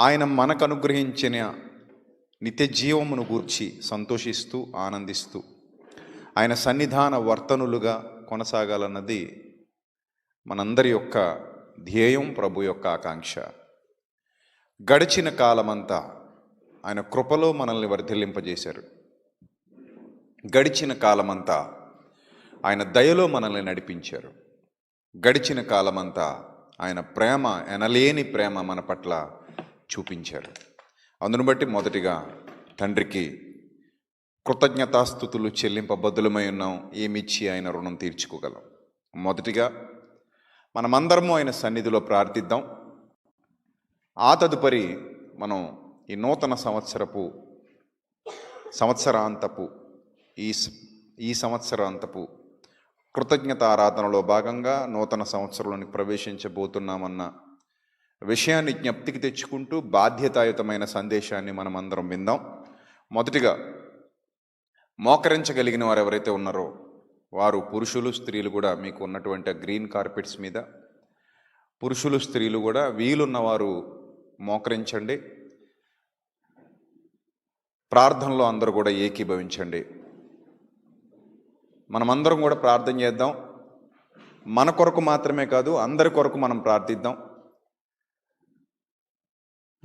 ఆయన మనకు అనుగ్రహించిన నిత్య జీవమును గూర్చి సంతోషిస్తూ ఆనందిస్తూ ఆయన సన్నిధాన వర్తనులుగా కొనసాగాలన్నది మనందరి యొక్క ధ్యేయం, ప్రభు యొక్క ఆకాంక్ష. గడిచిన కాలమంతా ఆయన కృపలో మనల్ని వర్ధిల్లింపజేశారు. గడిచిన కాలమంతా ఆయన దయలో మనల్ని నడిపించారు. గడిచిన కాలమంతా ఆయన ప్రేమ, ఎనలేని ప్రేమ మన పట్ల చూపించారు. అందును బట్టి మొదటిగా తండ్రికి కృతజ్ఞతాస్థుతులు చెల్లింపబద్దులమై ఉన్నాం. ఏమిచ్చి ఆయన రుణం తీర్చుకోగలం? మొదటిగా మనమందరము ఆయన సన్నిధిలో ప్రార్థిద్దాం. ఆ తదుపరి మనం ఈ నూతన సంవత్సరాంతపు ఈ సంవత్సరాంతపు కృతజ్ఞత ఆరాధనలో భాగంగా నూతన సంవత్సరంలోనికి ప్రవేశించబోతున్నామన్న విషయాన్ని జ్ఞప్తికి తెచ్చుకుంటూ బాధ్యతాయుతమైన సందేశాన్ని మనం అందరం విందాం. మొదటిగా మోకరించగలిగిన వారు ఎవరైతే ఉన్నారో వారు పురుషులు, స్త్రీలు కూడా మీకు ఉన్నటువంటి గ్రీన్ కార్పెట్స్ మీద పురుషులు, స్త్రీలు కూడా వీలున్నవారు మోకరించండి. ప్రార్థనలో అందరూ కూడా ఏకీభవించండి. మనమందరం కూడా ప్రార్థన చేద్దాం. మన కొరకు మాత్రమే కాదు, అందరి కొరకు మనం ప్రార్థిద్దాం.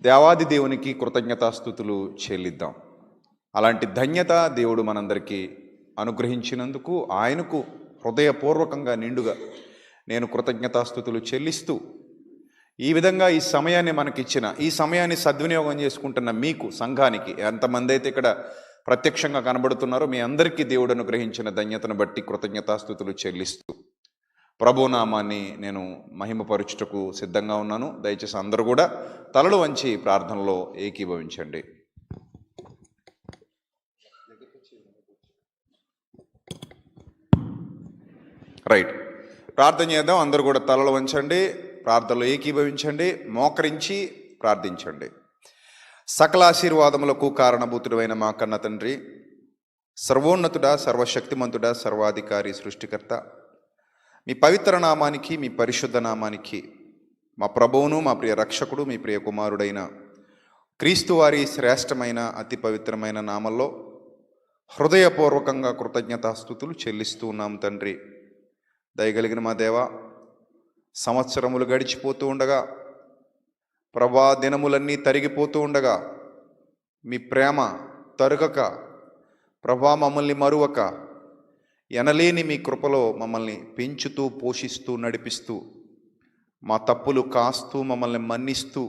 దేవాది దేవునికి కృతజ్ఞతాస్థుతులు చెల్లిద్దాం. అలాంటి ధన్యత దేవుడు మనందరికీ అనుగ్రహించినందుకు ఆయనకు హృదయపూర్వకంగా నిండుగా నేను కృతజ్ఞతాస్థుతులు చెల్లిస్తూ, ఈ విధంగా ఈ సమయాన్ని మనకిచ్చిన, ఈ సమయాన్ని సద్వినియోగం చేసుకుంటున్న మీకు, సంఘానికి, ఎంతమంది అయితే ఇక్కడ ప్రత్యక్షంగా కనబడుతున్నారో మీ అందరికీ దేవుడు అనుగ్రహించిన ధన్యతను బట్టి కృతజ్ఞతాస్థుతులు చెల్లిస్తూ ప్రభునామాన్ని నేను మహిమపరచుటకు సిద్ధంగా ఉన్నాను. దయచేసి అందరూ కూడా తలలు వంచి ప్రార్థనలో ఏకీభవించండి. రైట్, ప్రార్థన చేద్దాం. అందరూ కూడా తలలు వంచండి, ప్రార్థనలో ఏకీభవించండి, మోకరించి ప్రార్థించండి. సకల ఆశీర్వాదములకు కారణభూతుడైన మా కన్న తండ్రి, సర్వోన్నతుడా, సర్వశక్తిమంతుడా, సర్వాధికారి, సృష్టికర్త, మీ పవిత్ర నామానికి, మీ పరిశుద్ధ నామానికి, మా ప్రభువును, మా ప్రియ రక్షకుడు, మీ ప్రియ కుమారుడైన క్రీస్తు వారి శ్రేష్టమైన అతి పవిత్రమైన నామంలో హృదయపూర్వకంగా కృతజ్ఞతాస్థుతులు చెల్లిస్తూ ఉన్నాం తండ్రి. దయగలిగిన మా దేవ, సంవత్సరములు గడిచిపోతూ ఉండగా, ప్రభా దినములన్నీ తరిగిపోతూ ఉండగా, మీ ప్రేమ తరుగక, ప్రభా మమ్మల్ని మరువక, ఎనలేని మీ కృపలో మమ్మల్ని పెంచుతూ, పోషిస్తూ, నడిపిస్తూ, మా తప్పులు కాస్తూ, మమ్మల్ని మన్నిస్తూ,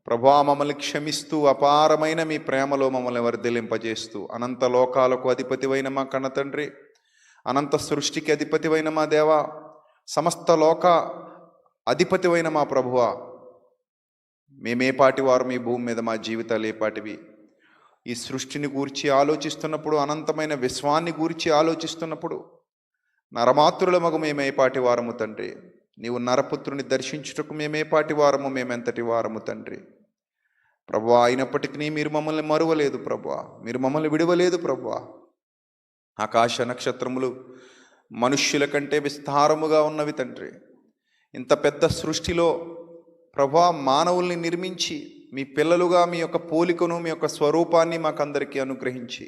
ప్రభా మమ్మల్ని క్షమిస్తూ, అపారమైన మీ ప్రేమలో మమ్మల్ని వర్ధిల్లింపజేస్తూ, అనంత లోకాలకు అధిపతివైన మా కన్న తండ్రి, అనంత సృష్టికి అధిపతివైన మా దేవా, సమస్త లోక అధిపతివైన మా ప్రభువా, మేమేపాటి వారు మీ భూమి మీద, మా జీవితాలు ఏపాటివి? ఈ సృష్టిని గూర్చి ఆలోచిస్తున్నప్పుడు, అనంతమైన విశ్వాన్ని గూర్చి ఆలోచిస్తున్నప్పుడు, నరమాతృల మగు మేమేపాటి వారము తండ్రి. నీవు నరపుత్రుని దర్శించుటకు మేమేపాటి వారము, మేమెంతటి వారము తండ్రి. ప్రభువా, అయినప్పటికీ మీరు మమ్మల్ని మరువలేదు ప్రభువా, మీరు మమ్మల్ని విడవలేదు ప్రభువా. ఆకాశ నక్షత్రములు మనుష్యుల కంటే విస్తారముగా ఉన్నవి తండ్రి. ఇంత పెద్ద సృష్టిలో ప్రభా మానవుల్ని నిర్మించి, మీ పిల్లలుగా మీ యొక్క పోలికను, మీ యొక్క స్వరూపాన్ని మాకందరికీ అనుగ్రహించి,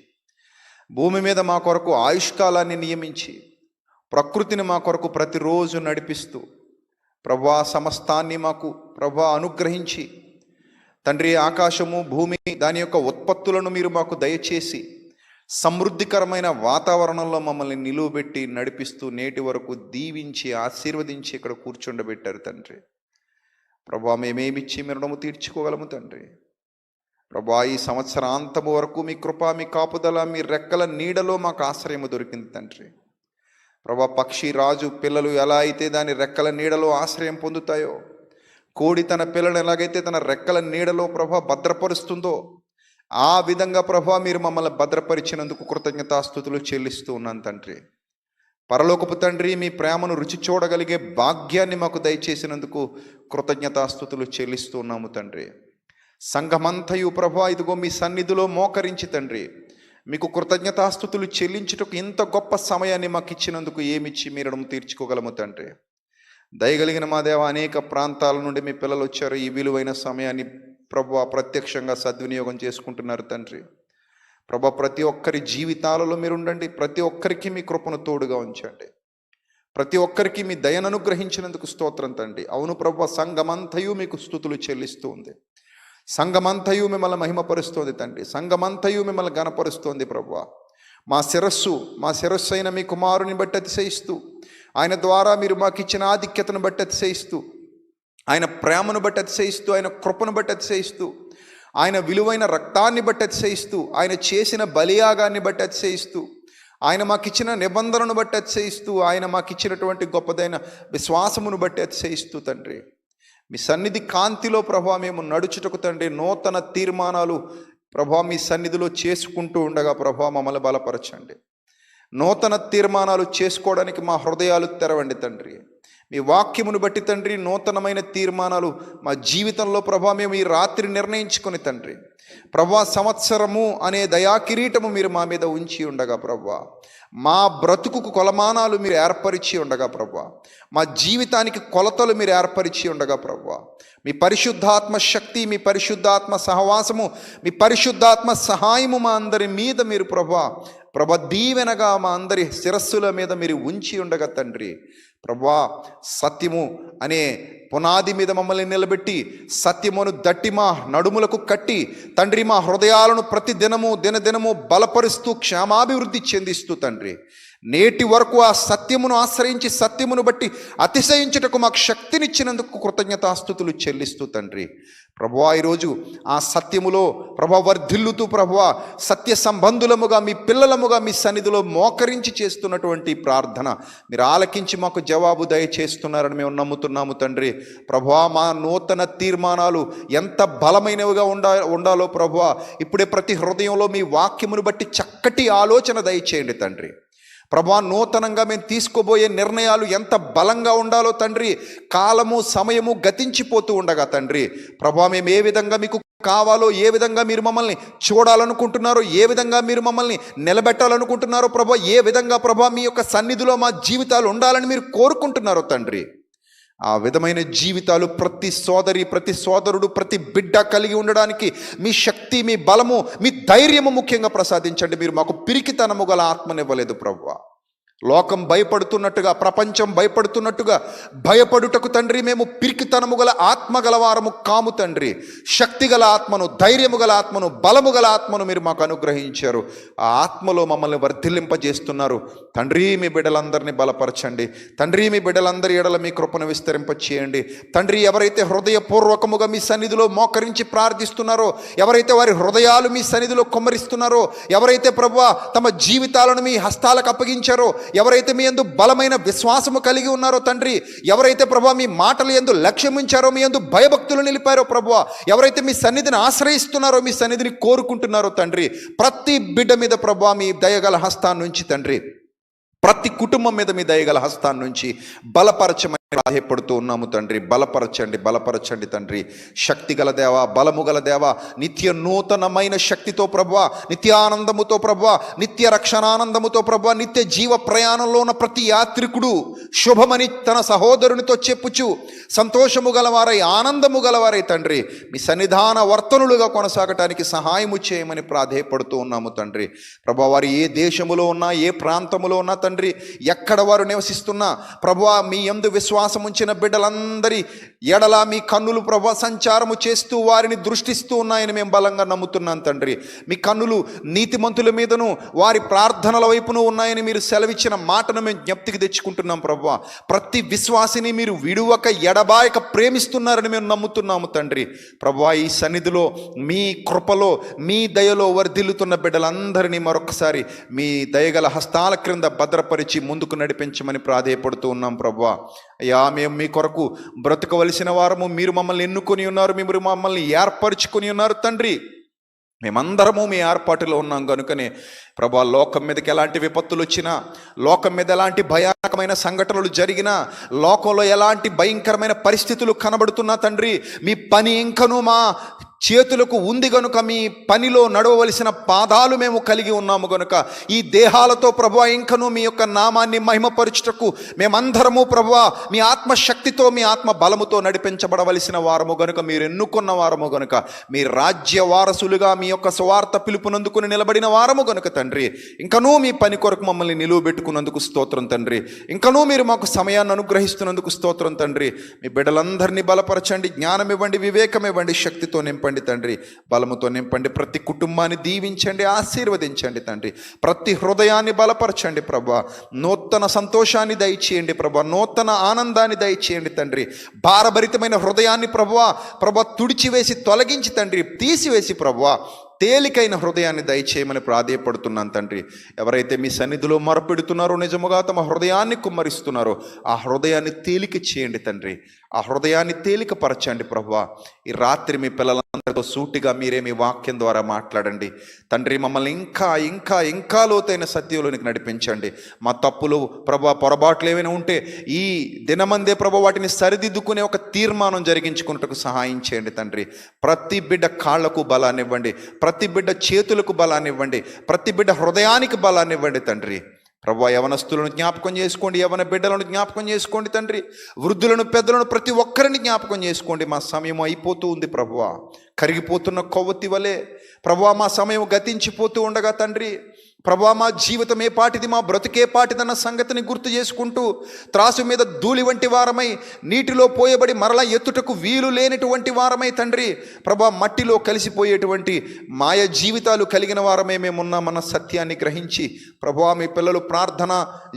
భూమి మీద మా కొరకు ఆయుష్కాలాన్ని నియమించి, ప్రకృతిని మా కొరకు ప్రతిరోజు నడిపిస్తూ, ప్రభా సమస్తాన్ని మాకు ప్రభా అనుగ్రహించి తండ్రి, ఆకాశము, భూమి, దాని యొక్క ఉత్పత్తులను మీరు మాకు దయచేసి సమృద్ధికరమైన వాతావరణంలో మమ్మల్ని నిలువబెట్టి నడిపిస్తూ నేటి వరకు దీవించి ఆశీర్వదించి ఇక్కడ కూర్చుండబెట్టారు తండ్రి. ప్రభా, మేమేమిచ్చి మీ రుణము తీర్చుకోగలము తండ్రి. ప్రభా, ఈ సంవత్సరాంతము వరకు మీ కృప, మీ కాపుదల, మీ రెక్కల నీడలో మాకు ఆశ్రయము దొరికింది తండ్రి. ప్రభా, పక్షి, రాజు పిల్లలు ఎలా అయితే దాని రెక్కల నీడలో ఆశ్రయం పొందుతాయో, కోడి తన పిల్లలను ఎలాగైతే తన రెక్కల నీడలో ప్రభా భద్రపరుస్తుందో, ఆ విధంగా ప్రభా మీరు మమ్మల్ని భద్రపరిచినందుకు కృతజ్ఞతాస్థుతులు చెల్లిస్తూ ఉన్నాను తండ్రి. పరలోకపు తండ్రి, మీ ప్రేమను రుచి చూడగలిగే భాగ్యాన్ని మాకు దయచేసినందుకు కృతజ్ఞతాస్థుతులు చెల్లిస్తూ ఉన్నాము తండ్రి. సంఘమంతయు ప్రభా ఇదిగో మీ సన్నిధిలో మోకరించి తండ్రి మీకు కృతజ్ఞతాస్థుతులు చెల్లించుటకు ఇంత గొప్ప సమయాన్ని మాకు ఇచ్చినందుకు ఏమిచ్చి మీరు తీర్చుకోగలము తండ్రి. దయగలిగిన మా దేవ, అనేక ప్రాంతాల నుండి మీ పిల్లలు వచ్చారు. ఈ విలువైన సమయాన్ని ప్రభువా ప్రత్యక్షంగా సద్వినియోగం చేసుకుంటున్నారు తండ్రి. ప్రభా ప్రతి ఒక్కరి జీవితాలలో మీరు ఉండండి. ప్రతి ఒక్కరికి మీ కృపను తోడుగా ఉంచండి. ప్రతి ఒక్కరికి మీ దయను అనుగ్రహించినందుకు స్తోత్రం తండ్రి. అవును ప్రభా, సంఘమంతయు మీకు స్తుతులు చెల్లిస్తూ ఉంది. సంఘమంతయు మిమ్మల్ని మహిమపరుస్తోంది తండ్రి. సంఘమంతయు మిమ్మల్ని గణపరుస్తోంది ప్రభువా. మా శిరస్సు అయిన మీ కుమారుని బట్టి అతిశయిస్తూ, ఆయన ద్వారా మీరు మాకు ఇచ్చిన ఆధిక్యతను బట్టి అతిశయిస్తూ, ఆయన ప్రేమను బట్టి అతిశయిస్తూ, ఆయన కృపను బట్టి అతిశయిస్తూ, ఆయన విలువైన రక్తాన్ని బట్టి అతిశయిస్తూ, ఆయన చేసిన బలియాగాన్ని బట్టి అతిశయిస్తూ, ఆయన మాకిచ్చిన నిబంధనను బట్టి అతిశయిస్తూ, ఆయన మాకిచ్చినటువంటి గొప్పదైన విశ్వాసమును బట్టి అతిశయిస్తూ తండ్రి, మీ సన్నిధి కాంతిలో ప్రభా మేము నడుచుటకు తండ్రి నూతన తీర్మానాలు ప్రభా మీ సన్నిధిలో చేసుకుంటూ ఉండగా ప్రభా మమ్మల్ని బలపరచండి. నూతన తీర్మానాలు చేసుకోవడానికి మా హృదయాలు తెరవండి తండ్రి. మీ వాక్యమును బట్టి తండ్రి నూతనమైన తీర్మానాలు మా జీవితంలో ప్రభా మేము ఈ రాత్రి నిర్ణయించుకొని తండ్రి ప్రభా సంవత్సరము అనే దయాకిరీటము మీరు మా మీద ఉంచి ఉండగా ప్రభా, మా బ్రతుకుకు కొలమానాలు మీరు ఏర్పరిచి ఉండగా ప్రభా, మా జీవితానికి కొలతలు మీరు ఏర్పరిచి ఉండగా ప్రభా, మీ పరిశుద్ధాత్మ శక్తి, మీ పరిశుద్ధాత్మ సహవాసము, మీ పరిశుద్ధాత్మ సహాయము మా అందరి మీద మీరు ప్రభా దీవెనగా మా అందరి శిరస్సుల మీద మీరు ఉంచి ఉండగా తండ్రి ప్రభా, సత్యము అనే పునాది మీద మమ్మల్ని నిలబెట్టి సత్యమును దట్టి మా నడుములకు కట్టి తండ్రి మా హృదయాలను ప్రతి దినదినము బలపరుస్తూ క్షేమాభివృద్ధి చెందిస్తూ తండ్రి నేటి వరకు ఆ సత్యమును ఆశ్రయించి సత్యమును బట్టి అతిశయించుటకు మాకు శక్తినిచ్చినందుకు కృతజ్ఞతాస్తుతులు చెల్లిస్తూ తండ్రి ప్రభువా, ఈరోజు ఆ సత్యములో ప్రభా వర్ధిల్లుతూ ప్రభువా సత్య సంబంధులముగా మీ పిల్లలముగా మీ సన్నిధిలో మోకరించి చేస్తున్నటువంటి ప్రార్థన మీరు ఆలకించి మాకు జవాబు దయచేస్తున్నారని మేము నమ్ముతున్నాము తండ్రి. ప్రభువా, మా నూతన తీర్మానాలు ఎంత బలమైనవిగా ఉండాలో ప్రభువా, ఇప్పుడే ప్రతి హృదయంలో మీ వాక్యమును బట్టి చక్కటి ఆలోచన దయచేయండి తండ్రి. ప్రభా, నూతనంగా మేము తీసుకోబోయే నిర్ణయాలు ఎంత బలంగా ఉండాలో తండ్రి. కాలము సమయము గతించిపోతూ ఉండగా తండ్రి ప్రభా, మేము ఏ విధంగా మీకు కావాలో, ఏ విధంగా మీరు మమ్మల్ని చూడాలనుకుంటున్నారో, ఏ విధంగా మీరు మమ్మల్ని నిలబెట్టాలనుకుంటున్నారో ప్రభా, ఏ విధంగా ప్రభా మీ యొక్క సన్నిధిలో మా జీవితాలు ఉండాలని మీరు కోరుకుంటున్నారో తండ్రి, ఆ విధమైన జీవితాలు ప్రతి సోదరి, ప్రతి సోదరుడు, ప్రతి బిడ్డ కలిగి ఉండడానికి మీ శక్తి, మీ బలము, మీ ధైర్యము ముఖ్యంగా ప్రసాదించండి. మీరు మాకు పిరికితనము గల ఆత్మనివ్వలేదు ప్రభువా. లోకం భయపడుతున్నట్టుగా, ప్రపంచం భయపడుతున్నట్టుగా భయపడుటకు తండ్రి మేము పిరికితనము గల ఆత్మ గలవారము కాము తండ్రి. శక్తి గల ఆత్మను, ధైర్యము గల ఆత్మను, బలము గల ఆత్మను మీరు మాకు అనుగ్రహించారు. ఆ ఆత్మలో మమ్మల్ని వర్ధిల్లింపజేస్తున్నారు తండ్రి. మీ బిడ్డలందరినీ బలపరచండి తండ్రి. మీ బిడ్డలందరి ఎడల మీ కృపను విస్తరింపచేయండి తండ్రి. ఎవరైతే హృదయపూర్వకముగా మీ సన్నిధిలో మోకరించి ప్రార్థిస్తున్నారో, ఎవరైతే వారి హృదయాలు మీ సన్నిధిలో కుమ్మరిస్తున్నారో, ఎవరైతే ప్రభువా తమ జీవితాలను మీ హస్తాలకు అప్పగించారో, ఎవరైతే మీ యందు బలమైన విశ్వాసము కలిగి ఉన్నారో తండ్రి, ఎవరైతే ప్రభువా మీ మాటలు యందు లక్ష్యమించారో, మీ యందు భయభక్తులు నిలిపారో ప్రభువా, ఎవరైతే మీ సన్నిధిని ఆశ్రయిస్తున్నారో, మీ సన్నిధిని కోరుకుంటున్నారో తండ్రి, ప్రతి బిడ్డ మీద ప్రభువా మీ దయగల హస్తాన్ని నుంచి తండ్రి, ప్రతి కుటుంబం మీద మీ దయగల హస్తాన్ని నుంచి బలపరచమని ప్రాధేయపడుతూ ఉన్నాము తండ్రి. బలపరచండి తండ్రి. శక్తి గల దేవా, బలము గల దేవా, నిత్య నూతనమైన శక్తితో ప్రభువా, నిత్యానందముతో ప్రభువా, నిత్య రక్షణానందముతో ప్రభువా, నిత్య జీవ ప్రయాణంలో ఉన్న ప్రతి యాత్రికుడు శుభమని తన సహోదరునితో చెప్పుచు సంతోషము గలవారై, ఆనందము గలవారై తండ్రి మీ సన్నిధాన వర్తనులుగా కొనసాగటానికి సహాయము చేయమని ప్రాధేయపడుతూ ఉన్నాము తండ్రి. ప్రభువా, వారు ఏ దేశములో ఉన్నా, ఏ ప్రాంతములో ఉన్నా తండ్రి, ఎక్కడ వారు నివసిస్తున్నా ప్రభువా, మీ యందు విశ్వాసం ఉంచిన బిడ్డలందరి ఎడల మీ కన్నులు ప్రభువా సంచారము చేస్తూ వారిని దృష్టిస్తూ ఉన్నాయని మేము బలంగా నమ్ముతున్నాం తండ్రి. మీ కన్నులు నీతిమంతుల మీదను వారి ప్రార్థనల వైపును ఉన్నాయని మీరు సెలవిచ్చిన మాటను మేము జ్ఞప్తికి తెచ్చుకుంటున్నాం ప్రభువా. ప్రతి విశ్వాసిని మీరు విడువక ఎడబాయక ప్రేమిస్తున్నారని మేము నమ్ముతున్నాము తండ్రి. ప్రభువా, ఈ సన్నిధిలో మీ కృపలో, మీ దయలో వర్ధిల్లుతున్న బిడ్డలందరినీ మరొకసారి మీ దయగల హస్తాల క్రింద భద్రపరిచి ముందుకు నడిపించమని ప్రాధేయపడుతూ ఉన్నాం ప్రభువా. అయ్యా, మేము మీ కొరకు బ్రతకవలసిన వారము, మీరు మమ్మల్ని ఎన్నుకొని ఉన్నారు, మీరు మమ్మల్ని ఏర్పరచుకొని ఉన్నారు తండ్రి. మేమందరము మీ ఏర్పాటులో ఉన్నాం కనుకనే ప్రభా, లోకం మీదకి ఎలాంటి విపత్తులు వచ్చినా, లోకం మీద ఎలాంటి భయానకమైన సంఘటనలు జరిగినా, లోకంలో ఎలాంటి భయంకరమైన పరిస్థితులు కనబడుతున్నా తండ్రి, మీ పని ఇంకనూ మా చేతులకు ఉంది గనుక మీ పనిలో నడవవలసిన పాదాలు మేము కలిగి ఉన్నాము గనుక ఈ దేహాలతో ప్రభువా ఇంకనూ మీ యొక్క నామాన్ని మహిమపరచుటకు మేమందరము ప్రభువా మీ ఆత్మశక్తితో మీ ఆత్మ బలముతో నడిపించబడవలసిన వారము గనుక, మీరు ఎన్నుకున్న వారము గనుక, మీ రాజ్య వారసులుగా మీ యొక్క స్వార్థ పిలుపునందుకుని నిలబడిన వారము గనుక తండ్రి, ఇంకనూ మీ పని కొరకు మమ్మల్ని నిలువబెట్టుకున్నందుకు స్తోత్రం తండ్రి. ఇంకనూ మీరు మాకు సమయాన్ని అనుగ్రహిస్తున్నందుకు స్తోత్రం తండ్రి. మీ బిడ్డలందరినీ బలపరచండి, జ్ఞానం ఇవ్వండి, వివేకం ఇవ్వండి, శక్తితో నింపండి తండ్రి, బలముతో నింపండి. ప్రతి కుటుంబాన్ని దీవించండి, ఆశీర్వదించండి తండ్రి. ప్రతి హృదయాన్ని బలపరచండి ప్రభా. నూతన సంతోషాన్ని దయచేయండి ప్రభా, నూతన ఆనందాన్ని దయచేయండి తండ్రి. భారభరితమైన హృదయాన్ని ప్రభువా తుడిచివేసి తొలగించి తండ్రి, తీసివేసి ప్రభువా తేలికైన హృదయాన్ని దయచేయమని ప్రాధేయపడుతున్నాను తండ్రి. ఎవరైతే మీ సన్నిధిలో మొరపెడుతున్నారో, నిజముగా తమ హృదయాన్ని కుమ్మరిస్తున్నారో, ఆ హృదయాన్ని తేలిక చేయండి తండ్రి. ఆ హృదయాన్ని తేలికపరచండి ప్రభువా. ఈ రాత్రి మీ పిల్లలందరితో సూటిగా మీరే మీ వాక్యం ద్వారా మాట్లాడండి తండ్రి. మమ్మల్ని ఇంకా ఇంకా ఇంకా లోతైన సత్యంలోనికి నడిపించండి. మా తప్పులు ప్రభువా, పొరపాట్లు ఏమైనా ఉంటే ఈ దినమందే ప్రభువా వాటిని సరిదిద్దుకునే ఒక తీర్మానం జరిగించుకున్నట్టుకు సహాయం చేయండి తండ్రి. ప్రతి బిడ్డ కాళ్లకు బలాన్ని ఇవ్వండి, ప్రతి బిడ్డ చేతులకు బలాన్ని ఇవ్వండి, ప్రతి బిడ్డ హృదయానికి బలాన్ని ఇవ్వండి తండ్రి. ప్రభువా యవనస్తులను జ్ఞాపకం చేసుకోండి, యవన బిడ్డలను జ్ఞాపకం చేసుకోండి తండ్రి. వృద్ధులను, పెద్దలను, ప్రతి ఒక్కరిని జ్ఞాపకం చేసుకోండి. మా సమయం అయిపోతూ ఉంది ప్రభువా, కరిగిపోతున్న కొవ్వొత్తి వలె ప్రభువా మా సమయం గతించిపోతూ ఉండగా తండ్రి, ప్రభువా మా జీవితం ఏ పాటిది, మా బ్రతుకే పాటిదన్న సంగతిని గుర్తు చేసుకుంటూ త్రాసు మీద ధూళి వంటి వారమై, నీటిలో పోయబడి మరలా ఎత్తుటకు వీలు లేనటువంటి వారమై తండ్రి, ప్రభువా మట్టిలో కలిసిపోయేటువంటి మాయ జీవితాలు కలిగిన వారమే మేమున్నామన్న సత్యాన్ని గ్రహించి ప్రభువా మీ పిల్లలు ప్రార్థన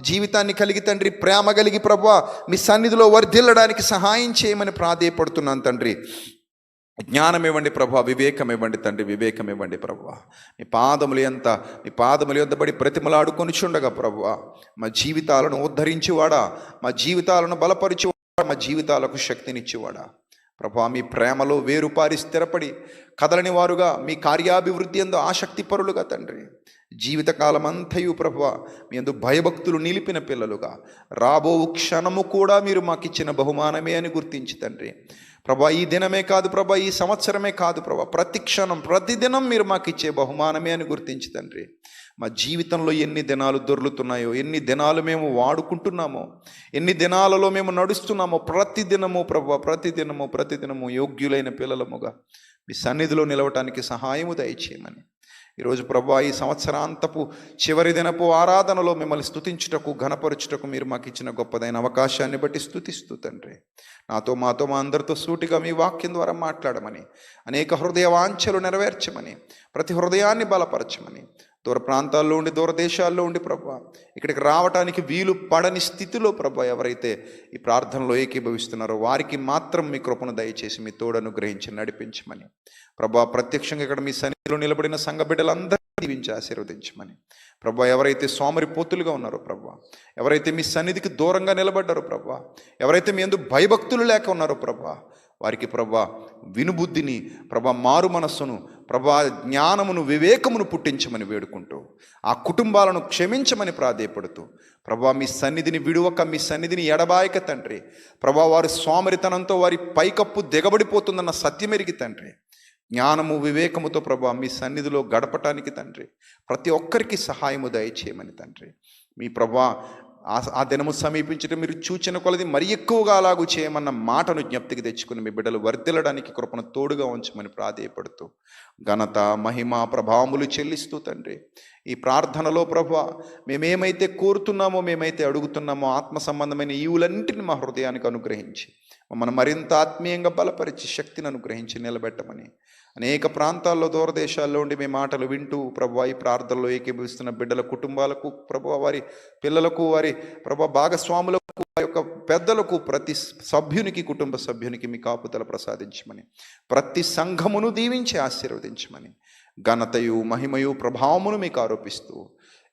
జీవితాన్ని కలిగి తండ్రి, ప్రేమ కలిగి ప్రభువా మీ సన్నిధిలో వర్ధిల్లడానికి సహాయం చేయమని ప్రాధేయపడుతున్నాను తండ్రి. జ్ఞానం ఇవ్వండి ప్రభువా, వివేకం ఇవ్వండి తండ్రి, వివేకం ఇవ్వండి ప్రభువా. మీ పాదములు యొద్దబడి బ్రతిమలాడుకొని చుండగా ప్రభువా మా జీవితాలను ఉద్ధరించేవాడా, మా జీవితాలను బలపరిచేవాడా, మా జీవితాలకు శక్తినిచ్చేవాడా ప్రభువా. మీ ప్రేమలో వేరుపారి స్థిరపడి కదలని వారుగా, మీ కార్యాభివృద్ధి యందు ఆసక్తి పరులుగా తండ్రి, జీవితకాలం అంతయు ప్రభువా మీ యందు భయభక్తులు నిలిపిన పిల్లలుగా, రాబో క్షణము కూడా మీరు మాకు ఇచ్చిన బహుమానమే అని గుర్తించి తండ్రి ప్రభా, ఈ దినమే కాదు ప్రభా, ఈ సంవత్సరమే కాదు ప్రభా, ప్రతి క్షణం ప్రతిదినం మీరు మాకు ఇచ్చే బహుమానమే అని గుర్తించి తండ్రి, మా జీవితంలో ఎన్ని దినాలు దొర్లుతున్నాయో, ఎన్ని దినాలు మేము వాడుకుంటున్నామో, ఎన్ని దినాలలో మేము నడుస్తున్నామో, ప్రతిదినము ప్రభా, ప్రతిదినము యోగ్యులైన పిల్లలముగా మీ సన్నిధిలో నిలవటానికి సహాయము దయచేయమని ఈరోజు ప్రభువా ఈ సంవత్సరాంతపు చివరి దినపు ఆరాధనలో మిమ్మల్ని స్తుతించుటకు, ఘనపరచుటకు మీరు మాకు ఇచ్చిన గొప్పదైన అవకాశాన్ని బట్టి స్తుతిస్తూ తండ్రి, నాతో మాతో మా అందరితో సూటిగా మీ వాక్యం ద్వారా మాట్లాడమని, అనేక హృదయ వాంఛలు నెరవేర్చమని, ప్రతి హృదయాన్ని బలపరచమని, దూర ప్రాంతాల్లో ఉండి, దూర దేశాల్లో ఉండి ప్రభువా ఇక్కడికి రావటానికి వీలు పడని స్థితిలో ప్రభువా ఎవరైతే ఈ ప్రార్థనలో ఏకీభవిస్తున్నారో వారికి మాత్రం మీ కృపను దయచేసి మీ తోడను గ్రహించి నడిపించమని ప్రభువా, ప్రత్యక్షంగా ఇక్కడ మీ సన్నిధిలో నిలబడిన సంఘ బిడ్డలందరినీ దీవించి ఆశీర్వదించమని ప్రభువా, ఎవరైతే సోమరి పోతులుగా ఉన్నారో ప్రభువా, ఎవరైతే మీ సన్నిధికి దూరంగా నిలబడ్డారో ప్రభువా, ఎవరైతే మీ యందు భయభక్తులు లేక ఉన్నారో ప్రభువా, వారికి ప్రభా వినుబుద్ధిని, ప్రభా మారు మనస్సును, ప్రభా జ్ఞానమును, వివేకమును పుట్టించమని వేడుకుంటూ, ఆ కుటుంబాలను క్షమించమని ప్రాధేయపడుతూ ప్రభా మీ సన్నిధిని విడువక, మీ సన్నిధిని ఎడబాయక తండ్రి ప్రభా, వారి సోమరితనంతో వారి పైకప్పు దిగబడిపోతుందన్న సత్యమెరిగి తండ్రి, జ్ఞానము వివేకముతో ప్రభా మీ సన్నిధిలో గడపటానికి తండ్రి ప్రతి ఒక్కరికి సహాయము దయచేయమని తండ్రి, మీ ప్రభా ఆ దినము సమీపించడం మీరు చూచిన కొలది మరి ఎక్కువగా అలాగూ చేయమన్న మాటను జ్ఞప్తికి తెచ్చుకుని మీ బిడ్డలు వర్ధిల్లడానికి కృపను తోడుగా ఉంచమని ప్రాధేయపడుతూ, ఘనత మహిమ ప్రభావములు చెల్లిస్తూ తండ్రి ఈ ప్రార్థనలో ప్రభువా మేమేమైతే కోరుతున్నామో, మేమైతే అడుగుతున్నామో, ఆత్మ సంబంధమైన ఈవులన్నింటిని మా హృదయానికి అనుగ్రహించి మమ్మల్ని మరింత ఆత్మీయంగా బలపరిచి శక్తిని అనుగ్రహించి నిలబెట్టమని, అనేక ప్రాంతాల్లో దూరదేశాల్లో ఉండి మీ మాటలు వింటూ ప్రభువా ఈ ప్రార్థనలో ఏకీభవిస్తున్న బిడ్డల కుటుంబాలకు ప్రభువా, వారి పిల్లలకు, వారి ప్రభువా భాగస్వాములకు, వారి యొక్క పెద్దలకు, ప్రతి సభ్యునికి, కుటుంబ సభ్యునికి మీ కాపుదల ప్రసాదించమని, ప్రతి సంఘమును దీవించి ఆశీర్వదించమని, ఘనతయు మహిమయు ప్రభావమును మీకు ఆరోపిస్తూ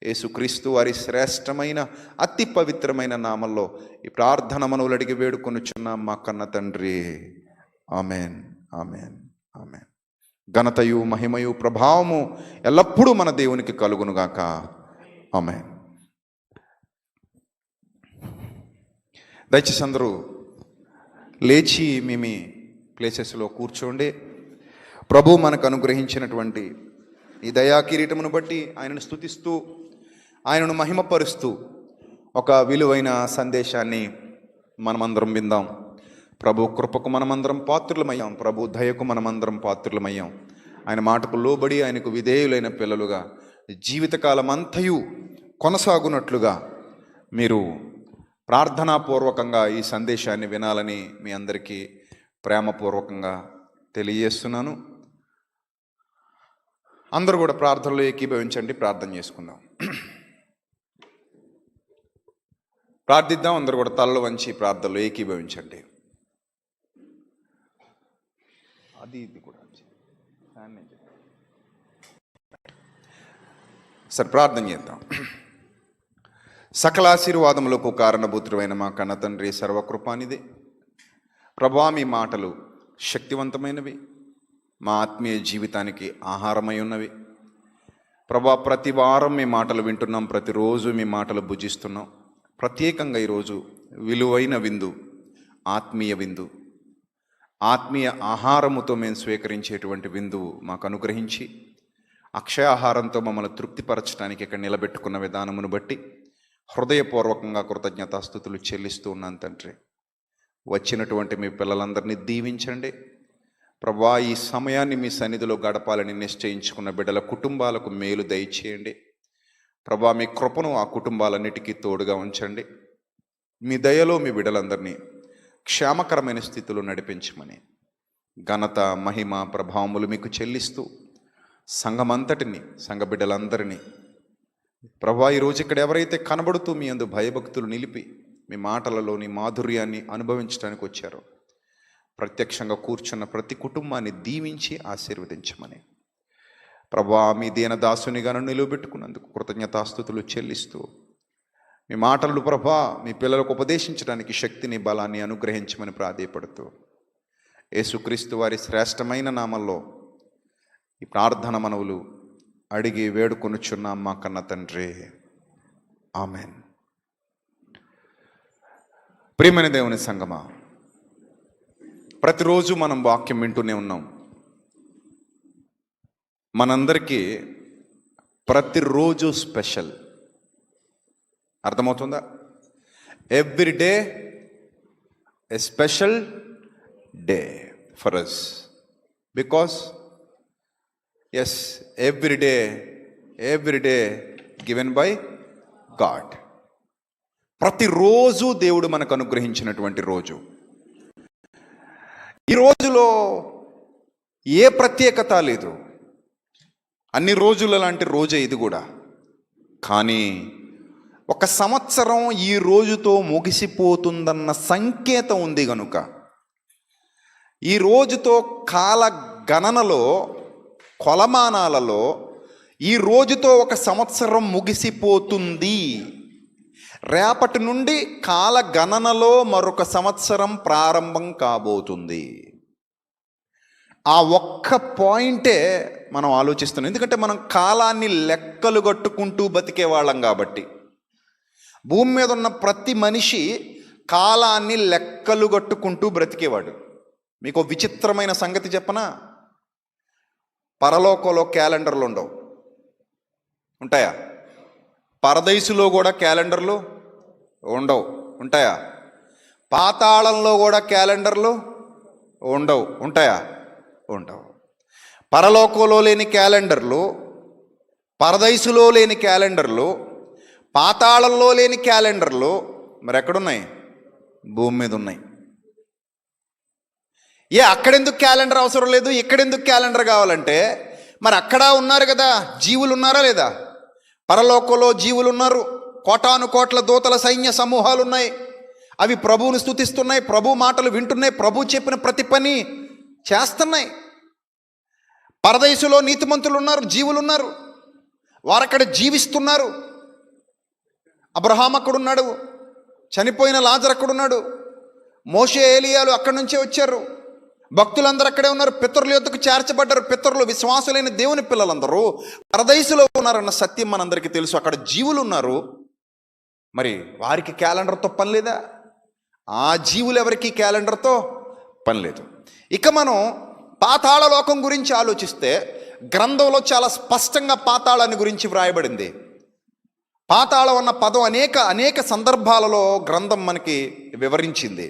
యేసుక్రీస్తు వారి శ్రేష్టమైన అతి పవిత్రమైన నామంలో ఈ ప్రార్థన మనవులు అడిగి వేడుకొనుచున్నాం మా కన్న తండ్రి. Amen, amen, amen. ఘనతయు మహిమయు ప్రభావము ఎల్లప్పుడూ మన దేవునికి కలుగునుగాక. ఆమెన్. దయచేసి అందరూ లేచి మీ ప్లేసెస్లో కూర్చోండి. ప్రభు మనకు అనుగ్రహించినటువంటి ఈ దయా కిరీటమును బట్టి ఆయనను స్తుతిస్తూ ఆయనను మహిమపరుస్తూ ఒక విలువైన సందేశాన్ని మనమందరం విందాం. ప్రభు కృపకు మనమందరం పాత్రులమయ్యాం. ప్రభు దయకు మనమందరం పాత్రులమయ్యాం. ఆయన మాటకు లోబడి ఆయనకు విధేయులైన పిల్లలుగా జీవితకాలం అంతయు కొనసాగునట్లుగా మీరు ప్రార్థనాపూర్వకంగా ఈ సందేశాన్ని వినాలని మీ అందరికీ ప్రేమపూర్వకంగా తెలియజేస్తున్నాను. అందరూ కూడా ప్రార్థనలో ఏకీభవించండి. ప్రార్థన చేసుకుందాం. ప్రార్థిద్దాం. అందరూ కూడా తలలు వంచి ప్రార్థనలో ఏకీభవించండి. ఇది కూడా సరే, ప్రార్థన చేద్దాం. సకలాశీర్వాదములకు కారణభూతుడైన మా కన్న తండ్రి, సర్వకృపానిదే ప్రభా, మీ మాటలు శక్తివంతమైనవి, మా ఆత్మీయ జీవితానికి ఆహారమై ఉన్నవి. ప్రభా, ప్రతి వారం మీ మాటలు వింటున్నాం, ప్రతిరోజు మీ మాటలు భుజిస్తున్నాం. ప్రత్యేకంగా ఈరోజు విలువైన విందు, ఆత్మీయ విందు, ఆత్మీయ ఆహారముతో మేము స్వీకరించేటువంటి విందు మాకు అనుగ్రహించి అక్షయాహారంతో మమ్మల్ని తృప్తిపరచడానికి ఇక్కడ నిలబెట్టుకున్న విధానమును బట్టి హృదయపూర్వకంగా కృతజ్ఞతాస్తుతులు చెల్లిస్తూ ఉన్నాను తండ్రి. వచ్చినటువంటి మీ పిల్లలందరినీ దీవించండి ప్రభా. ఈ సమయాన్ని మీ సన్నిధిలో గడపాలని నిశ్చయించుకున్న బిడ్డల కుటుంబాలకు మేలు దయచేయండి ప్రభా. మీ కృపను ఆ కుటుంబాలన్నిటికీ తోడుగా ఉంచండి. మీ దయలో మీ బిడ్డలందరినీ క్షేమకరమైన స్థితిలో నడిపించమని ఘనత, మహిమ, ప్రభావములు మీకు చెల్లిస్తూ సంఘమంతటిని, సంఘ బిడ్డలందరినీ ప్రభా, ఈరోజు ఇక్కడ ఎవరైతే కనబడుతూ మీ అందు భయభక్తులు నిలిపి మీ మాటలలోని మాధుర్యాన్ని అనుభవించడానికి వచ్చారో ప్రత్యక్షంగా కూర్చున్న ప్రతి కుటుంబాన్ని దీవించి ఆశీర్వదించమని ప్రభా, మీ దీనదాసునిగా నన్ను నిలువబెట్టుకున్నందుకు కృతజ్ఞతాస్తుతులు చెల్లిస్తూ మీ మాటలు ప్రభా మీ పిల్లలకు ఉపదేశించడానికి శక్తిని, బలాన్ని అనుగ్రహించమని ప్రాధేయపడుతూ యేసుక్రీస్తు వారి శ్రేష్టమైన నామంలో ఈ ప్రార్థన మనవులు అడిగి వేడుకొనుచున్నాం మా కన్న తండ్రి. ఆమెన్. ప్రియమైన దేవుని సంగమా, ప్రతిరోజు మనం వాక్యం వింటూనే ఉన్నాం. మనందరికీ ప్రతిరోజు స్పెషల్. అర్థమవుతుందా? Every day a special day for us. Because yes, every day given by God. ప్రతిరోజు దేవుడు మనకు అనుగ్రహించినటువంటి రోజు. ఈ రోజులో ఏ ప్రత్యేకత లేదు, అన్ని రోజుల లాంటి రోజే ఇది కూడా. కానీ ఒక సంవత్సరం ఈ రోజుతో ముగిసిపోతుందన్న సంకేతం ఉంది కనుక ఈ రోజుతో కాల గణనలో, కొలమానాలలో ఈ రోజుతో ఒక సంవత్సరం ముగిసిపోతుంది. రేపటి నుండి కాల గణనలో మరొక సంవత్సరం ప్రారంభం కాబోతుంది. ఆ ఒక్క పాయింటే మనం ఆలోచిస్తున్నాం. ఎందుకంటే మనం కాలాన్ని లెక్కలు కట్టుకుంటూ బతికే వాళ్ళం కాబట్టి. భూమి మీద ఉన్న ప్రతి మనిషి కాలాన్ని లెక్కలు కట్టుకుంటూ బ్రతికేవాడు. మీకు విచిత్రమైన సంగతి చెప్పనా? పరలోకంలో క్యాలెండర్లు ఉండవు. ఉంటాయా? పరదైసులో కూడా క్యాలెండర్లు ఉండవు. ఉంటాయా? పాతాళంలో కూడా క్యాలెండర్లు ఉండవు. ఉంటాయా? ఉండవు. పరలోకంలో లేని క్యాలెండర్లు, పరదైసులో లేని క్యాలెండర్లు, పాతాళంలో లేని క్యాలెండర్లు మరి ఎక్కడున్నాయి? భూమి మీద ఉన్నాయి. అక్కడెందుకు క్యాలెండర్ అవసరం లేదు, ఇక్కడెందుకు క్యాలెండర్ కావాలంటే మరి అక్కడ ఉన్నారు కదా, జీవులు ఉన్నారా లేదా? పరలోకంలో జీవులు ఉన్నారు. కోటాను కోట్ల దూతల సైన్య సమూహాలు ఉన్నాయి. అవి ప్రభువును స్తుతిస్తున్నాయి, ప్రభు మాటలు వింటున్నాయి, ప్రభు చెప్పిన ప్రతి పని చేస్తున్నాయి. పరదేశంలో నీతిమంతులు ఉన్నారు, జీవులు ఉన్నారు, వారు అక్కడ జీవిస్తున్నారు. అబ్రహాం అక్కడున్నాడు, చనిపోయిన లాజరు అక్కడున్నాడు, మోషే, ఏలియాలు అక్కడి నుంచే వచ్చారు. భక్తులందరూ అక్కడే ఉన్నారు. పితరుల యొద్దకు చేర్చబడ్డారు. పితరులు, విశ్వాసులైన దేవుని పిల్లలందరూ పరదేశంలో ఉన్నారన్న సత్యం మనందరికీ తెలుసు. అక్కడ జీవులు ఉన్నారు. మరి వారికి క్యాలెండర్తో పని లేదా? ఆ జీవులు ఎవరికి క్యాలెండర్తో పని లేదు. ఇక మనం పాతాళ లోకం గురించి ఆలోచిస్తే గ్రంథంలో చాలా స్పష్టంగా పాతాళాన్ని గురించి వ్రాయబడింది. పాతాళం అన్న పదం అనేక సందర్భాలలో గ్రంథం మనకి వివరించింది.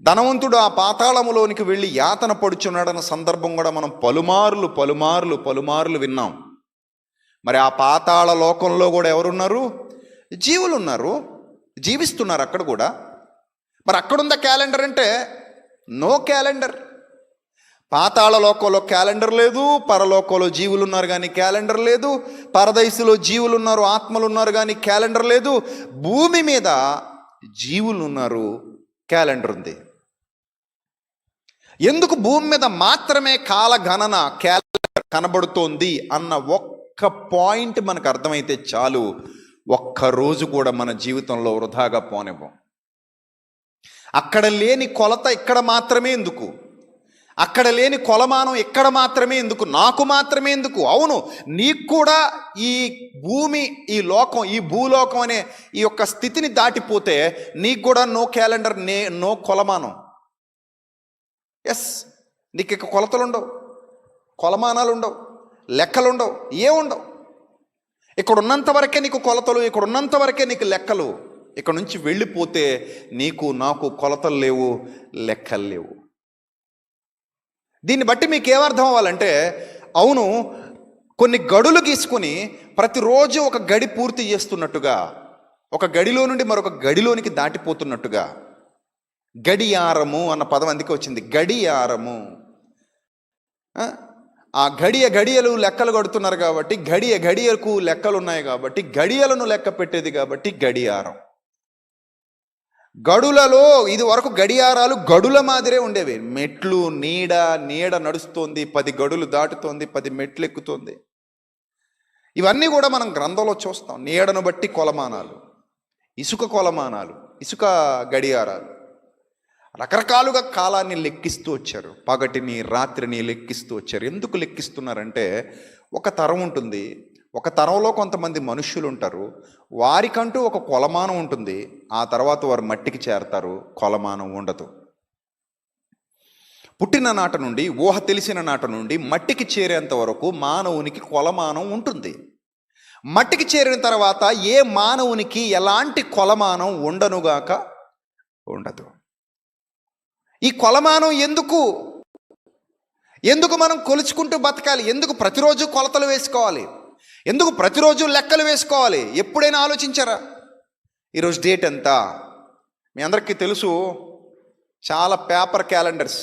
ధనవంతుడు ఆ పాతాళములోనికి వెళ్ళి యాతన పడుచున్నాడన్న సందర్భం కూడా మనం పలుమార్లు విన్నాం. మరి ఆ పాతాళ లోకంలో కూడా ఎవరున్నారు? జీవులు ఉన్నారు, జీవిస్తున్నారు అక్కడ కూడా. మరి అక్కడుందా క్యాలెండర్ అంటే నో క్యాలెండర్. పాతాళ లోకంలో క్యాలెండర్ లేదు, పరలోకంలో జీవులు ఉన్నారు కానీ క్యాలెండర్ లేదు, పరదైసులో జీవులు ఉన్నారు, ఆత్మలు ఉన్నారు కానీ క్యాలెండర్ లేదు. భూమి మీద జీవులు ఉన్నారు, క్యాలెండర్ ఉంది. ఎందుకు భూమి మీద మాత్రమే కాలగణన క్యాలెండర్ కనబడుతోంది అన్న ఒక్క పాయింట్ మనకు అర్థమైతే చాలు, ఒక్కరోజు కూడా మన జీవితంలో వృధాగా పోనివ్వం. అక్కడ లేని కొలత ఇక్కడ మాత్రమే ఎందుకు? అక్కడ లేని కొలమానం ఇక్కడ మాత్రమే ఎందుకు? నాకు మాత్రమే ఎందుకు? అవును, నీకు కూడా ఈ భూమి, ఈ లోకం, ఈ భూలోకం అనే ఈ యొక్క స్థితిని దాటిపోతే నీకు కూడా నో క్యాలెండర్, నో కొలమానం. ఎస్, నీకు ఇక కొలతలు ఉండవు, కొలమానాలు ఉండవు, లెక్కలు ఉండవు, ఏముండవు. ఇక్కడ ఉన్నంత వరకే నీకు కొలతలు, ఇక్కడ ఉన్నంత వరకే నీకు లెక్కలు. ఇక్కడ నుంచి వెళ్ళిపోతే నీకు నాకు కొలతలు లేవు, లెక్కలు లేవు. దీన్ని బట్టి మీకు ఏమర్థం అవ్వాలంటే, అవును, కొన్ని గడులు గీసుకొని ప్రతిరోజు ఒక గడి పూర్తి చేస్తున్నట్టుగా, ఒక గడిలో నుండి మరొక గడిలోనికి దాటిపోతున్నట్టుగా. గడియారము అన్న పదం అందుకే వచ్చింది, గడియారము. ఆ గడియలు లెక్కలు కడుతున్నారు కాబట్టి, గడియకు లెక్కలు ఉన్నాయి కాబట్టి, గడియలను లెక్క పెట్టేది కాబట్టి గడియారం. గడులలో ఇది వరకు గడియారాలు గడుల మాదిరే ఉండేవి. మెట్లు, నీడ నడుస్తోంది, 10 గడులు దాటుతోంది, 10 మెట్లు ఎక్కుతోంది. ఇవన్నీ కూడా మనం గ్రంథంలో చూస్తాం. నీడను బట్టి కొలమానాలు, ఇసుక కొలమానాలు, ఇసుక గడియారాలు, రకరకాలుగా కాలాన్ని లెక్కిస్తూ వచ్చారు. పగటిని, రాత్రిని లెక్కిస్తూ వచ్చారు. ఎందుకు లెక్కిస్తున్నారంటే, ఒక తరం ఉంటుంది, ఒక తరంలో కొంతమంది మనుష్యులు ఉంటారు, వారికంటూ ఒక కొలమానం ఉంటుంది. ఆ తర్వాత వారు మట్టికి చేరతారు, కొలమానం ఉండదు. పుట్టిన నాట నుండి, ఊహ తెలిసిన నాట నుండి మట్టికి చేరేంత వరకు మానవునికి కొలమానం ఉంటుంది. మట్టికి చేరిన తర్వాత ఏ మానవునికి ఎలాంటి కొలమానం ఉండనుగాక ఉండదు. ఈ కొలమానం ఎందుకు మనం కొలుచుకుంటూ బతకాలి? ఎందుకు ప్రతిరోజు కొలతలు వేసుకోవాలి? ఎందుకు ప్రతిరోజు లెక్కలు వేసుకోవాలి? ఎప్పుడైనా ఆలోచించారా? ఈరోజు డేట్ ఎంత? మీ అందరికీ తెలుసు, చాలా పేపర్ క్యాలెండర్స్.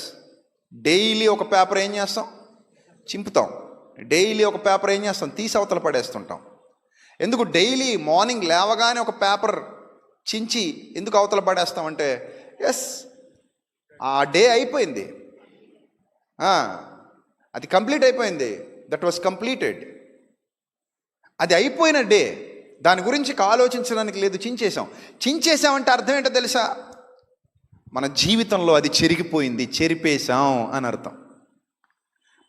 డైలీ ఒక పేపర్ ఏం చేస్తాం? చింపుతాం. డైలీ ఒక పేపర్ ఏం చేస్తాం? తీసి అవతల పడేస్తుంటాం. ఎందుకు? డైలీ మార్నింగ్ లేవగానే ఒక పేపర్ చించి ఎందుకు అవతల పడేస్తామంటే, ఎస్, ఆ డే అయిపోయింది, అది కంప్లీట్ అయిపోయింది, దట్ వాస్ కంప్లీటెడ్. అది అయిపోయిన డే, దాని గురించి ఆలోచించడానికి లేదు, చించేసామంటే అర్థం ఏంటో తెలుసా? మన జీవితంలో అది చెరిగిపోయింది, చెరిపేశాం అని అర్థం.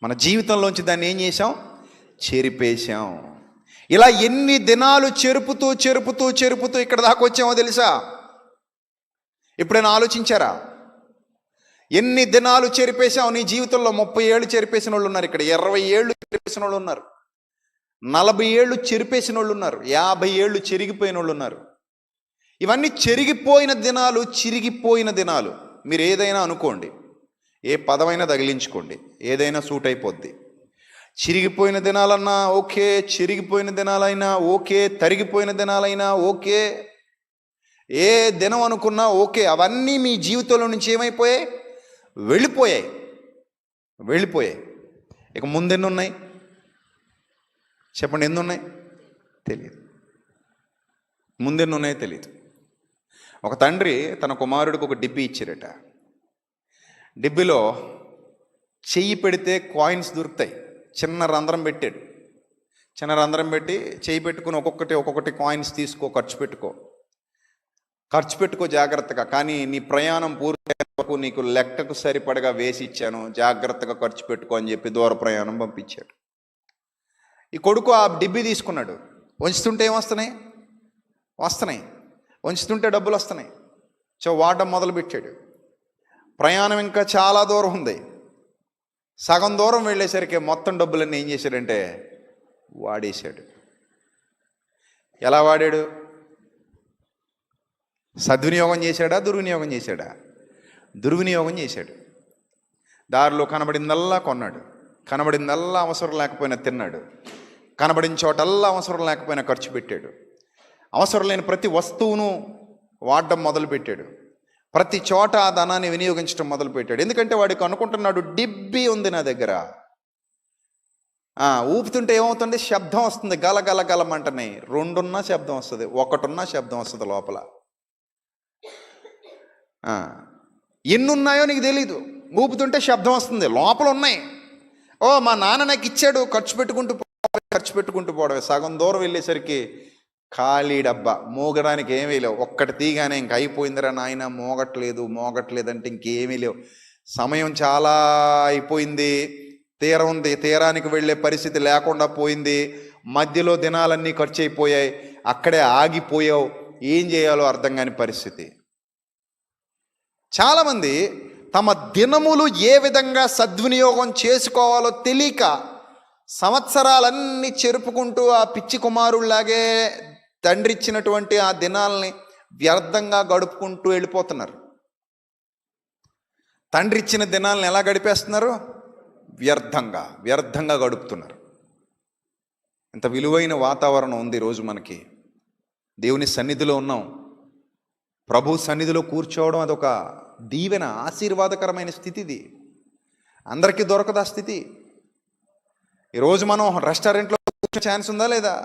మన జీవితంలోంచి దాన్ని ఏం చేశాం? చెరిపేశాం. ఇలా ఎన్ని దినాలు చెరుపుతూ ఇక్కడ దాకా వచ్చామో తెలుసా? ఎప్పుడైనా ఆలోచించారా? ఎన్ని దినాలు చెరిపేశాం నీ జీవితంలో? 30 ఏళ్ళు చెరిపేసిన వాళ్ళు ఉన్నారు ఇక్కడ, 20 ఏళ్ళు చెరిపేసిన వాళ్ళు ఉన్నారు, 40 ఏళ్ళు చెరిపేసిన వాళ్ళు ఉన్నారు, 50 ఏళ్ళు చెరిగిపోయిన వాళ్ళు ఉన్నారు. ఇవన్నీ చెరిగిపోయిన దినాలు, చిరిగిపోయిన దినాలు. మీరు ఏదైనా అనుకోండి, ఏ పదమైనా తగిలించుకోండి, ఏదైనా సూట్ అయిపోద్ది. చిరిగిపోయిన దినాలన్నా ఓకే, చెరిగిపోయిన దినాలైనా ఓకే, తరిగిపోయిన దినాలైనా ఓకే, ఏ దినం అనుకున్నా ఓకే. అవన్నీ మీ జీవితంలో నుంచి ఏమైపోయాయి? వెళ్ళిపోయాయి. ఇక ముందెన్ని ఉన్నాయి చెప్పండి? ఎన్ని ఉన్నాయి తెలియదు. ముందెన్ని ఉన్నాయో తెలియదు. ఒక తండ్రి తన కుమారుడికి ఒక డిబ్బి ఇచ్చారట. డిబ్బిలో చెయ్యి పెడితే కాయిన్స్ దొరుకుతాయి. చిన్న రంధ్రం పెట్టాడు. చిన్న రంధ్రం పెట్టి చెయ్యి పెట్టుకుని ఒక్కొక్కటి కాయిన్స్ తీసుకో, ఖర్చు పెట్టుకో జాగ్రత్తగా, కానీ నీ ప్రయాణం పూర్తయ్యే వరకు నీకు లెక్కకు సరిపడగా వేసి ఇచ్చాను, జాగ్రత్తగా ఖర్చు పెట్టుకో అని చెప్పి దూర ప్రయాణం పంపించాడు. ఈ కొడుకు ఆ డిబ్బి తీసుకున్నాడు. వంచుతుంటే ఏమొస్తున్నాయి? వంచుతుంటే డబ్బులు వస్తున్నాయి. వాడడం మొదలుపెట్టాడు. ప్రయాణం ఇంకా చాలా దూరం ఉంది. సగం దూరం వెళ్ళేసరికి మొత్తం డబ్బులన్నీ ఏం చేశాడంటే వాడేశాడు. ఎలా వాడాడు? సద్వినియోగం చేశాడా, దుర్వినియోగం చేశాడా? దుర్వినియోగం చేశాడు. దారిలో కనబడిందల్లా కొన్నాడు, కనబడిందల్లా అవసరం లేకపోయినా తిన్నాడు, కనబడిన చోటల్లా అవసరం లేకపోయినా ఖర్చు పెట్టాడు, అవసరం లేని ప్రతి వస్తువును వాడడం మొదలుపెట్టాడు, ప్రతి చోట ఆ ధనాన్ని వినియోగించడం మొదలుపెట్టాడు. ఎందుకంటే వాడికి అనుకుంటున్నాడు, డిబ్బి ఉంది నా దగ్గర, ఊపుతుంటే ఏమవుతుంది? శబ్దం వస్తుంది, గల గలమంటనే. రెండున్నా శబ్దం వస్తుంది, ఒకటున్నా శబ్దం వస్తుంది లోపల. ఎన్నున్నాయో నీకు తెలీదు, ఊపుతుంటే శబ్దం వస్తుంది, లోపల ఉన్నాయి. ఓ మా నాన్న నాకు ఇచ్చాడు, ఖర్చు పెట్టుకుంటూ పోవడమే. సగం దూరం వెళ్ళేసరికి ఖాళీ డబ్బా, మోగడానికి ఏమీ లేవు. ఒక్కటి తీగానే ఇంక అయిపోయిందిరా నాయన, మోగట్లేదంటే ఇంకేమీ లేవు. సమయం చాలా అయిపోయింది, తీరానికి వెళ్ళే పరిస్థితి లేకుండా పోయింది, మధ్యలో దినాలన్నీ ఖర్చు అయిపోయాయి, అక్కడే ఆగిపోయావు, ఏం చేయాలో అర్థం కాని పరిస్థితి. చాలామంది తమ దినములు ఏ విధంగా సద్వినియోగం చేసుకోవాలో తెలియక సంవత్సరాలన్నీ చెరుపుకుంటూ ఆ పిచ్చి కుమారుల్లాగే తండ్రి ఇచ్చినటువంటి ఆ దినాల్ని వ్యర్థంగా గడుపుకుంటూ వెళ్ళిపోతున్నారు. తండ్రి ఇచ్చిన దినాలను ఎలా గడిపేస్తున్నారు? వ్యర్థంగా గడుపుతున్నారు. ఇంత విలువైన వాతావరణం ఉంది ఈరోజు మనకి. దేవుని సన్నిధిలో ఉన్నాం, ప్రభు సన్నిధిలో కూర్చోవడం అదొక దీవెన, ఆశీర్వాదకరమైన స్థితి. ఇది అందరికీ దొరకదు ఆ స్థితి. ఈరోజు మనం రెస్టారెంట్లో కూర్చో ఛాన్స్ ఉందా లేదా?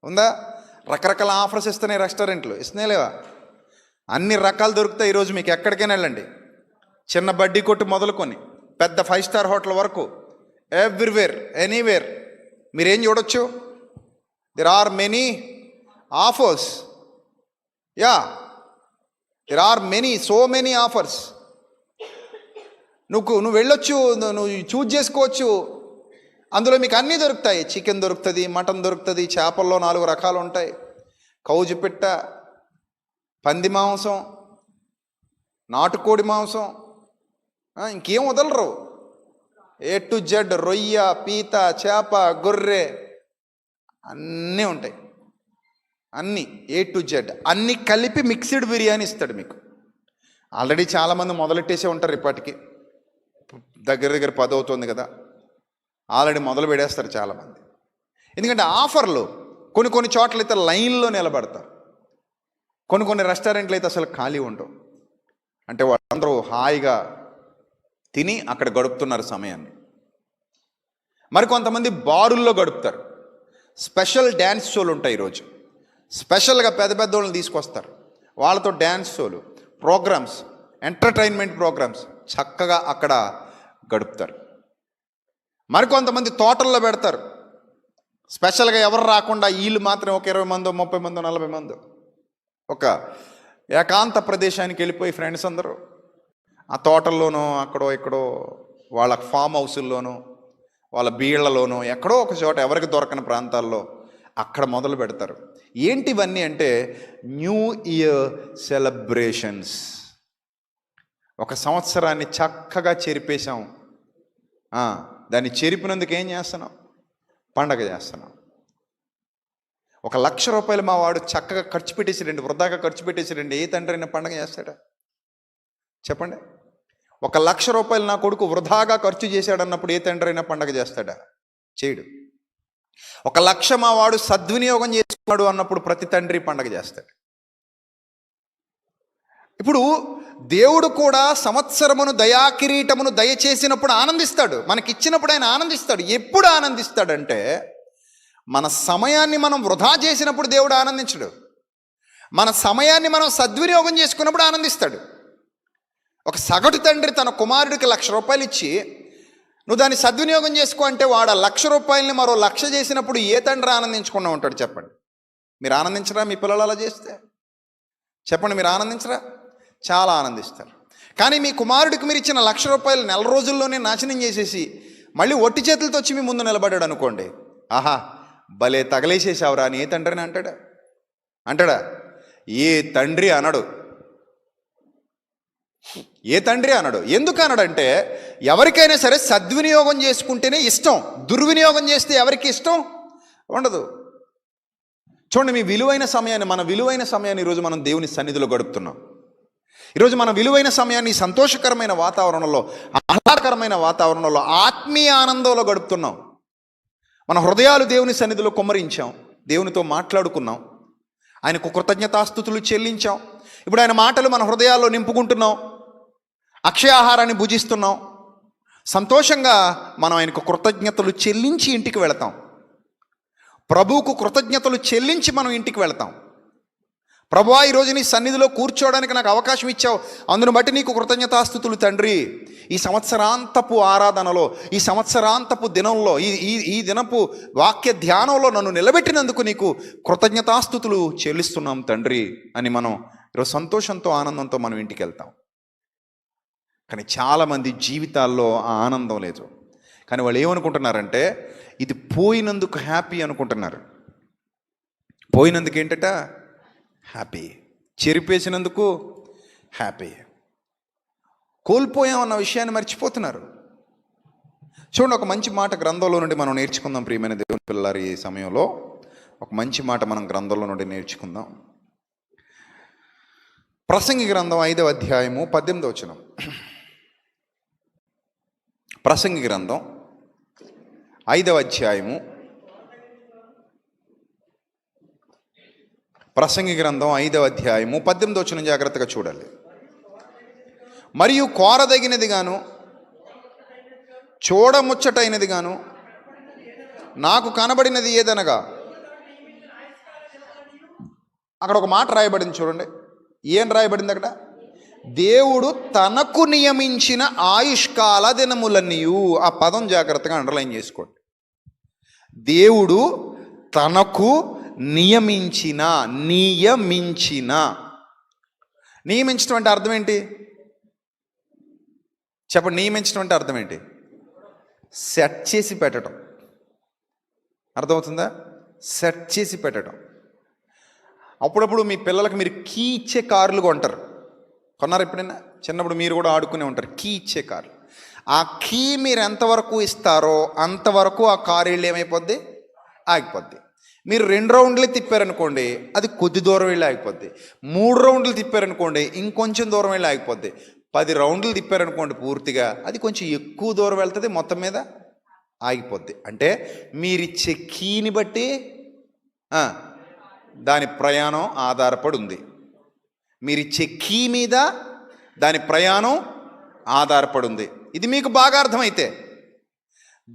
ఉందా? రకరకాల ఆఫర్స్ ఇస్తున్నాయి రెస్టారెంట్లు, ఇస్తున్నాయి లేవా? అన్ని రకాలు దొరుకుతాయి ఈరోజు. మీకు ఎక్కడికైనా వెళ్ళండి, చిన్న బడ్డీ కొట్టు మొదలుకొని పెద్ద 5 స్టార్ హోటల్ వరకు, ఎవ్రీవేర్ ఎనీవేర్ మీరేం చూడొచ్చు? There are many offers. There are so many offers. నువ్వు వెళ్ళొచ్చు, నువ్వు చూజ్ చేసుకోవచ్చు. అందులో మీకు అన్నీ దొరుకుతాయి. చికెన్ దొరుకుతుంది, మటన్ దొరుకుతుంది, చేపల్లో 4 రకాలు ఉంటాయి, కౌజు పిట్ట, పంది మాంసం, నాటుకోడి మాంసం, ఇంకేం వదలరు. A to Z, రొయ్య, పీత, చేప, గొర్రె అన్నీ ఉంటాయి. అన్నీ A to Z అన్నీ కలిపి మిక్స్డ్ బిర్యానీ ఇస్తాడు మీకు. ఆల్రెడీ చాలామంది మొదలెట్టేసే ఉంటారు, ఇప్పటికి దగ్గర 10 అవుతుంది కదా, ఆల్రెడీ మొదలు పెడేస్తారు చాలామంది. ఎందుకంటే ఆఫర్లు కొన్ని చోట్ల అయితే లైన్లో నిలబడతారు, కొన్ని రెస్టారెంట్లు అయితే అసలు ఖాళీ ఉండవు. అంటే వాళ్ళందరూ హాయిగా తిని అక్కడ గడుపుతున్నారు సమయాన్ని. మరికొంతమంది బారుల్లో గడుపుతారు. స్పెషల్ డ్యాన్స్ షోలు ఉంటాయి ఈరోజు, స్పెషల్గా పెద్ద వాళ్ళని తీసుకొస్తారు, వాళ్ళతో డ్యాన్స్ షోలు, ప్రోగ్రామ్స్, ఎంటర్టైన్మెంట్ ప్రోగ్రామ్స్ చక్కగా అక్కడ గడుపుతారు. మరికొంతమంది తోటల్లో పెడతారు, స్పెషల్గా ఎవరు రాకుండా వీళ్ళు మాత్రం ఒక 20 మందో 30 మందో 40 మందో ఒక ఏకాంత ప్రదేశానికి వెళ్ళిపోయి ఫ్రెండ్స్ అందరూ ఆ తోటల్లోనో అక్కడో ఇక్కడో వాళ్ళ ఫామ్ హౌసుల్లోనో వాళ్ళ బీళ్లలోనో ఎక్కడో ఒక చోట ఎవరికి దొరకని ప్రాంతాల్లో అక్కడ మొదలు పెడతారు. ఏంటివన్నీ అంటే న్యూ ఇయర్ సెలబ్రేషన్స్. ఒక సంవత్సరాన్ని చక్కగా చెరిపేశాం, దాన్ని చెరిపినందుకు ఏం చేస్తున్నాం? పండగ చేస్తున్నాం. 1,00,000 రూపాయలు మా వాడు చక్కగా ఖర్చు పెట్టేసాడండి, వృధాగా ఖర్చు పెట్టేసాడండి, ఏ తండ్రి అయినా పండగ చేస్తాడా? చెప్పండి. 1,00,000 రూపాయలు నా కొడుకు వృధాగా ఖర్చు చేశాడన్నప్పుడు ఏ తండ్రి అయినా పండగ చేస్తాడా? చేయడు. 1,00,000 మా వాడు సద్వినియోగం చేసుకున్నాడు అన్నప్పుడు ప్రతి తండ్రి పండగ చేస్తాడు. ఇప్పుడు దేవుడు కూడా సంవత్సరమును దయాకిరీటమును దయచేసినప్పుడు ఆనందిస్తాడు, మనకిచ్చినప్పుడు ఆయన ఆనందిస్తాడు. ఎప్పుడు ఆనందిస్తాడంటే మన సమయాన్ని మనం వృధా చేసినప్పుడు దేవుడు ఆనందించడు, మన సమయాన్ని మనం సద్వినియోగం చేసుకున్నప్పుడు ఆనందిస్తాడు. ఒక సగటు తండ్రి తన కుమారుడికి 1,00,000 రూపాయలు ఇచ్చి నువ్వు దాన్ని సద్వినియోగం చేసుకో అంటే వాడు 1,00,000 రూపాయలని మరో 1,00,000 చేసినప్పుడు ఏ తండ్రి ఆనందించకుండా ఉంటాడు? చెప్పండి. మీరు ఆనందించరా? మీ పిల్లలు అలా చేస్తే చెప్పండి, మీరు ఆనందించరా? చాలా ఆనందిస్తారు. కానీ మీ కుమారుడికి మీరు ఇచ్చిన 1,00,000 రూపాయలు నెల రోజుల్లోనే నాశనం చేసేసి మళ్ళీ ఒట్టి చేతులతో వచ్చి మీ ముందు నిలబడ్డాడు అనుకోండి, ఆహా భలే తగలేసేసావురా అని ఏ తండ్రిని అంటాడా? ఏ తండ్రి అనడు. ఏ తండ్రి అనడు. ఎందుకు అనడంటే ఎవరికైనా సరే సద్వినియోగం చేసుకుంటేనే ఇష్టం. దుర్వినియోగం చేస్తే ఎవరికి ఇష్టం ఉండదు. చూడండి, మీ విలువైన సమయాన్ని, మన విలువైన సమయాన్ని ఈరోజు మనం దేవుని సన్నిధిలో గడుపుతున్నాం. ఈరోజు మన విలువైన సమయాన్ని సంతోషకరమైన వాతావరణంలో, ఆహ్లాదకరమైన వాతావరణంలో, ఆత్మీయ ఆనందంలో గడుపుతున్నాం. మన హృదయాలు దేవుని సన్నిధిలో కుమ్మరించాం, దేవునితో మాట్లాడుకున్నాం, ఆయనకు కృతజ్ఞతాస్తుతులు చెల్లించాం. ఇప్పుడు ఆయన మాటలు మన హృదయాల్లో నింపుకుంటున్నాం, అక్షయాహారాన్ని భుజిస్తున్నాం. సంతోషంగా మనం ఆయనకు కృతజ్ఞతలు చెల్లించి ఇంటికి వెళతాం. ప్రభువుకు కృతజ్ఞతలు చెల్లించి మనం ఇంటికి వెళతాం. ప్రభువా, ఈరోజు నీ సన్నిధిలో కూర్చోవడానికి నాకు అవకాశం ఇచ్చావు, అందును బట్టి నీకు కృతజ్ఞతాస్తుతులు తండ్రి. ఈ సంవత్సరాంతపు ఆరాధనలో, ఈ సంవత్సరాంతపు దినంలో, ఈ దినపు వాక్య ధ్యానంలో నన్ను నిలబెట్టినందుకు నీకు కృతజ్ఞతాస్తుతులు చెల్లిస్తున్నాం తండ్రి అని మనం ఈరోజు సంతోషంతో, ఆనందంతో మనం ఇంటికి వెళ్తాం. కానీ చాలామంది జీవితాల్లో ఆ ఆనందం లేదు. కానీ వాళ్ళు ఏమనుకుంటున్నారంటే ఇది పోయినందుకు హ్యాపీ అనుకుంటున్నారు. పోయినందుకు ఏంటట హ్యాపీ, చెరిపేసినందుకు హ్యాపీ, కోల్పోయామన్న విషయాన్ని మర్చిపోతున్నారు. చూడండి, ఒక మంచి మాట గ్రంథంలో నుండి మనం నేర్చుకుందాం. ప్రియమైన దేవుని పిల్లలారు, ఈ సమయంలో ఒక మంచి మాట మనం గ్రంథంలో నుండి నేర్చుకుందాం. ప్రసంగి గ్రంథం 5వ అధ్యాయము 18వ వచనం. ప్రసంగి గ్రంథం 5వ అధ్యాయము, ప్రసంగి గ్రంథం 5వ అధ్యాయము 18వ వచనం జాగ్రత్తగా చూడాలి. మరియు కోరదగినది గాను చూడముచ్చటైనది గాను నాకు కనబడినది ఏదనగా, అక్కడ ఒక మాట రాయబడింది చూడండి. ఏం రాయబడింది అక్కడ? దేవుడు తనకు నియమించిన ఆయుష్కాల దినములన్నీయు. ఆ పదం జాగ్రత్తగా అండర్లైన్ చేసుకోండి. దేవుడు తనకు నియమించిన, నియమించడం అంటే అర్థం ఏంటి చెప్పండి? నియమించడం అంటే అర్థం ఏంటి? సెట్ చేసి పెట్టడం. అర్థమవుతుందా? సెట్ చేసి పెట్టడం. అప్పుడప్పుడు మీ పిల్లలకు మీరు కీ ఇచ్చే కార్లు కొంటారు. కొన్నారు ఎప్పుడైనా? చిన్నప్పుడు మీరు కూడా ఆడుకునే ఉంటారు, కీ ఇచ్చే కార్లు. ఆ కీ మీరు ఎంతవరకు ఇస్తారో అంతవరకు ఆ కారు వెళ్ళి ఏమైపోద్ది? ఆగిపోద్ది. మీరు 2 రౌండ్లే తిప్పారనుకోండి, అది కొద్ది దూరం వెళ్ళి ఆగిపోద్ది. 3 రౌండ్లు తిప్పారనుకోండి, ఇంకొంచెం దూరం వెళ్ళి ఆగిపోద్ది. 10 రౌండ్లు తిప్పారనుకోండి పూర్తిగా, అది కొంచెం ఎక్కువ దూరం వెళ్తుంది, మొత్తం మీద ఆగిపోద్ది. అంటే మీరిచ్చే కీని బట్టి దాని ప్రయాణం ఆధారపడి ఉంది. మీరిచ్చే కీ మీద దాని ప్రయాణం ఆధారపడి ఉంది. ఇది మీకు బాగా అర్థమైతే,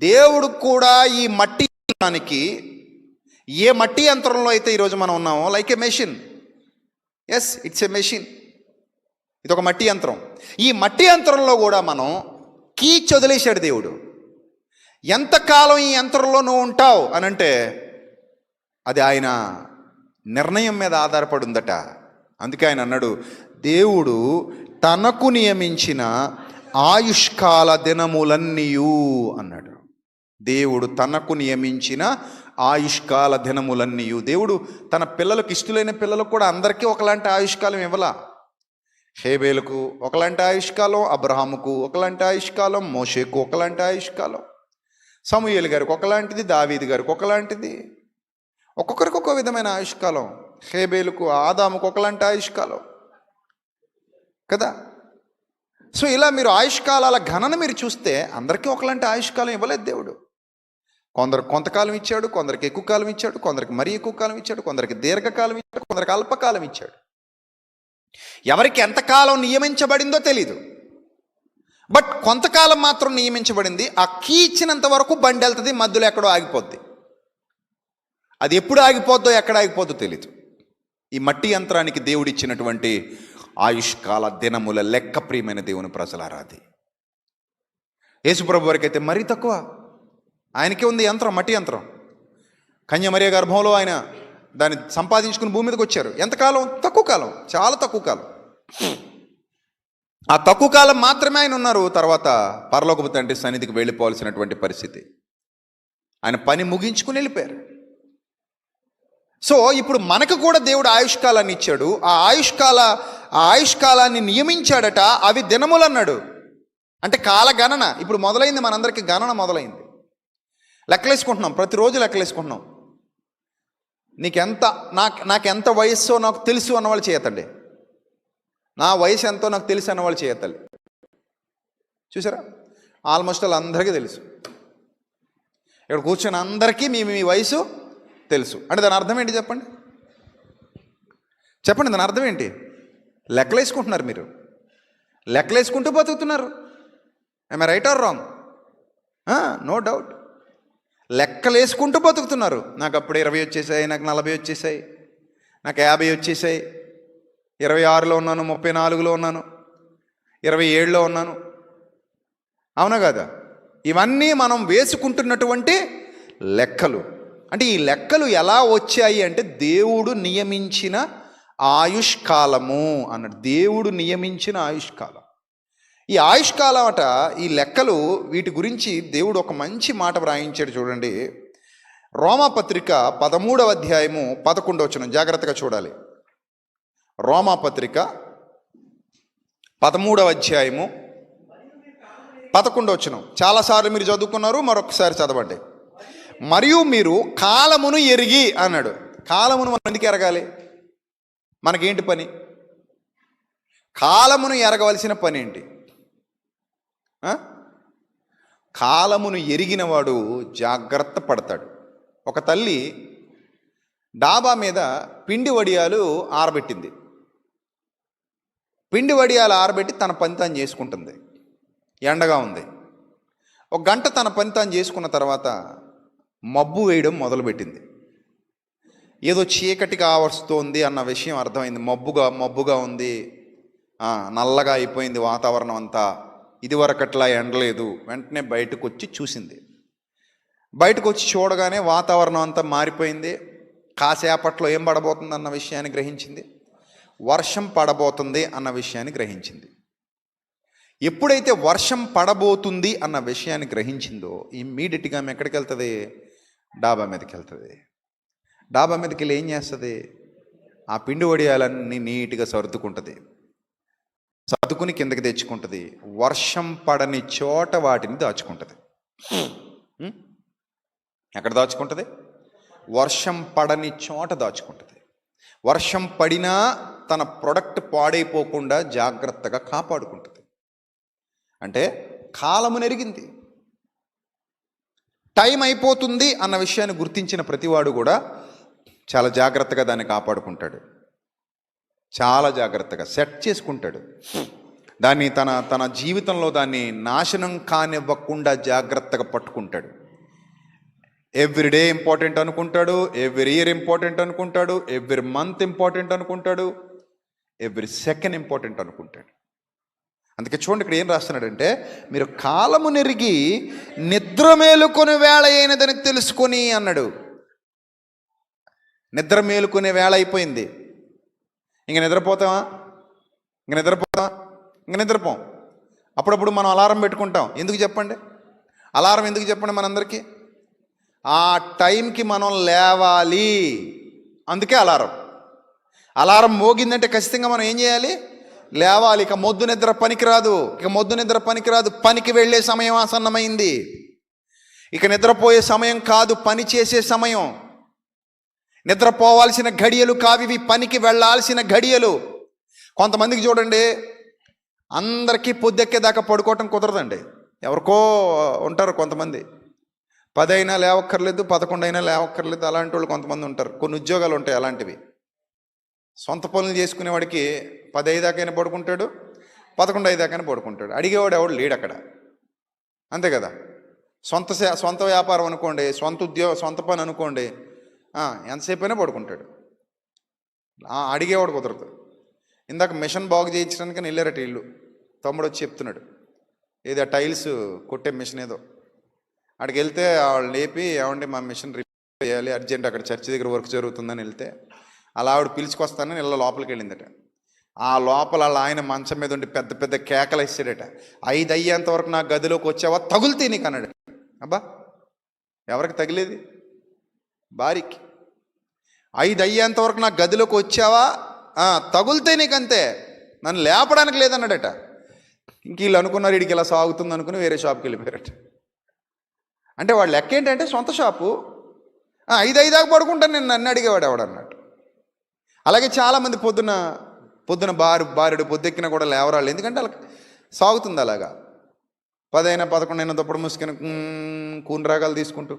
దేవుడు కూడా ఈ మట్టి యంత్రానికి, ఏ మట్టి యంత్రంలో అయితే ఈరోజు మనం ఉన్నామో, like a machine, yes it's a machine, ఇది ఒక మట్టి యంత్రం. ఈ మట్టి యంత్రంలో కూడా మనం కీ వదిలేశాడు దేవుడు. ఎంతకాలం ఈ యంత్రంలో నువ్వు ఉంటావు అని అంటే అది ఆయన నిర్ణయం మీద ఆధారపడి ఉందట. అందుకే ఆయన అన్నాడు, దేవుడు తనకు నియమించిన ఆయుష్కాల దినములన్నీయు అన్నాడు. దేవుడు తనకు నియమించిన ఆయుష్కాల దినములన్నీయు. దేవుడు తన పిల్లలకు, ఇష్టలైన పిల్లలకు కూడా అందరికీ ఒకలాంటి ఆయుష్కాలం ఇవ్వలా. హేబేలుకు ఒకలాంటి ఆయుష్కాలం, అబ్రహాముకు ఒకలాంటి ఆయుష్కాలం, మోషేకు ఒకలాంటి ఆయుష్కాలం, సమూయేలు గారికి ఒకలాంటిది, దావీదు గారికి ఒకలాంటిది. ఒక్కొక్కరికి ఒక్కో విధమైన ఆయుష్కాలం. హేబేలుకు, ఆదాముకు ఒకలాంటి ఆయుష్కాలం కదా. సో ఇలా మీరు ఆయుష్కాలాల గణన మీరు చూస్తే అందరికీ ఒకలాంటి ఆయుష్కాలం ఇవ్వలేదు దేవుడు. కొందరికి కొంతకాలం ఇచ్చాడు, కొందరికి ఎక్కువ కాలం ఇచ్చాడు, కొందరికి మరీ ఎక్కువ కాలం ఇచ్చాడు, కొందరికి దీర్ఘకాలం ఇచ్చాడు, కొందరికి అల్పకాలం ఇచ్చాడు. ఎవరికి ఎంతకాలం నియమించబడిందో తెలీదు, బట్ కొంతకాలం మాత్రం నియమించబడింది. ఆ కీ ఇచ్చినంత వరకు బండి వెళ్తుంది, మధ్యలో ఎక్కడో ఆగిపోద్ది. అది ఎప్పుడు ఆగిపోద్దో, ఎక్కడ ఆగిపోద్దో తెలీదు. ఈ మట్టి యంత్రానికి దేవుడు ఇచ్చినటువంటి ఆయుష్కాల దినముల లెక్క, ప్రియమైన దేవుని ప్రజలారాది. యేసుప్రభు వారికి అయితే మరీ తక్కువ. ఆయనకే ఉంది యంత్రం, మట్టి యంత్రం. కన్యమరియ గర్భంలో ఆయన దాన్ని సంపాదించుకుని భూమి మీదకి వచ్చారు. ఎంతకాలం? తక్కువ కాలం, చాలా తక్కువ కాలం. ఆ తక్కువ కాలం మాత్రమే ఆయన ఉన్నారు. తర్వాత పరలోకపు తండ్రి సన్నిధికి వెళ్ళిపోవాల్సినటువంటి పరిస్థితి. ఆయన పని ముగించుకుని వెళ్ళిపోయారు. సో ఇప్పుడు మనకు కూడా దేవుడు ఆయుష్కాలాన్ని ఇచ్చాడు. ఆ ఆయుష్కాలాన్ని నియమించాడట. అవి దినములు అన్నాడు. అంటే కాల గణన ఇప్పుడు మొదలైంది. మనందరికీ గణన మొదలైంది. లెక్కలేసుకుంటున్నాం, ప్రతిరోజు లెక్కలేసుకుంటున్నాం. నాకెంత వయస్సో నాకు తెలుసు అన్నవాళ్ళు చేయతండి. నా వయసు ఎంతో నాకు తెలుసు అన్నవాళ్ళు చేయతల్లి. చూసారా, ఆల్మోస్ట్ వాళ్ళు అందరికీ తెలుసు. ఇక్కడ కూర్చొని అందరికీ మీ వయసు తెలుసు. అంటే దాని అర్థం ఏంటి చెప్పండి? దాని అర్థం ఏంటి? లెక్కలేసుకుంటున్నారు. మీరు లెక్కలేసుకుంటూ బతుకుతున్నారు. I right or wrong? No doubt. లెక్కలేసుకుంటూ బతుకుతున్నారు. నాకు అప్పుడు 20 వచ్చేసాయి, నాకు 40 వచ్చేసాయి, నాకు 50 వచ్చేసాయి, 26లో ఉన్నాను, 34లో ఉన్నాను, 27లో ఉన్నాను. అవునా కదా? ఇవన్నీ మనం వేసుకుంటున్నటువంటి లెక్కలు. అంటే ఈ లెక్కలు ఎలా వచ్చాయి అంటే దేవుడు నియమించిన ఆయుష్కాలము అన్నాడు. దేవుడు నియమించిన ఆయుష్కాలం. ఈ ఆయుష్కాలం అట, ఈ లెక్కలు, వీటి గురించి దేవుడు ఒక మంచి మాట వ్రాయించాడు. చూడండి, రోమాపత్రిక 13వ అధ్యాయము 11వ వచనం. జాగ్రత్తగా చూడాలి. రోమాపత్రిక 13వ అధ్యాయము 11వ వచనం. చాలాసార్లు మీరు చదువుకున్నారు, మరొకసారి చదవండి. మరియు మీరు కాలమును ఎరిగి అన్నాడు. కాలమును మనం ఎందుకు ఎరగాలి? మనకేంటి పని? కాలమును ఎరగవలసిన పని ఏంటి? కాలమును ఎరిగినవాడు జాగ్రత్త పడతాడు. ఒక తల్లి డాబా మీద పిండి వడియాలు ఆరబెట్టింది. పిండి వడియాలు ఆరబెట్టి తన పని తాను చేసుకుంటుంది. ఎండగా ఉంది. ఒక గంట తన పని తాను చేసుకున్న తర్వాత మబ్బు వేయడం మొదలుపెట్టింది. ఏదో చీకటిగా వస్తోంది అన్న విషయం అర్థమైంది. మబ్బుగా ఉంది, నల్లగా అయిపోయింది వాతావరణం అంతా. ఇదివరకట్లా ఎండలేదు. వెంటనే బయటకు వచ్చి చూసింది. బయటకు వచ్చి చూడగానే వాతావరణం అంతా మారిపోయింది. కాసేపట్లో ఏం పడబోతుంది అన్న విషయాన్ని గ్రహించింది. వర్షం పడబోతుంది అన్న విషయాన్ని గ్రహించింది. ఎప్పుడైతే వర్షం పడబోతుంది అన్న విషయాన్ని గ్రహించిందో ఇమ్మీడియట్గా ఆమె ఎక్కడికి వెళ్తుంది? డాబా మీదకి వెళ్తుంది. డాబా మీదకి వెళ్ళి ఏం చేస్తుంది? ఆ పిండి వడియాలన్నీ నీట్గా సర్దుకుంటుంది. సర్దుకుని కిందకి తెచ్చుకుంటుంది. వర్షం పడని చోట వాటిని దాచుకుంటుంది. ఎక్కడ దాచుకుంటుంది? వర్షం పడని చోట దాచుకుంటుంది. వర్షం పడినా తన ప్రొడక్ట్ పాడైపోకుండా జాగ్రత్తగా కాపాడుకుంటుంది. అంటే కాలము నెరిగింది. టైం అయిపోతుంది అన్న విషయాన్ని గుర్తించిన ప్రతివాడు కూడా చాలా జాగ్రత్తగా దాన్ని కాపాడుకుంటాడు. చాలా జాగ్రత్తగా సెట్ చేసుకుంటాడు. దాన్ని తన జీవితంలో దాన్ని నాశనం కానివ్వకుండా జాగ్రత్తగా పట్టుకుంటాడు. ఎవ్రీ డే ఇంపార్టెంట్ అనుకుంటాడు, ఎవ్రీ ఇయర్ ఇంపార్టెంట్ అనుకుంటాడు, ఎవ్రీ మంత్ ఇంపార్టెంట్ అనుకుంటాడు, ఎవ్రీ సెకండ్ ఇంపార్టెంట్ అనుకుంటాడు. అందుకే చూడండి, ఇక్కడ ఏం రాస్తున్నాడంటే, మీరు కాలము నెరిగి నిద్ర మేలుకొని వేళ అయినదని తెలుసుకొని అన్నాడు. నిద్ర మేలుకునే వేళ అయిపోయింది. ఇంక నిద్రపోతామా? ఇంక నిద్రపోం. అప్పుడప్పుడు మనం అలారం పెట్టుకుంటాం. ఎందుకు చెప్పండి? అలారం ఎందుకు చెప్పండి? మనందరికీ ఆ టైంకి మనం లేవాలి. అందుకే అలారం మోగిందంటే ఖచ్చితంగా మనం ఏం చేయాలి? లేవాలి. ఇక మొద్దు నిద్ర పనికిరాదు. పనికి వెళ్ళే సమయం ఆసన్నమైంది. ఇక నిద్రపోయే సమయం కాదు, పని చేసే సమయం. నిద్రపోవాల్సిన ఘడియలు కావివి, పనికి వెళ్ళాల్సిన ఘడియలు. కొంతమందికి చూడండి, అందరికీ పొద్దెక్కేదాకా పడుకోవటం కుదరదండి. ఎవరికో ఉంటారు కొంతమంది. 10 అయినా లేవక్కర్లేదు, 11 అయినా లేవక్కర్లేదు. అలాంటి వాళ్ళు కొంతమంది ఉంటారు. కొన్ని ఉద్యోగాలు ఉంటాయి అలాంటివి. సొంత పనులు చేసుకునేవాడికి 10 అయ్యేదాకైనా పడుకుంటాడు, 11 అయ్యేదాకైనా పడుకుంటాడు. అడిగేవాడు ఎవడు లేడు అక్కడ. అంతే కదా? సొంత వ్యాపారం అనుకోండి, సొంత పని అనుకోండి, ఎంతసేపు అయినా పడుకుంటాడు. అడిగేవాడు కుదరదు. ఇందాక మిషన్ బాగు చేయించడానికి వెళ్ళారట ఇల్లు. తమ్ముడు వచ్చి చెప్తున్నాడు, ఏదో టైల్స్ కొట్టే మిషన్ ఏదో. అక్కడికి వెళ్తే వాళ్ళు లేపి, ఏమండి మా మిషన్ రిపేర్ చేయాలి అర్జెంట్, అక్కడ చర్చి దగ్గర వర్క్ జరుగుతుందని వెళ్తే అలా ఆవిడ పిలుచుకొస్తానని ఇళ్ళ లోపలికి వెళ్ళిందట. ఆ లోపల ఆయన మంచం మీద ఉండి పెద్ద పెద్ద కేకలు వేసాడట. 5 అయ్యేంత వరకు నా గదిలోకి వచ్చావా, తగులుతే నీకు అన్నాడు. అబ్బా, ఎవరికి తగిలేది? భార్యకి. 5 అయ్యేంత వరకు నా గదిలోకి వచ్చావా, తగులితే నీకంతే, నన్ను లేపడానికి లేదన్నాడట. ఇంక వీళ్ళు అనుకున్నారు వీడికి ఇలా సాగుతుంది అనుకుని వేరే షాప్కి వెళ్ళిపోయారట. అంటే వాళ్ళ లెక్క ఏంటంటే సొంత షాపు, 5 దాకా పడుకుంటాను నేను, నన్ను అడిగేవాడు ఎవడన్నట్టు. అలాగే చాలామంది పొద్దున భార్యడు పొద్దెక్కినా కూడా లేవరాళ్ళు, ఎందుకంటే వాళ్ళకి సాగుతుంది అలాగా. 10 అయినా 11 అయినా దుప్పటి మూసుకొని కూని రాగాలు తీసుకుంటూ,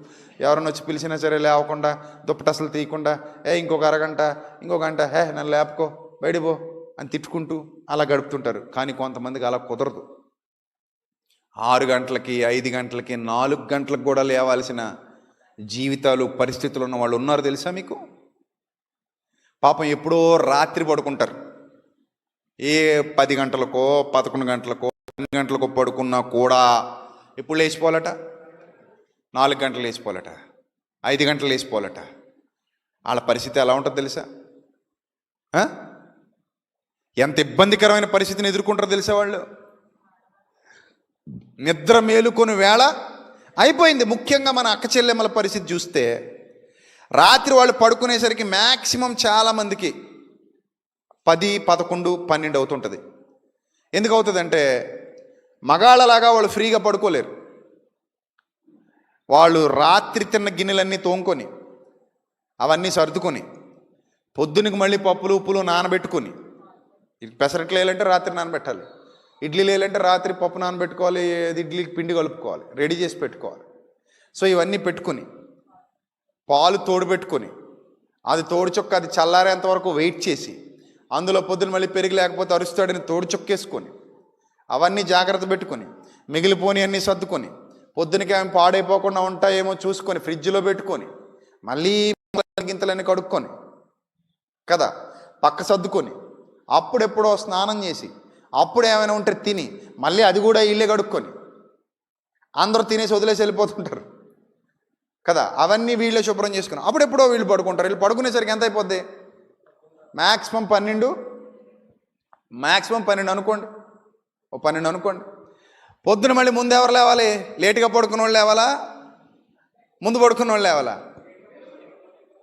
ఎవరన్నా వచ్చి పిలిచినా సరే లేవకుండా, దుప్పటి అసలు తీయకుండా, ఇంకొక అరగంట ఇంకో గంట, నన్ను లేపుకో బయటిపో అని తిట్టుకుంటూ అలా గడుపుతుంటారు. కానీ కొంతమందికి అలా కుదరదు. 6 గంటలకి 5 గంటలకి 4 గంటలకు కూడా లేవాల్సిన జీవితాలు పరిస్థితులు ఉన్న వాళ్ళు ఉన్నారు తెలుసా మీకు? పాపం ఎప్పుడో రాత్రి పడుకుంటారు, 10 గంటలకో 11 గంటలకో 12 గంటలకో పడుకున్నా కూడా ఎప్పుడు లేచిపోవాలట, 4 గంటలు లేచిపోవాలట, 5 గంటలు లేచిపోవాలట. వాళ్ళ పరిస్థితి ఎలా ఉంటుందో తెలుసా? ఎంత ఇబ్బందికరమైన పరిస్థితిని ఎదుర్కొంటారో తెలుసా వాళ్ళు? నిద్ర మేలుకొని వేళ అయిపోయింది. ముఖ్యంగా మన అక్క చెల్లెమ్మల పరిస్థితి చూస్తే రాత్రి వాళ్ళు పడుకునేసరికి మ్యాక్సిమం చాలామందికి 10, 11, 12 అవుతుంటుంది. ఎందుకు అవుతుందంటే మగాళ్ళలాగా వాళ్ళు ఫ్రీగా పడుకోలేరు. వాళ్ళు రాత్రి తిన్న గిన్నెలన్నీ తోముకొని అవన్నీ సర్దుకొని పొద్దునకి మళ్ళీ పప్పులు ఉప్పులు నానబెట్టుకొని, పెసరట్లు వేయాలంటే రాత్రి నానబెట్టాలి, ఇడ్లీలు వేయాలంటే రాత్రి పప్పు నానబెట్టుకోవాలి, ఇడ్లీకి పిండి కలుపుకోవాలి, రెడీ చేసి పెట్టుకోవాలి. సో ఇవన్నీ పెట్టుకుని పాలు తోడుపెట్టుకొని అది తోడు చొక్క అది చల్లారేంత వరకు వెయిట్ చేసి, అందులో పొద్దున మళ్ళీ పెరిగి లేకపోతే అరుస్తాడని తోడు చొక్కేసుకొని అవన్నీ జాగ్రత్త పెట్టుకొని మిగిలిపోని అన్నీ సర్దుకొని పొద్దునకి ఆమె పాడైపోకుండా ఉంటాయేమో చూసుకొని ఫ్రిడ్జ్లో పెట్టుకొని మళ్ళీ గింతలన్నీ కడుక్కొని కదా పక్క సర్దుకొని అప్పుడెప్పుడో స్నానం చేసి అప్పుడు ఏమైనా ఉంటే తిని మళ్ళీ అది కూడా ఇల్లే కడుక్కొని అందరూ తినేసి వదిలేసి వెళ్ళిపోతుంటారు కదా. అవన్నీ వీళ్ళే శుభ్రం చేసుకుని అప్పుడెప్పుడో వీళ్ళు పడుకుంటారు. వీళ్ళు పడుకునేసరికి ఎంత అయిపోద్ది? మ్యాక్సిమం 12 అనుకోండి, 12 అనుకోండి. పొద్దున మళ్ళీ ముందు ఎవరు లేవాలి? లేటుగా పడుకున్న వాళ్ళు లేవాలా, ముందు పడుకున్న వాళ్ళు లేవాలా?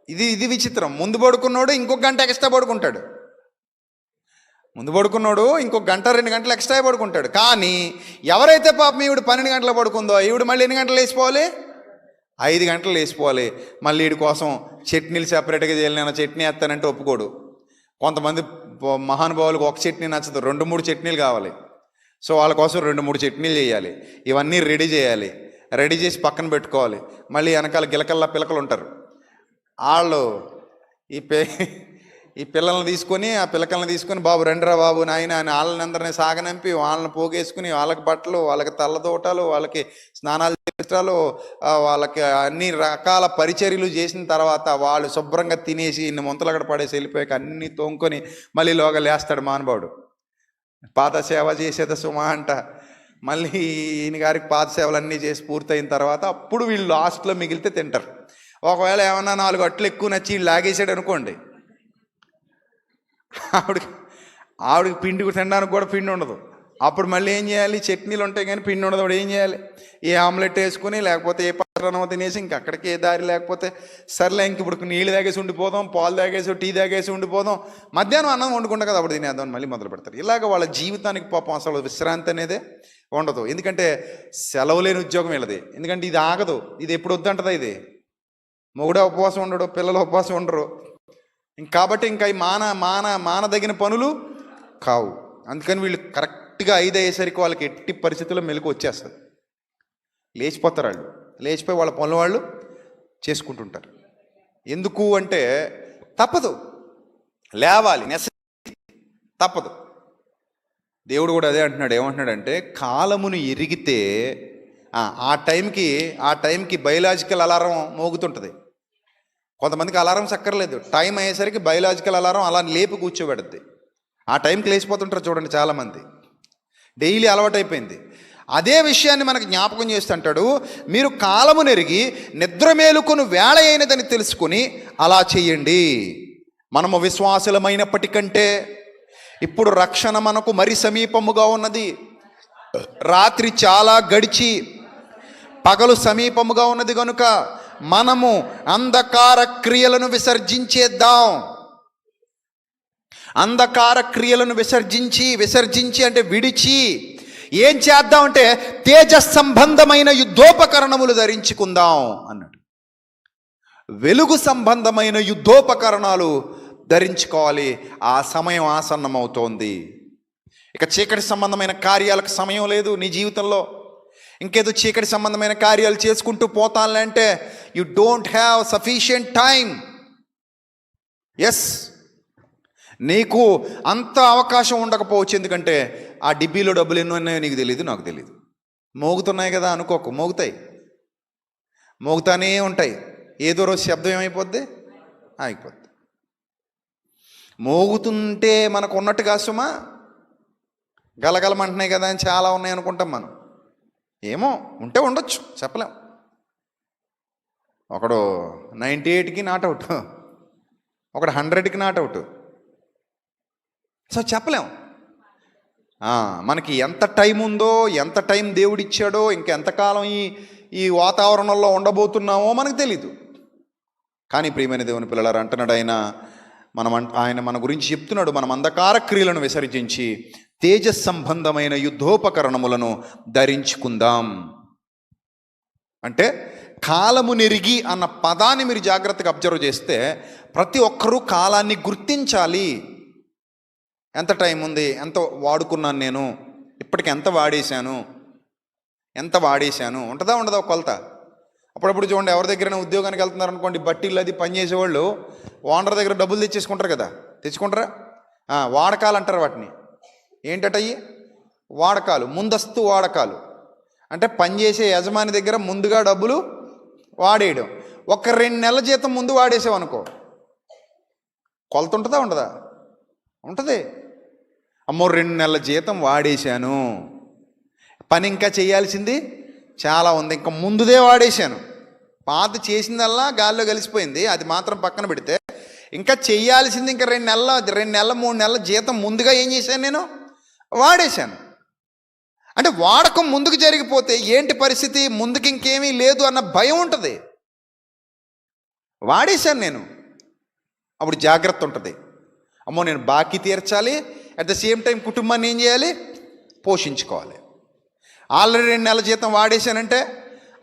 ఇది విచిత్రం. ముందు పడుకున్నోడు ఇంకొక గంట ఎక్స్ట్రా పడుకుంటాడు, ముందు పడుకున్నాడు ఇంకొక గంట 2 గంటలు ఎక్స్ట్రా పడుకుంటాడు. కానీ ఎవరైతే పాపం ఈవిడ 12 గంటలు పడుకుందో ఈవిడ మళ్ళీ ఎన్ని గంటలు లేచిపోవాలి? 5 గంటలు లేచిపోవాలి. మళ్ళీ వీడి కోసం చట్నీలు సెపరేట్గా చేయాలి. నేను చట్నీ వేస్తానంటే ఒప్పుకోడు. కొంతమంది మహానుభావులకు ఒక చట్నీ నచ్చదు, 2-3 చట్నీలు కావాలి. సో వాళ్ళ కోసం 2-3 చట్నీలు చేయాలి. ఇవన్నీ రెడీ చేయాలి, రెడీ చేసి పక్కన పెట్టుకోవాలి. మళ్ళీ వెనకాల గిలకల్లా పిలకలు ఉంటారు. వాళ్ళు ఈ పిల్లల్ని తీసుకొని ఆ పిలకల్ని తీసుకొని బాబు రండిరా బాబు నాయన అని వాళ్ళని అందరినీ సాగనంపి వాళ్ళని పోగేసుకుని వాళ్ళకి బట్టలు, వాళ్ళకి తల్లదోటాలు, వాళ్ళకి స్నానాలు చేస్తాలు, వాళ్ళకి అన్ని రకాల పరిచర్యలు చేసిన తర్వాత వాళ్ళు శుభ్రంగా తినేసి ఇన్ని ముంతలు అక్కడ పడేసి వెళ్ళిపోయాక అన్నీ తోముకొని మళ్ళీ లోగా లేస్తాడు మానవుడు. పాత సేవ చేసేద సుమా అంట. మళ్ళీ ఈయన గారికి పాత సేవలన్నీ చేసి పూర్తయిన తర్వాత అప్పుడు వీళ్ళు లాస్ట్లో మిగిలితే తింటారు. ఒకవేళ ఏమన్నా 4 అట్లు ఎక్కువ నచ్చి వీళ్ళు లాగేసాడు అనుకోండి, ఆవిడకి పిండి తినడానికి కూడా పిండి ఉండదు. అప్పుడు మళ్ళీ ఏం చేయాలి? చట్నీలు ఉంటాయి కానీ పిండి ఉండదు. అప్పుడు ఏం చేయాలి? ఏ ఆమ్లెట్ వేసుకుని లేకపోతే ఏ పచ్చడనో తినేసి ఇంక అక్కడికి ఏ దారి లేకపోతే సర్లే ఇంక ఇప్పుడు నీళ్ళు తాగేసి ఉండిపోదాం, పాలు తాగేసి టీ తాగేసి ఉండిపోదాం, మధ్యాహ్నం అన్నం వండుకుంటా కదా అప్పుడు తినేద్దాం మళ్ళీ మొదలు పెడతారు. ఇలాగ వాళ్ళ జీవితానికి పాపం అసలు విశ్రాంతి అనేదే ఉండదు. ఎందుకంటే సెలవు లేని ఉద్యోగం వీళ్ళది. ఎందుకంటే ఇది ఆగదు, ఇది ఎప్పుడు వద్దంటదా? ఇది మొగుడే ఉపవాసం ఉండడు, పిల్లలు ఉపవాసం ఉండరు. కాబట్టి ఇంకా ఈ మానదగిన పనులు కావు. అందుకని వీళ్ళు కరెక్ట్గా 5 అయ్యేసరికి వాళ్ళకి ఎట్టి పరిస్థితుల్లో మెలకు వచ్చేస్తుంది. లేచిపోతారు. వాళ్ళు లేచిపోయి వాళ్ళ పనులు వాళ్ళు చేసుకుంటుంటారు. ఎందుకు అంటే తప్పదు, లేవాలి, తప్పదు. దేవుడు కూడా అదే అంటున్నాడు. ఏమంటున్నాడంటే కాలమును ఎరిగితే ఆ టైంకి బయలాజికల్ అలారం మోగుతుంటుంది. కొంతమందికి అలారం చక్కర్లేదు, టైం అయ్యేసరికి బయలాజికల్ అలారం అలా లేపి కూర్చోబెడుద్ది. ఆ టైంకి లేచిపోతుంటారు చూడండి చాలామంది. డైలీ అలవాటైపోయింది. అదే విషయాన్ని మనకు జ్ఞాపకం చేస్తుంటాడు. మీరు కాలమును ఎరిగి నిద్ర మేలుకొని వేళ అయినదని తెలుసుకుని అలా చెయ్యండి. మనము విశ్వాసులమైనప్పటికంటే ఇప్పుడు రక్షణ మనకు మరి సమీపముగా ఉన్నది. రాత్రి చాలా గడిచి పగలు సమీపముగా ఉన్నది కనుక మనము అంధకార క్రియలను విసర్జించేద్దాం. అంధకార క్రియలను విసర్జించి అంటే విడిచి ఏం చేద్దామంటే తేజ సంబంధమైన యుద్ధోపకరణములు ధరించుకుందాం అన్నాడు. వెలుగు సంబంధమైన యుద్ధోపకరణాలు ధరించుకోవాలి. ఆ సమయం ఆసన్నమవుతోంది. ఇక చీకటి సంబంధమైన కార్యాలకు సమయం లేదు నీ జీవితంలో. ఇంకేదో చీకటి సంబంధమైన కార్యాలు చేసుకుంటూ పోతానులే అంటే you don't have sufficient time. Yes, నీకు అంత అవకాశం ఉండకపోవచ్చు. ఎందుకంటే ఆ డిబ్బీలో డబ్బులు ఎన్నో ఉన్నాయో నీకు తెలియదు, నాకు తెలియదు. మోగుతున్నాయి కదా అనుకోకు, మోగుతానే ఉంటాయి. ఏదో రోజు శబ్దం ఏమైపోద్ది, ఆగిపోద్ది. మోగుతుంటే మనకు ఉన్నట్టుగా సుమా గలగలమంటున్నాయి కదా అని చాలా ఉన్నాయి అనుకుంటాం మనం. ఏమో ఉంటే ఉండొచ్చు, చెప్పలేం. ఒకడు 98కి నాట్అవుట్, ఒకడు 100కి నాట్అవుట్. సో చెప్పలేం. మనకి ఎంత టైం ఉందో, ఎంత టైం దేవుడిచ్చాడో, ఇంకెంతకాలం ఈ వాతావరణంలో ఉండబోతున్నామో మనకు తెలీదు. కానీ ప్రియమైన దేవుని పిల్లలారా, అంటున్నాడు ఆయన మన గురించి చెప్తున్నాడు, మనం అంధకార క్రియలను విసర్జించి తేజ సంబంధమైన యుద్ధోపకరణములను ధరించుకుందాం. అంటే కాలము నెరిగి అన్న పదాన్ని మీరు జాగ్రత్తగా అబ్జర్వ్ చేస్తే ప్రతి ఒక్కరూ కాలాన్ని గుర్తించాలి. ఎంత టైం ఉంది, ఎంత వాడుకున్నాను నేను, ఇప్పటికి ఎంత వాడేశాను ఉంటుందా ఉండదా ఒక కొలత? అప్పుడప్పుడు చూడండి, ఎవరి దగ్గరైనా ఉద్యోగానికి వెళ్తున్నారు అనుకోండి, బట్టీలు అది పని చేసేవాళ్ళు ఓనర్ దగ్గర డబ్బులు తెచ్చేసుకుంటారు కదా, తెచ్చుకుంటారా? వాడకాలు అంటారు వాటిని. ఏంటటయ్యి? వాడకాలు, ముందస్తు వాడకాలు. అంటే పనిచేసే యజమాని దగ్గర ముందుగా డబ్బులు వాడేయడం. ఒక 2 నెలల జీతం ముందు వాడేసావు అనుకో, కొలత ఉంటుందా ఉండదా? ఉంటుంది. అమ్మో 2 నెలల జీతం వాడేశాను, పని ఇంకా చేయాల్సింది చాలా ఉంది, ఇంకా ముందుదే వాడేశాను. పాత చేసిందల్లా గాల్లో కలిసిపోయింది, అది మాత్రం పక్కన పెడితే ఇంకా చేయాల్సింది ఇంకా 2 నెలల 3 నెలల జీతం ముందుగా ఏం చేశాను, నేను వాడేశాను. అంటే వాడకం ముందుకు జరిగిపోతే ఏంటి పరిస్థితి? ముందుకు ఇంకేమీ లేదు అన్న భయం ఉంటుంది. వాడేశాను నేను, అప్పుడు జాగ్రత్త ఉంటుంది. అమ్మో నేను బాకీ తీర్చాలి, అట్ ద సేమ్ టైం కుటుంబాన్ని ఏం చేయాలి, పోషించుకోవాలి. ఆల్రెడీ 2 నెలల జీతం వాడేశానంటే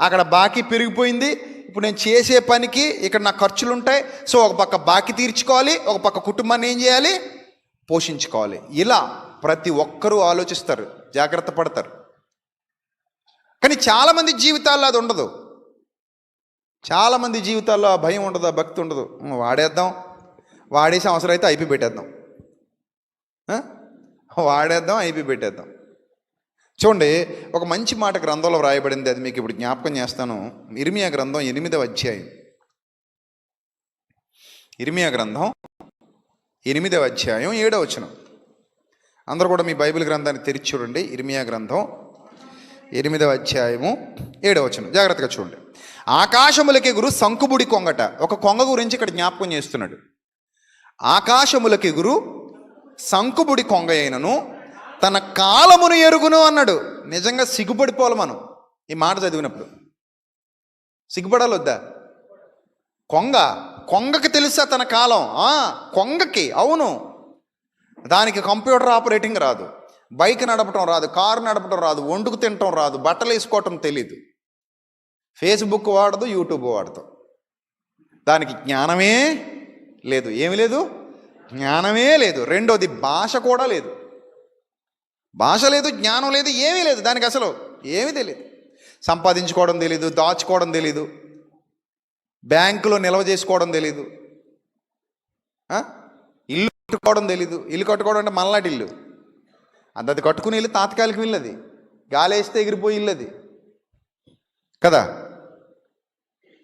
అక్కడ బాకీ పెరిగిపోయింది. ఇప్పుడు నేను చేసే పనికి ఇక్కడ నా ఖర్చులు ఉంటాయి. సో ఒక పక్క బాకీ తీర్చుకోవాలి, ఒక పక్క కుటుంబాన్ని ఏం చేయాలి, పోషించుకోవాలి. ఇలా ప్రతి ఒక్కరూ ఆలోచిస్తారు, జాగ్రత్త పడతారు. కానీ చాలామంది జీవితాల్లో అది ఉండదు. చాలామంది జీవితాల్లో ఆ భయం ఉండదు, ఆ భక్తి ఉండదు. వాడేసి అవసరం అయితే ఐపీ పెట్టేద్దాం, ఐపీ పెట్టేద్దాం. చూడండి, ఒక మంచి మాట గ్రంథంలో వ్రాయబడింది, అది మీకు ఇప్పుడు జ్ఞాపకం చేస్తాను. ఇర్మియా గ్రంథం 8వ అధ్యాయం. ఇర్మియా గ్రంథం 8వ అధ్యాయం 7వ వచనం. అందరూ కూడా మీ బైబిల్ గ్రంథాన్ని తెరిచి చూడండి. ఇర్మియా గ్రంథం 8వ అధ్యాయము 7వ వచనం. జాగ్రత్తగా చూడండి. ఆకాశములకెగురు సంకుబుడి కొంగట. ఒక కొంగ గురించి ఇక్కడ జ్ఞాపకం చేస్తున్నాడు. ఆకాశములకెగురు సంకుబుడి కొంగ అయినను తన కాలమును ఎరుగును అన్నాడు. నిజంగా సిగ్గుపడిపోవాలి మనం ఈ మాట చదివినప్పుడు. సిగ్గుపడాలి వద్దా? కొంగకి తెలుసా తన కాలం? కొంగకి, అవును. దానికి కంప్యూటర్ ఆపరేటింగ్ రాదు, బైక్ నడపటం రాదు, కారు నడపటం రాదు, వండుకు తినటం రాదు, బట్టలు వేసుకోవటం తెలీదు, ఫేస్బుక్ వాడదు, యూట్యూబ్ వాడదు. దానికి జ్ఞానమే లేదు. ఏమి లేదు? జ్ఞానమే లేదు. రెండోది భాష కూడా లేదు. భాష లేదు, జ్ఞానం లేదు, ఏమీ లేదు దానికి. అసలు ఏమీ తెలియదు. సంపాదించుకోవడం తెలీదు, దాచుకోవడం తెలీదు, బ్యాంకులో నిల్వ చేసుకోవడం తెలీదు, ఇల్లు కట్టుకోవడం తెలీదు. ఇల్లు కట్టుకోవడం అంటే మల్లాటి ఇల్లు, అది కట్టుకుని ఇల్లు తాత్కాలిక ఇల్లు, అది గాలి వేస్తే ఎగిరిపోయి ఇల్లు అది కదా.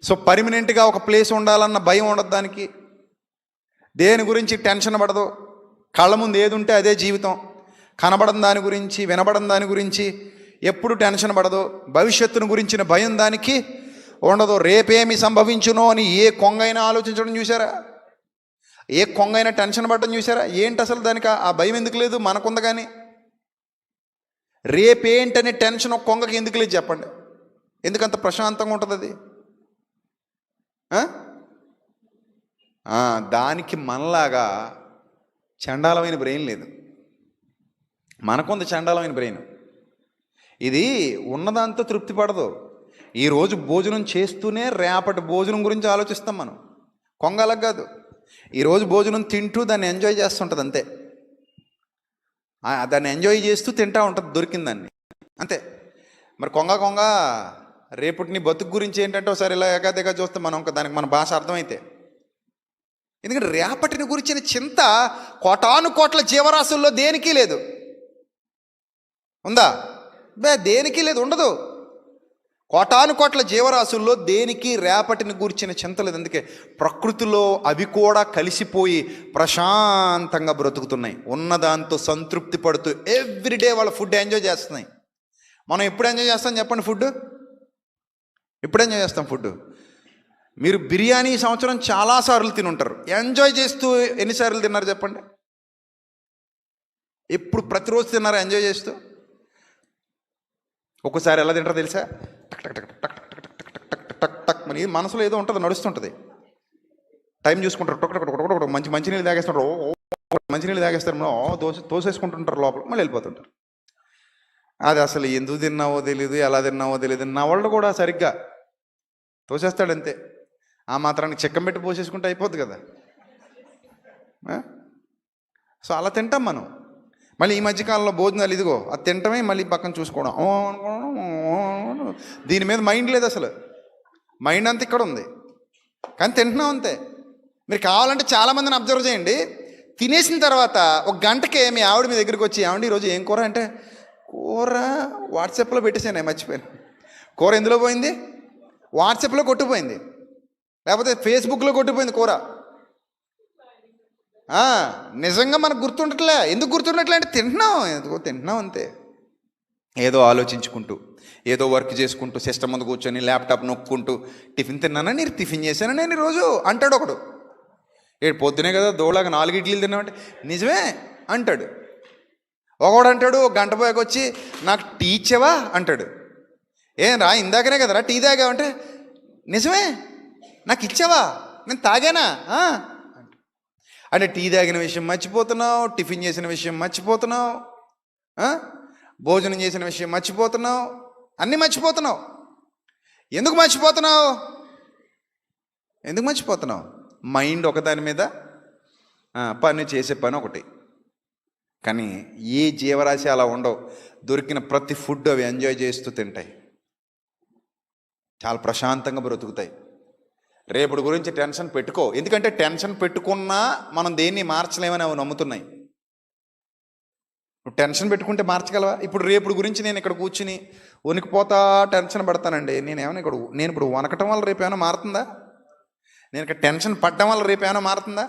సో పర్మనెంట్గా ఒక ప్లేస్ ఉండాలన్న భయం ఉండదు దానికి. దేని గురించి టెన్షన్ పడదు. కళ్ళ ముందు ఏది ఉంటే అదే జీవితం. కనబడని దాని గురించి, వినబడని దాని గురించి ఎప్పుడు టెన్షన్ పడదు. భవిష్యత్తును గురించిన భయం దానికి ఉండదు. రేపేమి సంభవించునో అని ఏ కొంగైనా ఆలోచించడం చూసారా? ఏ కొంగైనా టెన్షన్ పడడం చూసారా? ఏంటి అసలు దానికి ఆ భయం ఎందుకు లేదు? మనకుంది. కానీ రేపేంటనే టెన్షన్ ఒక కొంగకి ఎందుకు లేదు చెప్పండి? ఎందుకంత ప్రశాంతంగా ఉంటుంది అది? ఆ? దానికి మనలాగా చండాలమైన బ్రెయిన్ లేదు. మనకుంది చండాలమైన బ్రెయిన్. ఇది ఉన్నదాంతో తృప్తి పడదు. ఈరోజు భోజనం చేస్తూనే రేపటి భోజనం గురించి ఆలోచిస్తాం మనం. కొంగలకు కాదు, ఈరోజు భోజనం తింటూ దాన్ని ఎంజాయ్ చేస్తుంటుంది అంతే. దాన్ని ఎంజాయ్ చేస్తూ తింటూ ఉంటుంది దొరికిందాన్ని అంతే. మరి కొంగ రేపటి నీ బతుకు గురించి ఏంటంటే ఒకసారి ఇలా ఏకాదిగా చూస్తే మనం దానికి మన భాష అర్థమైతే. ఎందుకంటే రేపటిని గురించిన చింత కోటాను కోట్ల జీవరాశుల్లో దేనికి లేదు. ఉందా? దేనికి లేదు, ఉండదు. కోటాను కోట్ల జీవరాశుల్లో దేనికి రేపటిని గురించిన చింత లేదు. అందుకే ప్రకృతిలో అవి కూడా కలిసిపోయి ప్రశాంతంగా బ్రతుకుతున్నాయి. ఉన్నదాంతో సంతృప్తి పడుతూ ఎవ్రీడే వాళ్ళ ఫుడ్ ఎంజాయ్ చేస్తున్నాయి. మనం ఎప్పుడు ఎంజాయ్ చేస్తాం చెప్పండి? ఫుడ్ ఎప్పుడు ఎంజాయ్ చేస్తాం? ఫుడ్ మీరు బిర్యానీ సంవత్సరం చాలాసార్లు తినుంటారు. ఎంజాయ్ చేస్తూ ఎన్నిసార్లు తిన్నారు చెప్పండి? ఎప్పుడు ప్రతిరోజు తిన్నారా ఎంజాయ్ చేస్తూ? ఒక్కసారి ఎలా తింటారో తెలుసా? టక్ టక్ టక్ టక్ టక్ టక్ టక్ టక్ టక్ మరి మనసులో ఏదో ఉంటుంది, నడుస్తుంటుంది. టైం చూసుకుంటారు, టొక్ టొక్ టొక్ టొక్ మంచినీళ్ళు తాగేస్తారు. మంచినీళ్ళు తాగేస్తారు, తోసేసుకుంటుంటారు లోపల, మళ్ళీ వెళ్ళిపోతుంటారు. అది అసలు ఎందుకు తిన్నావో తెలియదు, ఎలా తిన్నావో తెలియదు. నా వాళ్ళు కూడా సరిగ్గా తోసేస్తాడంతే. ఆ మాత్రానికి చెక్కం పెట్టి పోసేసుకుంటే అయిపోద్ది కదా. సో అలా తింటాం మనం. మళ్ళీ ఈ మధ్యకాలంలో భోజనాలు ఇదిగో అది తింటమే, మళ్ళీ పక్కన చూసుకోవడం. దీని మీద మైండ్ లేదు అసలు. మైండ్ అంతా ఇక్కడ ఉంది, కానీ తింటున్నాం అంతే. మీరు కావాలంటే చాలామందిని అబ్జర్వ్ చేయండి. తినేసిన తర్వాత ఒక గంటకే మీ ఆవిడ మీ దగ్గరికి వచ్చి, ఏమండి ఈరోజు ఏం కూర అంటే, కూర వాట్సాప్లో పెట్టేసాను, మర్చిపోయాను. కూర ఎందులో పోయింది? వాట్సాప్లో కొట్టుకుపోయింది, లేకపోతే ఫేస్బుక్లో కొట్టుకుపోయింది కూర. నిజంగా మనకు గుర్తుండట్లే. ఎందుకు గుర్తుండట్లే అంటే తింటున్నాం అంతే. ఏదో ఆలోచించుకుంటూ, ఏదో వర్క్ చేసుకుంటూ, సిస్టమ్ ముందు కూర్చొని ల్యాప్టాప్ నొక్కుంటూ, టిఫిన్ తిన్నానా, నేను టిఫిన్ చేశానా నేను ఈరోజు అంటాడు ఒకడు. పొద్దునే కదా దోళగా 4 ఇడ్లీలు తిన్నామంటే నిజమే అంటాడు. ఒకడు అంటాడు గంట పోయాక వచ్చి, నాకు టీ ఇచ్చావా అంటాడు. ఏం రా ఇందాకనే కదరా టీ తాగావంటే, నిజమే నాకు ఇచ్చావా, నేను తాగానా అంటే టీ తాగిన విషయం మర్చిపోతున్నావు, టిఫిన్ చేసిన విషయం మర్చిపోతున్నావు, భోజనం చేసిన విషయం మర్చిపోతున్నావు, అన్నీ మర్చిపోతున్నావు. ఎందుకు మర్చిపోతున్నావు? మైండ్ ఒకదాని మీద, పని చేసే పని ఒకటి. కానీ ఏ జీవరాశి అలా ఉండవు. దొరికిన ప్రతి ఫుడ్ అవి ఎంజాయ్ చేస్తూ తింటాయి, చాలా ప్రశాంతంగా బ్రతుకుతాయి. రేపటి గురించి టెన్షన్ పెట్టుకో, ఎందుకంటే టెన్షన్ పెట్టుకున్నా మనం దేన్ని మార్చలేమని అవి నమ్ముతున్నాయి. నువ్వు టెన్షన్ పెట్టుకుంటే మార్చగలవా? ఇప్పుడు రేపటి గురించి నేను ఇక్కడ కూర్చుని వణికిపోతా టెన్షన్ పడతానండి. నేను ఇప్పుడు వనకటం వల్ల రేపేమైనా మారుతుందా? నేను ఇక్కడ టెన్షన్ పడ్డం వల్ల రేపేమైనా మారుతుందా?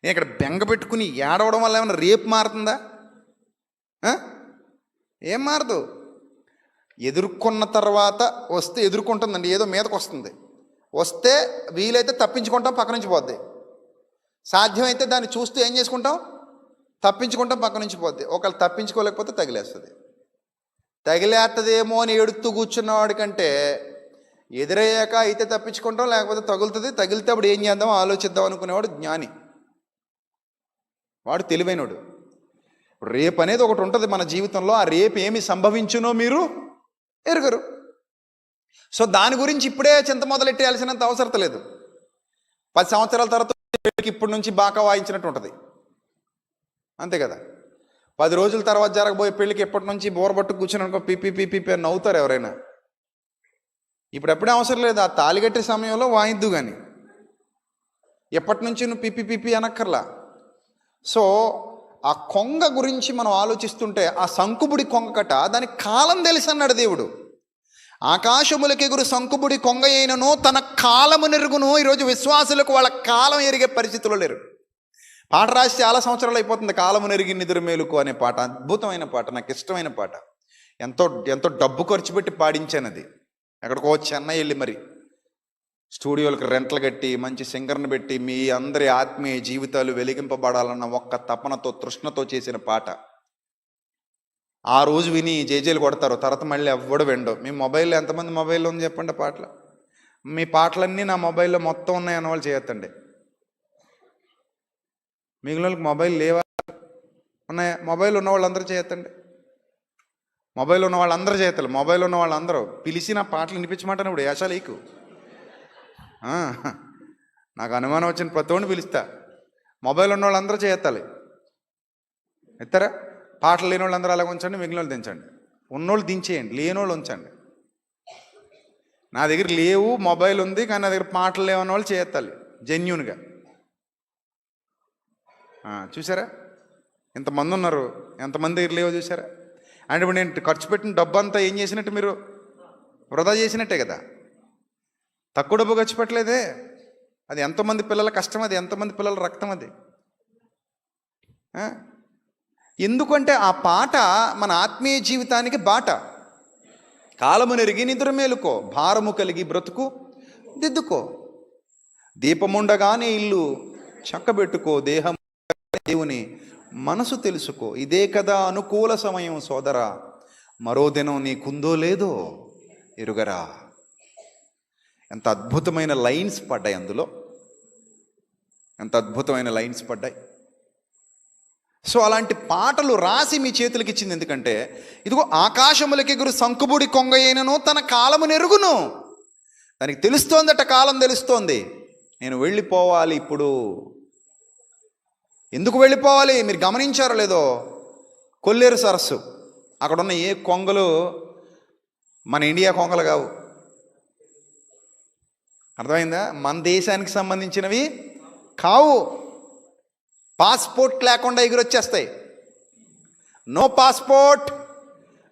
నేను ఇక్కడ బెంగ పెట్టుకుని ఏడవడం వల్ల ఏమైనా రేపు మారుతుందా? ఏం మారదు. ఎదుర్కొన్న తర్వాత వస్తే ఎదుర్కొంటుందండి, ఏదో మీదకు వస్తే వీలైతే తప్పించుకుంటాం, పక్క నుంచి పోద్ది. సాధ్యమైతే దాన్ని చూస్తూ ఏం చేసుకుంటాం? తప్పించుకుంటాం, పక్క నుంచి పోద్ది. ఒకవేళ తప్పించుకోలేకపోతే తగిలేస్తుందేమో అని ఎడుతూ కూర్చున్నవాడి కంటే ఎదురయ్యాక అయితే తప్పించుకుంటాం, లేకపోతే తగిలితే అప్పుడు ఏం చేద్దాం ఆలోచిద్దాం అనుకునేవాడు జ్ఞాని, వాడు తెలివైనడు. రేపు అనేది ఒకటి ఉంటుంది మన జీవితంలో. ఆ రేపు ఏమి సంభవించునో మీరు ఎరుగరు. సో దాని గురించి ఇప్పుడే చింత మొదలెట్టేయాల్సినంత అవసరం లేదు. 10 సంవత్సరాల తర్వాత ఇప్పటి నుంచి బాగా వాయించినట్టు ఉంటుంది, అంతే కదా. 10 రోజుల తర్వాత జరగబోయే పెళ్ళికి ఎప్పటి నుంచి బోరబట్టు కూర్చొని అనుకో పిపి అని నవ్వుతారు ఎవరైనా. ఇప్పుడెప్పుడే అవసరం లేదు, ఆ తాళిగట్టే సమయంలో వాయిద్దు. కానీ ఎప్పటి నుంచి నువ్వు పిపి అనక్కర్లా. సో ఆ కొంగ గురించి మనం ఆలోచిస్తుంటే, ఆ సంకుబుడి కొంగకట దానికి కాలం తెలుసు అన్నాడు దేవుడు. ఆకాశములకెగురు సంకుబుడి కొంగ అయినను తన కాలము నెరుగును. ఈరోజు విశ్వాసులకు వాళ్ళ కాలం ఎరిగే పరిస్థితుల్లో లేరు. పాట రాసి చాలా సంవత్సరాలు అయిపోతుంది. కాలము నెరిగి నిద్ర మేలుకు అనే పాట అద్భుతమైన పాట, నాకు ఇష్టమైన పాట. ఎంతో డబ్బు ఖర్చు పెట్టి పాడించాను అది. ఎక్కడికో చెన్నై వెళ్ళి మరి స్టూడియోలకు రెంట్లు కట్టి మంచి సింగర్ని పెట్టి మీ అందరి ఆత్మీయ జీవితాలు వెలిగింపబడాలన్న ఒక్క తపనతో తృష్ణతో చేసిన పాట. ఆ రోజు విని జేజేలు కొడతారు, తర్వాత మళ్ళీ ఎవ్వడు వినడు. మీ మొబైల్లో ఎంతమంది మొబైల్లో ఉంది చెప్పండి పాటలు? మీ పాటలన్నీ నా మొబైల్లో మొత్తం ఉన్నాయి అన్న వాళ్ళు చేయొద్దండి. మిగిలిన వాళ్ళకి మొబైల్ లేవా? ఉన్నాయా? మొబైల్ ఉన్న వాళ్ళందరూ చేయొద్దండి. మొబైల్ ఉన్న వాళ్ళందరూ చేయొద్దు. మొబైల్ ఉన్న వాళ్ళందరూ పిలిచి నా పాటలు వినిపించమంటాను. ఇప్పుడు యాశాలీకు నాకు అనుమానం వచ్చిన ప్రతోడిని పిలుస్తా. మొబైల్ ఉన్న వాళ్ళందరూ చేయెత్తాలి. ఎత్తారా? పాటలు లేని వాళ్ళందరూ అలాగ ఉంచండి, మిగిలిన వాళ్ళు దించండి. ఉన్నోళ్ళు దించేయండి, లేని వాళ్ళు ఉంచండి. నా దగ్గర లేవు, మొబైల్ ఉంది కానీ నా దగ్గర పాటలు లేవన్న వాళ్ళు చేయెత్తాలి జెన్యూన్గా. చూసారా ఎంతమంది ఉన్నారు, ఎంతమంది దగ్గర లేవో చూసారా? అంటే ఇప్పుడు నేను ఖర్చు పెట్టిన డబ్బు అంతా ఏం చేసినట్టు, మీరు వృధా చేసినట్టే కదా. తక్కువ డబ్బు ఖర్చు పెట్టలేదే. అది ఎంతమంది పిల్లల కష్టం, అది ఎంతమంది పిల్లల రక్తం అది. ఎందుకంటే ఆ పాట మన ఆత్మీయ జీవితానికి బాట. కాలము నెరిగి నిద్ర మేలుకో, భారము కలిగి బ్రతుకు దిద్దుకో, దీపముండగానే ఇల్లు చక్కబెట్టుకో, దేహం దేవుని మనసు తెలుసుకో, ఇదే కదా అనుకూల సమయం సోదరా, మరో దినం నీకుందో లేదో ఎరుగరా. ఎంత అద్భుతమైన లైన్స్ పడ్డాయి అందులో, ఎంత అద్భుతమైన లైన్స్ పడ్డాయి. సో అలాంటి పాటలు రాసి మీ చేతులకి ఇచ్చింది ఎందుకంటే, ఇదిగో ఆకాశములకెగురు సంకుబుడి కొంగయేనను తన కాలము నెరుగును. దానికి తెలుస్తోందట, కాలం తెలుస్తోంది. నేను వెళ్ళిపోవాలి ఇప్పుడు. ఎందుకు వెళ్ళిపోవాలి మీరు గమనించారో లేదో? కొల్లేరు సరస్సు, అక్కడ ఉన్న ఏ కొంగలు మన ఇండియా కొంగలు కావు. అర్థమైందా? మన దేశానికి సంబంధించినవి కావు. పాస్పోర్ట్ లేకుండా ఎగురొచ్చేస్తాయి. No passport,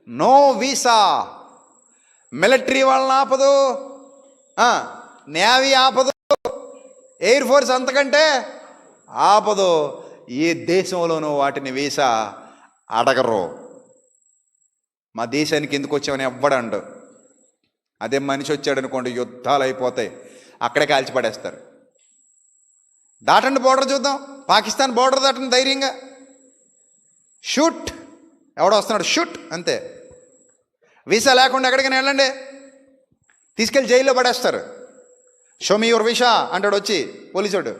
no visa. Military వాళ్ళని ఆపదు, నేవీ ఆపదు, ఎయిర్ ఫోర్స్ అంతకంటే ఆపదు. ఏ దేశంలోనూ వాటిని వీసా అడగరు. మా దేశానికి ఎందుకు వచ్చామని ఎవ్వడండు. అదే మనిషి వచ్చాడు అనుకోండి, యుద్ధాలు అయిపోతాయి, అక్కడే కాల్చిపడేస్తారు. దాటండి బోర్డర్, చూద్దాం. పాకిస్తాన్ బోర్డర్ దాటండి ధైర్యంగా. షూట్, ఎవడో వస్తున్నాడు, షూట్, అంతే. వీసా లేకుండా ఎక్కడికైనా వెళ్ళండి, తీసుకెళ్ళి జైల్లో పడేస్తారు. షో మీ యువర్ వీసా అంటాడు వచ్చి పోలీసుడు.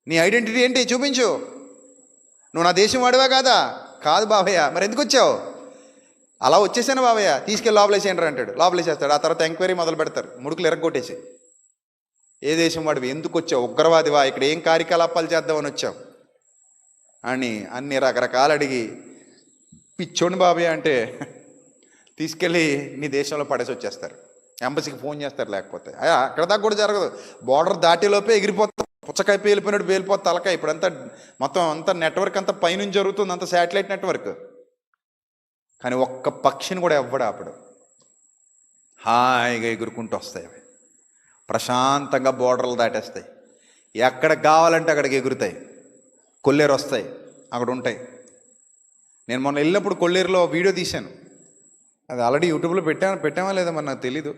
నీ ఐడెంటిటీ ఏంటి చూపించు. నువ్వు నా దేశం వాడివా కాదా? కాదు బాబయ్య. మరి ఎందుకు వచ్చావు? అలా వచ్చేసాను బాబయ్య, తీసుకెళ్ళి లోపలేసేయండి అంటాడు. లోపలేసేస్తాడు. ఆ తర్వాత ఎంక్వైరీ మొదలు పెడతారు, ముడుకులు ఎరగొట్టేసి. ఏ దేశం వాడివి, ఎందుకు వచ్చావు, ఉగ్రవాదివా, ఇక్కడ ఏం కార్యకలాపాలు చేద్దామని వచ్చావు అని అన్ని రకరకాలు అడిగి, పిచ్చోండి బాబయ్య అంటే తీసుకెళ్ళి నీ దేశంలో పడేసి వచ్చేస్తారు. ఎంబసీకి ఫోన్ చేస్తారు. లేకపోతే అక్కడ దాకా కూడా జరగదు, బోర్డర్ దాటిలోపే ఎగిరిపోతాం. పుచ్చకాయ పేలిపోయినట్టు పేలిపోతే తలకాయ. ఇప్పుడంతా మొత్తం అంతా నెట్వర్క్ అంతా పైనుంచి జరుగుతుంది, అంత శాటిలైట్ నెట్వర్క్. కానీ ఒక్క పక్షిని కూడా ఎవ్వడు అప్పుడు. హాయిగా ఎగురుకుంటూ వస్తాయి అవి, ప్రశాంతంగా బోర్డర్లు దాటేస్తాయి. ఎక్కడికి కావాలంటే అక్కడికి ఎగురుతాయి. కొల్లేరు వస్తాయి, అక్కడ ఉంటాయి. నేను మొన్న వెళ్ళినప్పుడు కొల్లేరులో వీడియో తీశాను. అది ఆల్రెడీ యూట్యూబ్లో పెట్టామా లేదా మరి నాకు తెలీదు.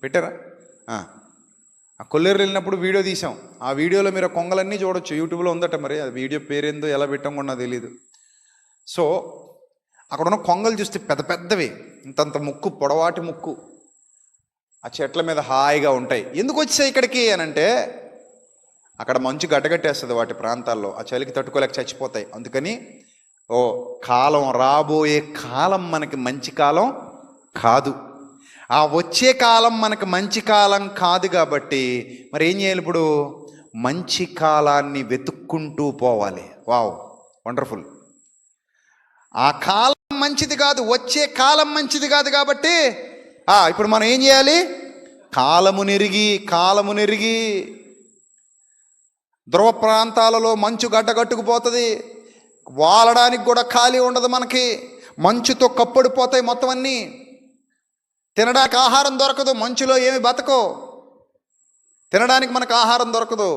పెట్టారా? ఆ కొల్లేరు వెళ్ళినప్పుడు వీడియో తీసాం. ఆ వీడియోలో మీరు కొంగలన్నీ చూడొచ్చు, యూట్యూబ్లో ఉందట. మరి అది వీడియో పేరేందో ఎలా పెట్టాం కూడా నాకు తెలీదు. సో అక్కడ ఉన్న కొంగలు చూస్తే పెద్ద పెద్దవి, ఇంతంత ముక్కు, పొడవాటి ముక్కు, ఆ చెట్ల మీద హాయిగా ఉంటాయి. ఎందుకు వచ్చాయి ఇక్కడికి అని అంటే, అక్కడ మంచు గడ్డగట్టేస్తుంది వాటి ప్రాంతాల్లో, ఆ చలికి తట్టుకోలేక చచ్చిపోతాయి. అందుకని కాలం, రాబోయే కాలం మనకి మంచి కాలం కాదు, ఆ వచ్చే కాలం మనకు మంచి కాలం కాదు. కాబట్టి మరి ఏం చేయాలి ఇప్పుడు? మంచి కాలాన్ని వెతుక్కుంటూ పోవాలి. Wow, wonderful. ఆ కాలం మంచిది కాదు, వచ్చే కాలం మంచిది కాదు. కాబట్టి ఇప్పుడు మనం ఏం చేయాలి? కాలము నెరిగి ధ్రువ ప్రాంతాలలో మంచు గడ్డగట్టుకుపోతుంది, వాలడానికి కూడా ఖాళీ ఉండదు మనకి. మంచుతో కప్పడిపోతాయి మొత్తం అన్నీ. తినడానికి ఆహారం దొరకదు, మంచులో ఏమి బతకో. తినడానికి మనకు ఆహారం దొరకదు,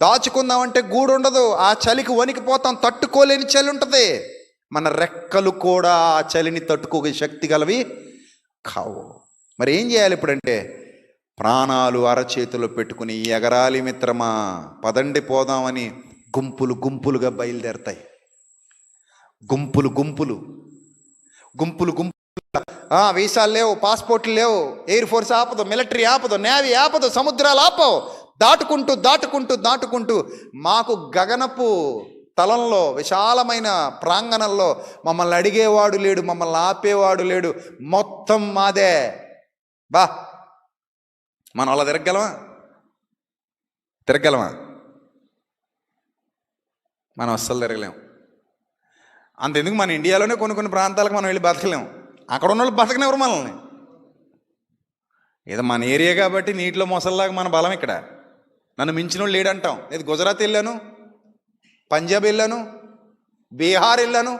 దాచుకుందామంటే గూడు ఉండదు, ఆ చలికి వణికిపోతాం, తట్టుకోలేని చలి ఉంటుంది. మన రెక్కలు కూడా ఆ చలిని తట్టుకోగే శక్తి గలవి కావు. మరి ఏం చేయాలి ఇప్పుడంటే, ప్రాణాలు అరచేతిలో పెట్టుకుని ఎగరాలి మిత్రమా, పదండి పోదామని గుంపులు గుంపులుగా బయలుదేరతాయి. గుంపులు వీసాలు లేవు, పాస్పోర్ట్లు లేవు, ఎయిర్ ఫోర్స్ ఆపదు, మిలిటరీ ఆపదు, నేవీ ఆపదు, సముద్రాలు ఆపవు. దాటుకుంటూ దాటుకుంటూ దాటుకుంటూ మాకు గగనపు తలంలో, విశాలమైన ప్రాంగణంలో మమ్మల్ని అడిగేవాడు లేడు, మమ్మల్ని ఆపేవాడు లేడు, మొత్తం మాదే. బా, మనం అలా తిరగలమా? మనం అస్సలు తిరగలేము. అంతెందుకు మన ఇండియాలోనే కొన్ని ప్రాంతాలకు మనం వెళ్ళి బతకలేము. అక్కడ ఉన్న వాళ్ళు బతకనివ్వరు మనల్ని. ఏదో మన ఏరియా కాబట్టి నీటిలో మొసల్లాగా మన బలం ఇక్కడ. నన్ను మించిన వాళ్ళు లేడంటాం. లేదు, గుజరాత్ వెళ్ళాను, పంజాబ్ వెళ్ళాను, బీహార్ వెళ్ళాను.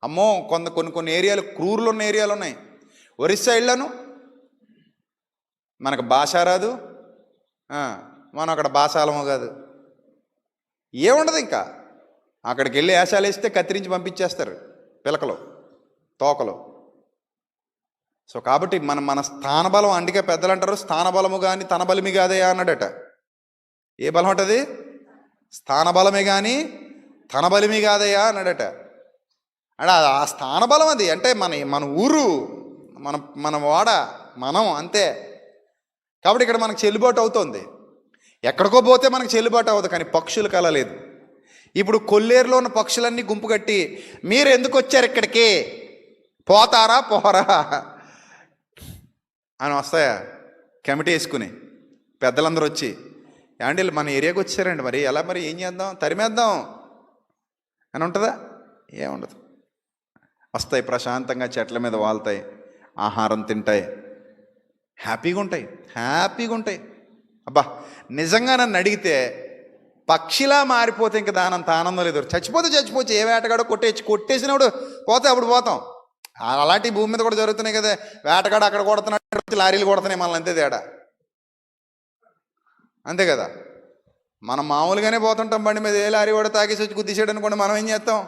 అమ్మో, కొన్ని ఏరియాలు, క్రూరులు ఉన్న ఏరియాలు ఉన్నాయి. ఒరిస్సా వెళ్ళాను, మనకు భాష రాదు, మనం అక్కడ భాషాలమో కాదు, ఏముండదు. ఇంకా అక్కడికి వెళ్ళి వేషాలు వేస్తే కత్తిరించి పంపించేస్తారు పిలకలు, తోకలు. సో కాబట్టి మన స్థానబలం, అందుకే పెద్దలు అంటారు స్థానబలము కానీ తన బలిమి కాదయా అన్నాడట. ఏ బలం ఉంటుంది? స్థానబలమే కానీ తన బలిమి కాదయా అన్నాడట. అంటే ఆ స్థానబలం అది అంటే మన ఊరు, మన వాడ, మనం అంతే. కాబట్టి ఇక్కడ మనకు చెల్లుబాటు అవుతుంది. ఎక్కడికో పోతే మనకు చెల్లుబాటు అవ్వదు, కానీ పక్షులకు అలా లేదు. ఇప్పుడు కొల్లేరులో ఉన్న పక్షులన్నీ గుంపు కట్టి, మీరు ఎందుకు వచ్చారు ఇక్కడికి, పోతారా పోరా అని వస్తాయా కమిటీ వేసుకుని పెద్దలందరూ వచ్చి, ఏమండి మన ఏరియాకి వచ్చారండి, మరి ఎలా, మరి ఏం చేద్దాం, తరిమేద్దాం అని ఉంటుందా? ఏముండదు. వస్తాయి, ప్రశాంతంగా చెట్ల మీద వాళ్తాయి, ఆహారం తింటాయి, హ్యాపీగా ఉంటాయి. అబ్బా, నిజంగా నన్ను అడిగితే పక్షిలా మారిపోతే ఇంక దానంత ఆనందం లేదు. చచ్చిపోతే ఏ వేటగాడో కొట్టేసినప్పుడు పోతే అప్పుడు పోతాం. అలాంటి భూమి మీద కూడా జరుగుతున్నాయి కదా. వేటగాడు అక్కడ కొడుతున్నాడు, లారీలు కొడుతున్నాయి మనల్ని, అంతే తేడా, అంతే కదా. మనం మామూలుగానే పోతుంటాం బండి మీద. ఏ లారీ కూడా తాగేసి వచ్చి గుద్దిసాడు అనుకోండి, మనం ఏం చేస్తాం?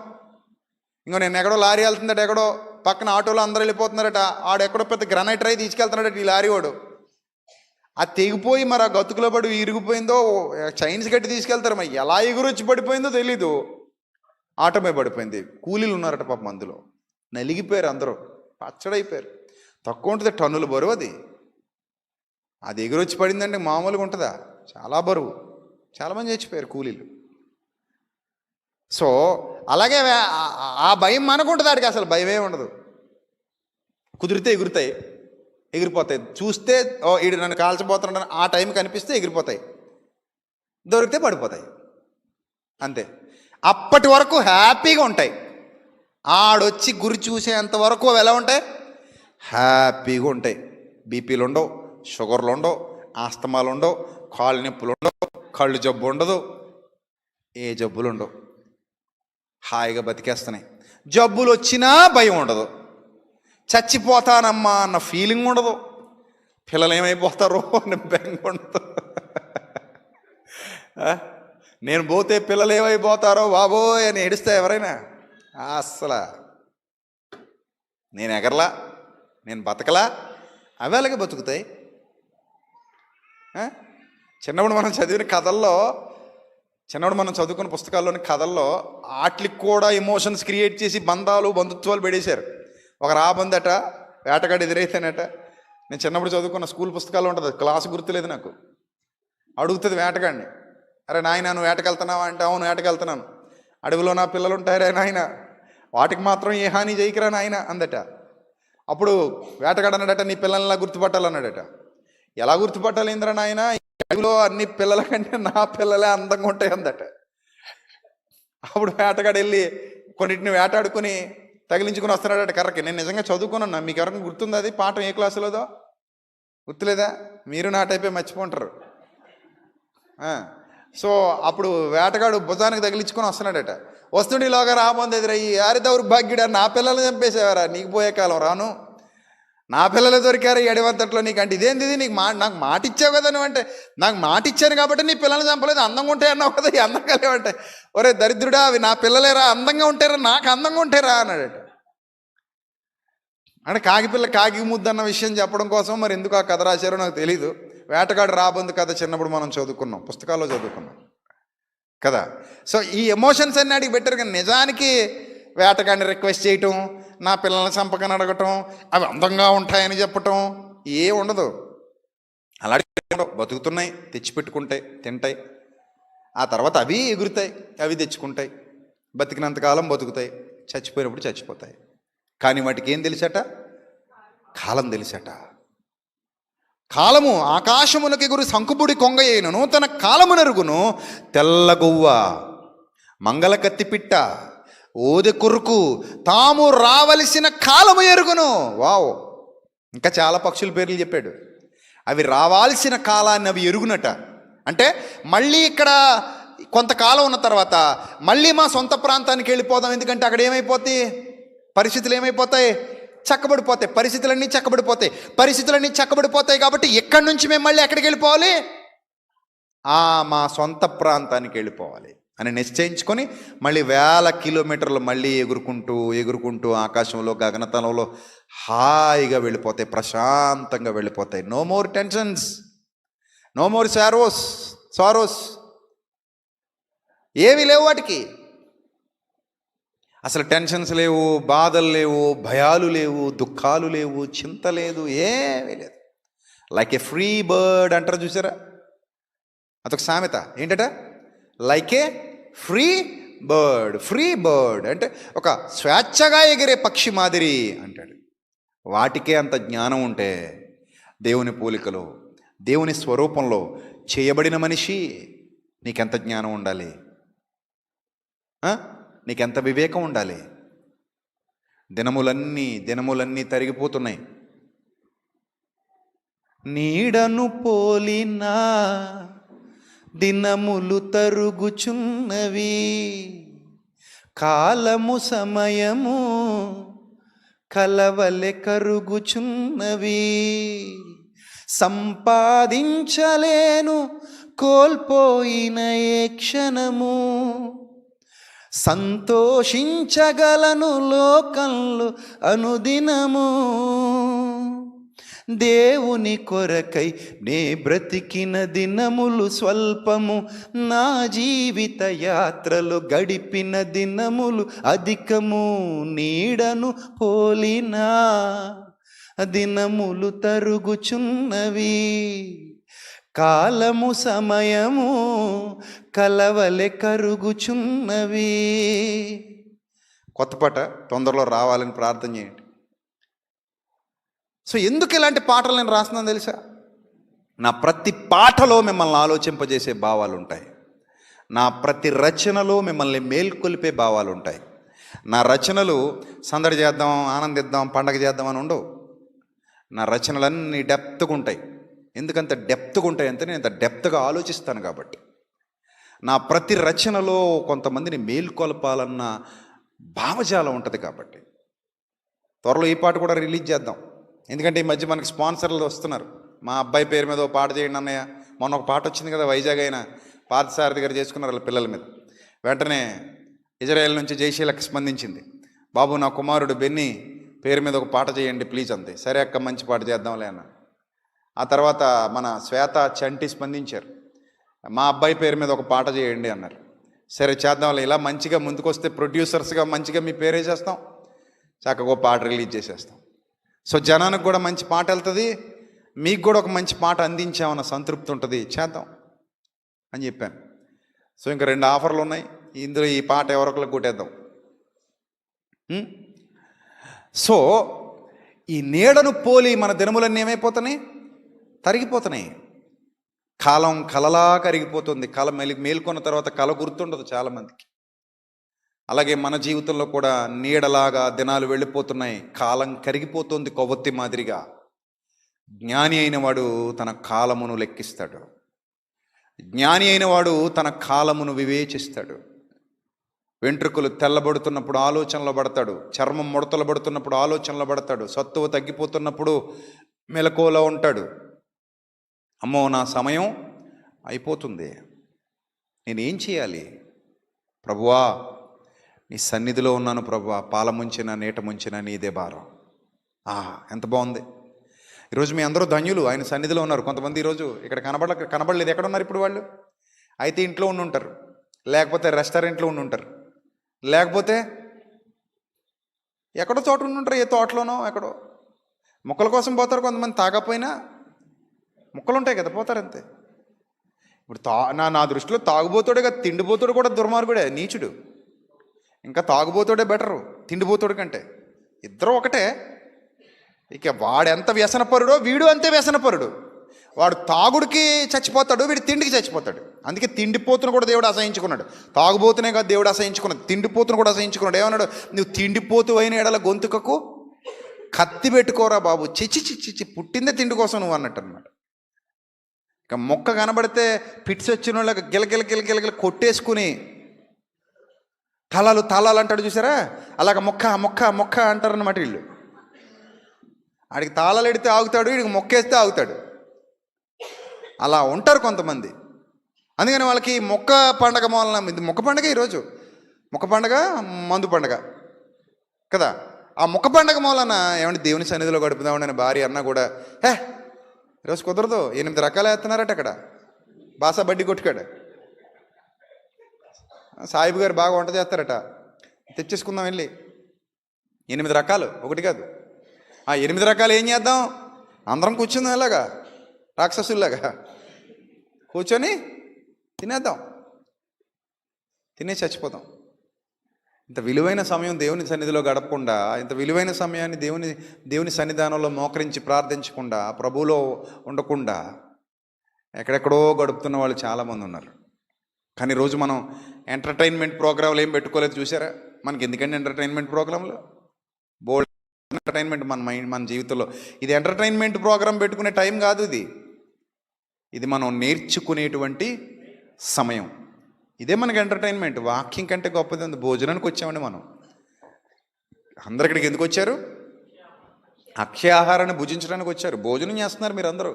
ఇంకో నేను ఎక్కడో లారీ వెళ్తుందట, ఎక్కడో పక్కన ఆటోలో అందరూ వెళ్ళిపోతున్నారట, ఆడెక్కడో పెద్ద గ్రనైట్ రై తీసుకెళ్తున్నాడట ఈ లారీ వాడు. అది తెగిపోయి మరి ఆ గతుకులో పడి ఇరిగిపోయిందో, చైన్స్ గట్టి తీసుకెళ్తారు, మరి ఎలా ఎగురొచ్చి పడిపోయిందో తెలీదు, ఆటో మీద పడిపోయింది. కూలీలు ఉన్నారట పాపం, అందులో నలిగిపోయారు, అందరూ పచ్చడైపోయారు. తక్కువ ఉంటుంది టన్నుల బరువు అది ఎగురొచ్చి పడిందంటే మామూలుగా ఉంటుందా? చాలా బరువు. చాలామంది చచ్చిపోయారు కూలీలు. సో అలాగే ఆ భయం మనకు ఉంటుంది, ఆడికి అసలు భయమే ఉండదు. కుదిరితే ఎగిరిపోతాయి. చూస్తే ఈడు నన్ను కాల్చబోతున్నాడు ఆ టైంకి కనిపిస్తే ఎగిరిపోతాయి, దొరికితే పడిపోతాయి, అంతే. అప్పటి వరకు హ్యాపీగా ఉంటాయి. ఆడొచ్చి గురి చూసేంత వరకు అవి ఎలా ఉంటాయి? హ్యాపీగా ఉంటాయి. బీపీలు ఉండవు, షుగర్లు ఉండవు, ఆస్తమాలు ఉండవు, కాళ్ళు నొప్పులు ఉండవు, కళ్ళు జబ్బు ఉండదు, ఏ జబ్బులు ఉండవు, హాయిగా బతికేస్తున్నాయి. జబ్బులు వచ్చినా భయం ఉండదు, చచ్చిపోతానమ్మా అన్న ఫీలింగ్ ఉండదు, పిల్లలు ఏమైపోతారో అని బెంగ ఉండదు. నేను పోతే పిల్లలు ఏమైపోతారో బాబోయ్ అని ఏడుస్తా ఎవరైనా? అస్సలు నేను ఎగరలా, నేను బతకలా, అవి అలాగే బతుకుతాయి. చిన్నప్పుడు మనం చదువుకున్న పుస్తకాల్లోని కథల్లో వాటికి కూడా ఎమోషన్స్ క్రియేట్ చేసి బంధుత్వాలు పెడేశారు. ఒక రాబందట, వేటగాడు ఎదురైతేనట. నేను చిన్నప్పుడు చదువుకున్న స్కూల్ పుస్తకాల్లో ఉంటుంది, క్లాసు గుర్తులేదు నాకు. అడుగుతుంది వేటగాడిని, అరే నాయన నువ్వు వేటకెళ్తున్నావా అంటే, అవును వేటకెళ్తున్నాను. అడవిలో నా పిల్లలు ఉంటారే నాయన, వాటికి మాత్రం ఏ హాని చేయకురా నాయన అందట. అప్పుడు వేటగాడు అన్నాడట, నీ పిల్లల్ని గుర్తుపట్టాలన్నాడట. ఎలా గుర్తుపట్టాలి ఇంద్ర నాయన, అడవిలో అన్ని పిల్లల కంటే నా పిల్లలే అందంగా ఉంటాయి అందట. అప్పుడు వేటగాడు వెళ్ళి కొన్నిటిని వేటాడుకుని తగిలించుకుని వస్తున్నాడట కర్రకి. నేను నిజంగా చదువుకున్నా, మీకు ఎవరైనా గుర్తుందా అది పాఠం? ఏ క్లాసులోదో గుర్తులేదా? మీరు నా టైపే మర్చిపోంటారు. సో అప్పుడు వేటగాడు భుజానికి తగిలించుకొని వస్తున్నాడట. వస్తుండేలోగా రాబోంది ఎదురయ్యి, యారి దౌర్భాగ్యుడా, నా పిల్లల్ని చంపేసేవారా, నీకు పోయే కాలం రాను, నా పిల్లలే దొరికారు ఈ అడివంతట్లో నీకు. అంటే ఇదేంది, నాకు మాట ఇచ్చావు కదా నువ్వు అంటే, నాకు మాట ఇచ్చాను కాబట్టి నీ పిల్లల్ని చంపలేదు, అందంగా ఉంటాయి అన్నావు కదా, ఈ అందంగా లేవంటే, ఒరే దరిద్రుడా అవి నా పిల్లలేరా, అందంగా ఉంటారా, నాకు అందంగా ఉంటారా అన్నాడట. అంటే కాకి ముద్దు అన్న విషయం చెప్పడం కోసం మరి ఎందుకు ఆ కథ రాశారో నాకు తెలీదు. వేటగాడు రాబందు కథ చిన్నప్పుడు మనం చదువుకున్నాం, పుస్తకాల్లో చదువుకున్నాం కదా. సో ఈ ఎమోషన్స్ అన్ని అడిగి పెట్టారు, కానీ నిజానికి వేటగాడిని రిక్వెస్ట్ చేయటం, నా పిల్లల్ని చంపకని అడగటం, అవి అందంగా ఉంటాయని చెప్పటం ఏ ఉండదు. అలాంటి బతుకుతున్నాయి, తెచ్చిపెట్టుకుంటాయి, తింటాయి, ఆ తర్వాత అవి ఎగురుతాయి, అవి తెచ్చుకుంటాయి, బతికినంతకాలం బతుకుతాయి, చచ్చిపోయినప్పుడు చచ్చిపోతాయి. కానీ వాటికి ఏం తెలుసట? కాలం తెలుసట. కాలము ఆకాశమునకి గురి సంకుబుడి కొంగయ్యను తన కాలమునరుగును, తెల్లగొవ్వ మంగళ కత్తిపిట్ట ఓదె కొరుకు తాము రావలసిన కాలము ఎరుగును. వావ్, ఇంకా చాలా పక్షుల పేర్లు చెప్పాడు. అవి రావాల్సిన కాలాన్ని అవి ఎరుగునట. అంటే మళ్ళీ ఇక్కడ కొంతకాలం ఉన్న తర్వాత మళ్ళీ మా సొంత ప్రాంతానికి వెళ్ళిపోదాం. ఎందుకంటే అక్కడ ఏమైపోతాయి, పరిస్థితులు ఏమైపోతాయి, చక్కబడిపోతాయి. పరిస్థితులన్నీ చక్కబడిపోతాయి. పరిస్థితులన్నీ చక్కబడిపోతాయి కాబట్టి ఎక్కడి నుంచి మేము మళ్ళీ ఎక్కడికి వెళ్ళిపోవాలి? మా సొంత ప్రాంతానికి వెళ్ళిపోవాలి అని నిశ్చయించుకొని మళ్ళీ 1000 కిలోమీటర్లు మళ్ళీ ఎగురుకుంటూ ఎగురుకుంటూ ఆకాశంలో గగనతలంలో హాయిగా వెళ్ళిపోతాయి, ప్రశాంతంగా వెళ్ళిపోతాయి. No more tensions, no more sorrows, ఏవి లేవు వాటికి. అసలు టెన్షన్స్ లేవు, బాధలు లేవు, భయాలు లేవు, దుఃఖాలు లేవు, చింత లేదు, ఏమీ లేదు. లైక్ ఏ ఫ్రీ బర్డ్ అంటారు చూసారా, అదొక సామెత. ఏంటట? లైక్ ఏ ఫ్రీ బర్డ్ అంటే ఒక స్వేచ్ఛగా ఎగిరే పక్షి మాదిరి అంటాడు. వాటికే అంత జ్ఞానం ఉంటే దేవుని పోలికలో దేవుని స్వరూపంలో చేయబడిన మనిషి నీకెంత జ్ఞానం ఉండాలి, నీకెంత వివేకం ఉండాలి. దినములన్నీ తరిగిపోతున్నాయి. నీడను పోలినా దినములు తరుగుచున్నవి, కాలము సమయము కలవలె కరుగుచున్నవి. సంపాదించలేను కోల్పోయిన ఏ క్షణము, సంతోషించగలను లోకంలో అనుదినము. దేవుని కొరకై నే బ్రతికిన దినములు స్వల్పము, నా జీవిత యాత్రలు గడిపిన దినములు అధికము. నీడను పోలినా దినములు తరుగుచున్నవి, కాలము సమయము కలవలె కరుగుచున్నవి. కొత్త పాట తొందరలో రావాలని ప్రార్థన చేయండి. సో ఎందుకు ఇలాంటి పాటలు నేను రాస్తున్నాను తెలుసా? నా ప్రతి పాటలో మిమ్మల్ని ఆలోచింపజేసే భావాలు ఉంటాయి. నా ప్రతి రచనలో మిమ్మల్ని మేల్కొలిపే భావాలు ఉంటాయి. నా రచనలు సందడి చేద్దాం, ఆనందిద్దాం, పండగ చేద్దాం అని ఉండవు. నా రచనలన్నీ డెప్త్గా ఉంటాయి. ఎందుకంత డెప్త్గా ఉంటాయి అంటే నేను అంత డెప్త్గా ఆలోచిస్తాను కాబట్టి. నా ప్రతి రచనలో కొంతమందిని మేల్కొల్పాలన్న భావజాలం ఉంటుంది కాబట్టి. త్వరలో ఈ పాట కూడా రిలీజ్ చేద్దాం. ఎందుకంటే ఈ మధ్య మనకి స్పాన్సర్లు వస్తున్నారు. మా అబ్బాయి పేరు మీద ఓ పాట చేయండి అన్నయ్య. మొన్న ఒక పాట వచ్చింది కదా, వైజాగ్ అయినా పార్థసారథి గారు చేసుకున్నారు వాళ్ళ పిల్లల మీద. వెంటనే ఇజ్రాయెల్ నుంచి జయశీలకి స్పందించింది, బాబు నా కుమారుడు బెన్నీ పేరు మీద ఒక పాట చేయండి ప్లీజ్ అంతే. సరే అక్క, మంచి పాట చేద్దాంలే అన్న. ఆ తర్వాత మన శ్వేత చంటి స్పందించారు, మా అబ్బాయి పేరు మీద ఒక పాట చేయండి అన్నారు. సరే చేద్దాంలే, ఇలా మంచిగా ముందుకొస్తే ప్రొడ్యూసర్స్గా మంచిగా మీ పేరే చేస్తాం, చక్కగా పాట రిలీజ్ చేసేస్తాం. సో జనానికి కూడా మంచి పాట వెళ్తుంది, మీకు కూడా ఒక మంచి పాట అందించామన్న సంతృప్తి ఉంటుంది, చేద్దాం అని చెప్పాను. సో ఇంకా 2 ఆఫర్లు ఉన్నాయి. ఇందులో ఈ పాట ఎవరొకరికి కొట్టేద్దాం. సో ఈ నీడను పోలి మన దినములన్నీ ఏమైపోతున్నాయి? తరిగిపోతున్నాయి. కాలం కలలా కరిగిపోతుంది. కల మేల్కొన్న తర్వాత కల గుర్తుండదు చాలామందికి. అలాగే మన జీవితంలో కూడా నీడలాగా దినాలు వెళ్ళిపోతున్నాయి. కాలం కరిగిపోతుంది కొవ్వొత్తి మాదిరిగా. జ్ఞాని అయిన వాడు తన కాలమును లెక్కిస్తాడు. జ్ఞాని అయిన వాడు తన కాలమును వివేచిస్తాడు. వెంట్రుకలు తెల్లబడుతున్నప్పుడు ఆలోచనలో పడతాడు, చర్మం ముడతలు పడుతున్నప్పుడు ఆలోచనలో పడతాడు, సత్తువ తగ్గిపోతున్నప్పుడు మెలకువలో ఉంటాడు. అమ్మో నా సమయం అయిపోతుంది, నేనేం చేయాలి ప్రభువా? నీ సన్నిధిలో ఉన్నాను ప్రభువా, పాల ముంచిన నీట ముంచిన నీదే భారం. ఎంత బాగుంది. ఈరోజు మీ అందరూ ధన్యులు, ఆయన సన్నిధిలో ఉన్నారు. కొంతమంది ఈరోజు ఇక్కడ కనబడలేదు. ఎక్కడ ఉన్నారు ఇప్పుడు వాళ్ళు? అయితే ఇంట్లో ఉండి ఉంటారు, లేకపోతే రెస్టారెంట్లో ఉండి ఉంటారు, లేకపోతే ఎక్కడో చోట ఉంటుంటారు, ఏ తోటలోనో ఎక్కడో. మొక్కల కోసం పోతారు కొంతమంది, తాగపోయినా మొక్కలు ఉంటాయి కదా, పోతారు అంతే. ఇప్పుడు నా దృష్టిలో తాగుబోతాడే కదా, తిండిపోతాడు కూడా దుర్మార్గుడే, నీచుడు. ఇంకా తాగుబోతాడే బెటరు తిండిపోతాడు కంటే. ఇద్దరు ఒకటే. ఇక వాడెంత వ్యసనపరుడో వీడు అంతే వ్యసనపరుడు. వాడు తాగుడికి చచ్చిపోతాడు, వీడు తిండికి చచ్చిపోతాడు. అందుకే తిండిపోతును కూడా దేవుడు అసహించుకున్నాడు. తాగుబోతునే కాదు దేవుడు అసహించుకున్నాడు, తిండిపోతును కూడా అసహించుకున్నాడు. ఏమన్నాడు? నువ్వు తిండిపోతు అయిన ఎడల గొంతుకకు కత్తి పెట్టుకోరా బాబు, చిచ్చి చిచ్చి పుట్టిందే తిండి కోసం నువ్వు అన్నట్టు అనమాట. ఇక మొక్క కనబడితే పిట్స్ వచ్చిన వాళ్ళకి గిలగిల గిలగిల కొట్టేసుకుని తలాలు అంటాడు చూసారా, అలాగ మొక్క మొక్క మొక్క అంటారన్నమాట వీళ్ళు. ఆడికి తాళాలు ఎడితే ఆగుతాడు, వీడికి మొక్కేస్తే ఆగుతాడు. అలా ఉంటారు కొంతమంది. అందుకని వాళ్ళకి మొక్క పండగ మూలన, ఇది మొక్క పండగ, ఈరోజు మొక్క పండగ, మందు పండగ కదా. ఆ మొక్క పండగ మూలన ఏమంటే దేవుని సన్నిధిలో గడుపుదామని అని భార్య అన్నా కూడా, ఈరోజు కుదరదు, 8 రకాలు వేస్తున్నారట అక్కడ. బాసా బడ్డీ కొట్టుకాడు. సాయిబు గారు బాగా వంట చేస్తారట, తెచ్చేసుకుందాం వెళ్ళి. 8 రకాలు, ఒకటి కాదు. ఆ 8 రకాలు ఏం చేద్దాం? అందరం కూర్చుందాం ఇలాగా రాక్షసుల్లాగా కూర్చొని తినేద్దాం, తినేసి చచ్చిపోతాం. ఇంత విలువైన సమయం దేవుని సన్నిధిలో గడపకుండా, ఇంత విలువైన సమయాన్ని దేవుని సన్నిధానంలో మోకరించి ప్రార్థించకుండా, ప్రభువులో ఉండకుండా ఎక్కడెక్కడో గడుపుతున్న వాళ్ళు చాలామంది ఉన్నారు. కానీ రోజు మనం ఎంటర్టైన్మెంట్ ప్రోగ్రాంలు ఏం పెట్టుకోలేదు చూసారా? మనకి ఎందుకంటే ఎంటర్టైన్మెంట్ ప్రోగ్రాంలు బోల్డ్ ఎంటర్టైన్మెంట్ మన జీవితంలో. ఇది ఎంటర్టైన్మెంట్ ప్రోగ్రాం పెట్టుకునే టైం కాదు, ఇది మనం నేర్చుకునేటువంటి సమయం. ఇదే మనకి ఎంటర్టైన్మెంట్. వాక్యం కంటే గొప్పది ఉంది. భోజనానికి వచ్చామండి మనం. అందరు ఇక్కడికి ఎందుకు వచ్చారు? అక్షయ ఆహారాన్ని భుజించడానికి వచ్చారు. భోజనం చేస్తున్నారు మీరు అందరూ.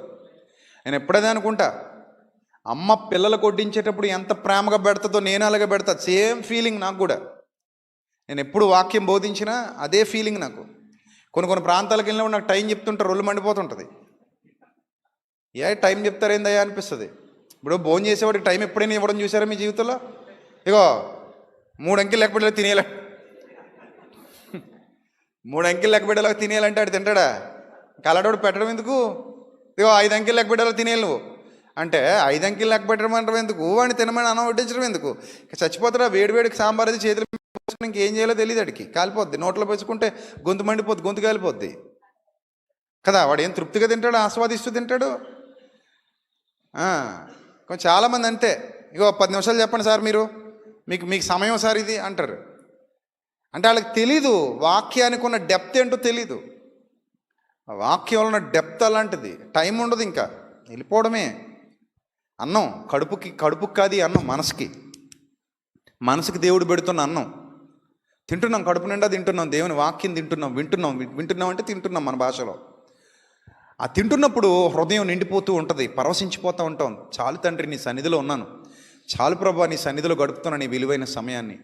నేను ఎప్పుడైనా అనుకుంటా, అమ్మ పిల్లలకు వడ్డించేటప్పుడు ఎంత ప్రేమగా పెడుతుందో నేను అలాగే పెడతా. సేమ్ ఫీలింగ్ నాకు కూడా. నేను ఎప్పుడు వాక్యం బోధించినా అదే ఫీలింగ్ నాకు. కొన్ని ప్రాంతాలకు వెళ్ళినప్పుడు నాకు టైం చెప్తుంటారు, ఒళ్ళు మండిపోతుంటుంది. టైం చెప్తారేందయ్యా అనిపిస్తుంది. ఇప్పుడు భోజనం చేసేవాడికి టైం ఎప్పుడైనా ఇవ్వడం చూసారా మీ జీవితంలో? ఇగో 3 అంకెలు లెక్క పెట్టేలా తినేయాలి. 3 అంకెలు లెక్క పెట్టేలా తినేయాలంటే ఆడు తింటాడా? కలడోడు పెట్టడం ఎందుకు? ఇగో 5 అంకెలు లెక్క పెట్టేలా తినేయాలి నువ్వు అంటే 5 అంకెలు లెక్క పెట్టడం అంటారు ఎందుకు? వాడిని తినమని అన్నం వడ్డించడం ఎందుకు? చచ్చిపోతాడా? వేడివేడికి సాంబార్ అది చేతులు ఇంకేం చేయాలో తెలియదు. అడికి కాలిపోద్ది, నోట్లో పెంచుకుంటే గొంతు మండిపోద్ది, గొంతు కాలిపోద్ది కదా. వాడు ఏం తృప్తిగా తింటాడు? ఆస్వాదిస్తూ తింటాడు. కొంచెం చాలామంది అంతే. ఇగో 10 నిమిషాలు చెప్పండి సార్, మీకు సమయం సార్ ఇది అంటారు. అంటే వాళ్ళకి తెలీదు వాక్యానికి ఉన్న డెప్త్ ఏంటో తెలీదు. వాక్యంలో ఉన్న డెప్త్ అలాంటిది. టైం ఉండదు, ఇంకా వెళ్ళిపోవడమే. అన్నం కడుపుకి కాదు అన్నం, మనసుకి దేవుడు పెడుతున్న అన్నం తింటున్నాం. కడుపు నిండా తింటున్నాం, దేవుని వాక్యం వింటున్నాం అంటే తింటున్నాం మన భాషలో. ఆ తింటున్నప్పుడు హృదయం నిండిపోతూ ఉంటుంది, పరవశించిపోతూ ఉంటాం. చాలు తండ్రి నీ సన్నిధిలో ఉన్నాను, చాలు ప్రభా నీ సన్నిధిలో గడుపుతున్నాను నీ విలువైన సమయాన్ని.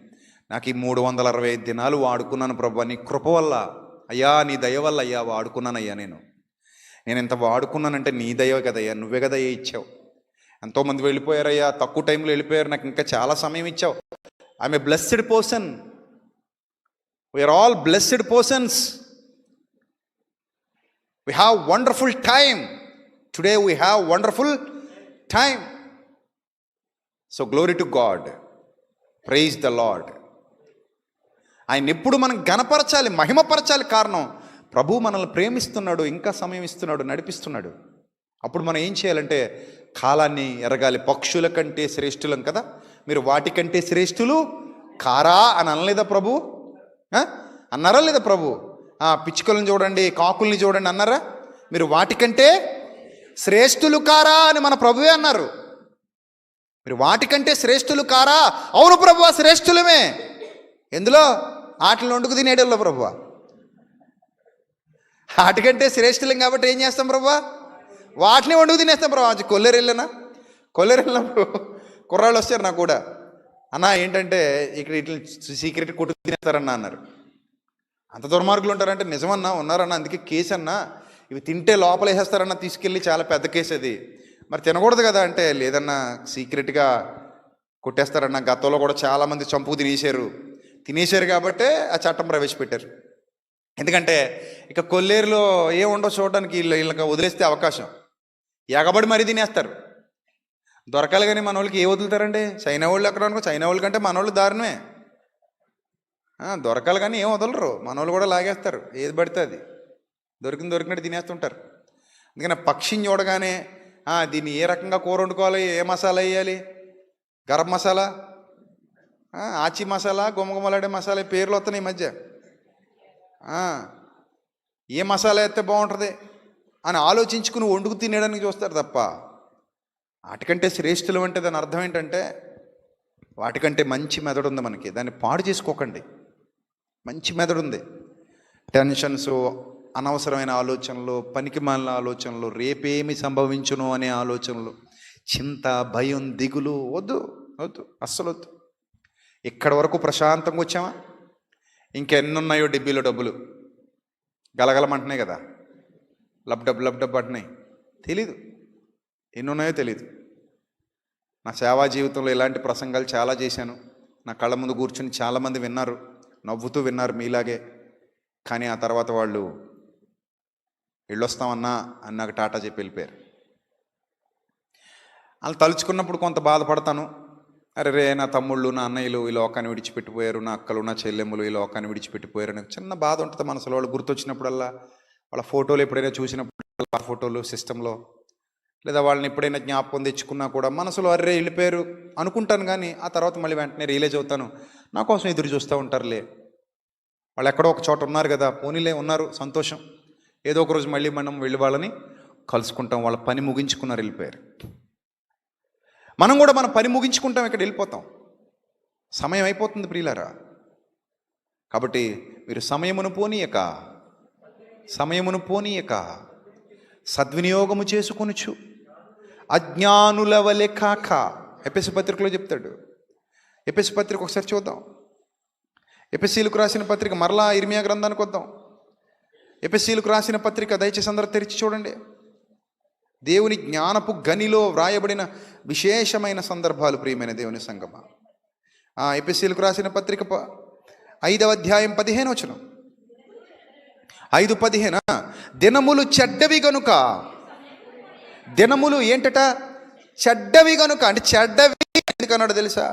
నాకు ఈ 365 దినాలు వాడుకున్నాను ప్రభా, నీ కృప వల్ల అయ్యా, నీ దయ వల్ల అయ్యా వాడుకున్నానయ్యా. నేను ఎంత వాడుకున్నానంటే నీ దయ కదయ్యా, నువ్వే కదయ్యా ఇచ్చావు. ఎంతోమంది వెళ్ళిపోయారయ్యా, తక్కువ టైంలో వెళ్ళిపోయారు, నాకు ఇంకా చాలా సమయం ఇచ్చావు. I'm a blessed person. We are all blessed persons. We have wonderful time. Today we have wonderful time. So glory to God. Praise the Lord. ఆయన ఎప్పుడు మనం ఘనపరచాలి, మహిమపరచాలి. కారణం ప్రభువు మనల్ని ప్రేమిస్తున్నాడు, ఇంకా సమయం ఇస్తున్నాడు, నడిపిస్తున్నాడు. అప్పుడు మనం ఏం చేయాలంటే కాలాన్ని ఎరగాలి. పక్షుల కంటే శ్రేష్ఠులం కదా, మీరు వాటికంటే శ్రేష్ఠులు కారా అని అనలేదా ప్రభు? అన్నారా లేదా ప్రభు? పిచ్చుకలను చూడండి, కాకుల్ని చూడండి అన్నారా? మీరు వాటికంటే శ్రేష్ఠులు కారా అని మన ప్రభువే అన్నారు. మీరు వాటికంటే శ్రేష్ఠులు కారా? అవును ప్రభువా, శ్రేష్ఠులమే. ఎందులో? ఆటలు వండుకు తినేటల్లో ప్రభువా. వాటికంటే శ్రేష్ఠులం కాబట్టి ఏం చేస్తాం ప్రభువా? వాటిని వండుకు తినేస్తాం ప్రభు. కొల్లేరు కుర్రాళ్ళు వచ్చారు నాకు కూడా, అన్నా ఏంటంటే ఇక్కడ ఇట్లా సీక్రెట్ కొట్టు తినేస్తారన్నా అన్నారు. అంత దుర్మార్గులు ఉంటారంటే నిజమన్నా, ఉన్నారన్నా, అందుకే కేసు అన్నా, ఇవి తింటే లోపల వేసేస్తారన్నా, తీసుకెళ్ళి చాలా పెద్ద కేసు అది, మరి తినకూడదు కదా అంటే, లేదన్నా సీక్రెట్గా కొట్టేస్తారన్నా, గతంలో కూడా చాలామంది చంపుకు తినేశారు కాబట్టే ఆ చట్టం ప్రవేశపెట్టారు. ఎందుకంటే ఇక కొల్లేరులో ఏముండో చూడడానికి వీళ్ళకి వదిలేస్తే అవకాశం ఎగబడి మరీ తినేస్తారు. దొరకాలి కానీ మన వాళ్ళకి ఏ వదులుతారండి? చైనా వాళ్ళు ఎక్కడ అనుకో, చైనా వాళ్ళ కంటే మన వాళ్ళు దారుణమే. దొరకాలి కానీ ఏం వదలరు, మన వాళ్ళు కూడా లాగేస్తారు ఏది పడితే అది, దొరికినట్టు తినేస్తుంటారు. అందుకని పక్షిని చూడగానే దీన్ని ఏ రకంగా కూర వండుకోవాలి, ఏ మసాలా వేయాలి, గరం మసాలా, ఆచి మసాలా, గుమగుమలాడే మసాలా పేర్లు వస్తున్నాయి ఈ మధ్య. ఏ మసాలా వేస్తే బాగుంటుంది అని ఆలోచించుకుని వండుకు తినేయడానికి చూస్తారు తప్ప వాటికంటే శ్రేష్ఠులు అంటే దాని అర్థం ఏంటంటే వాటికంటే మంచి మెదడు ఉంది మనకి, దాన్ని పాడు చేసుకోకండి. మంచి మెదడు ఉంది. టెన్షన్స్, అనవసరమైన ఆలోచనలు, పనికిమాలిన ఆలోచనలు, రేపేమి సంభవించును అనే ఆలోచనలు, చింత, భయం, దిగులు వద్దు వద్దు, అస్సలు వద్దు. ఇక్కడి వరకు ప్రశాంతంగా వచ్చామా? ఇంకెన్నున్నాయో డిబ్బీలో డబ్బులు గలగలమంటున్నాయి కదా, లబ్ డబ్బు అంటున్నాయి. తెలీదు ఎన్నున్నాయో తెలీదు. నా సేవా జీవితంలో ఇలాంటి ప్రసంగాలు చాలా చేశాను. నా కళ్ళ ముందు కూర్చుని చాలామంది విన్నారు, నవ్వుతూ విన్నారు మీలాగే. కానీ ఆ తర్వాత వాళ్ళు వెళ్ళొస్తామన్నా అని నాకు టాటా చెప్పి వెళ్ళిపోయారు. వాళ్ళు తలుచుకున్నప్పుడు కొంత బాధపడతాను. అరే రే, నా తమ్ముళ్ళు, నా అన్నయ్యలు ఈ లోకాన్ని విడిచిపెట్టిపోయారు, నా అక్కలు, నా చెల్లెమ్మలు ఈ లోకాన్ని విడిచిపెట్టిపోయారు అని చిన్న బాధ ఉంటుంది మనసులో. వాళ్ళు గుర్తొచ్చినప్పుడల్లా, వాళ్ళ ఫోటోలు ఎప్పుడైనా చూసినప్పుడు, ఆ ఫోటోలు సిస్టంలో, లేదా వాళ్ళని ఎప్పుడైనా జ్ఞాపకం తెచ్చుకున్నా కూడా మనసులో అర్రే వెళ్ళిపోయారు అనుకుంటాను. కానీ ఆ తర్వాత మళ్ళీ వెంటనే రియలైజ్ అవుతాను, నా కోసం ఎదురు చూస్తూ ఉంటారులే, వాళ్ళు ఎక్కడో ఒక చోట ఉన్నారు కదా, పోనీలే ఉన్నారు, సంతోషం, ఏదో ఒక రోజు మళ్ళీ మనం వెళ్ళి వాళ్ళని కలుసుకుంటాం. వాళ్ళ పని ముగించుకున్నారు, వెళ్ళిపోయారు. మనం కూడా మన పని ముగించుకుంటాం, ఇక్కడ వెళ్ళిపోతాం, సమయం అయిపోతుంది ప్రియులారా. కాబట్టి మీరు సమయమును పోనీయక సద్వినియోగము చేసుకొనుచు అజ్ఞానుల వలె కాక. ఎఫెసీ పత్రికలో చెప్తాడు. ఎఫెసీ పత్రిక ఒకసారి చూద్దాం. ఎఫెసీలకు రాసిన పత్రిక, మరలా ఇర్మియా గ్రంథానికి వద్దాం. ఎఫెసీలకు రాసిన పత్రిక దయచేసి అందరూ తెరిచి చూడండి. దేవుని జ్ఞానపు గనిలో వ్రాయబడిన విశేషమైన సందర్భాలు ప్రియమైన దేవుని సంగమా. ఎఫెసీలకు రాసిన పత్రిక 5వ అధ్యాయం 15వ వచనం. 5:15 దినములు చెడ్డవి గనుక. దినములు ఏంటట? చెడ్డవి గనుక. అంటే చెడ్డవి ఎందుకన్నాడు తెలుసా?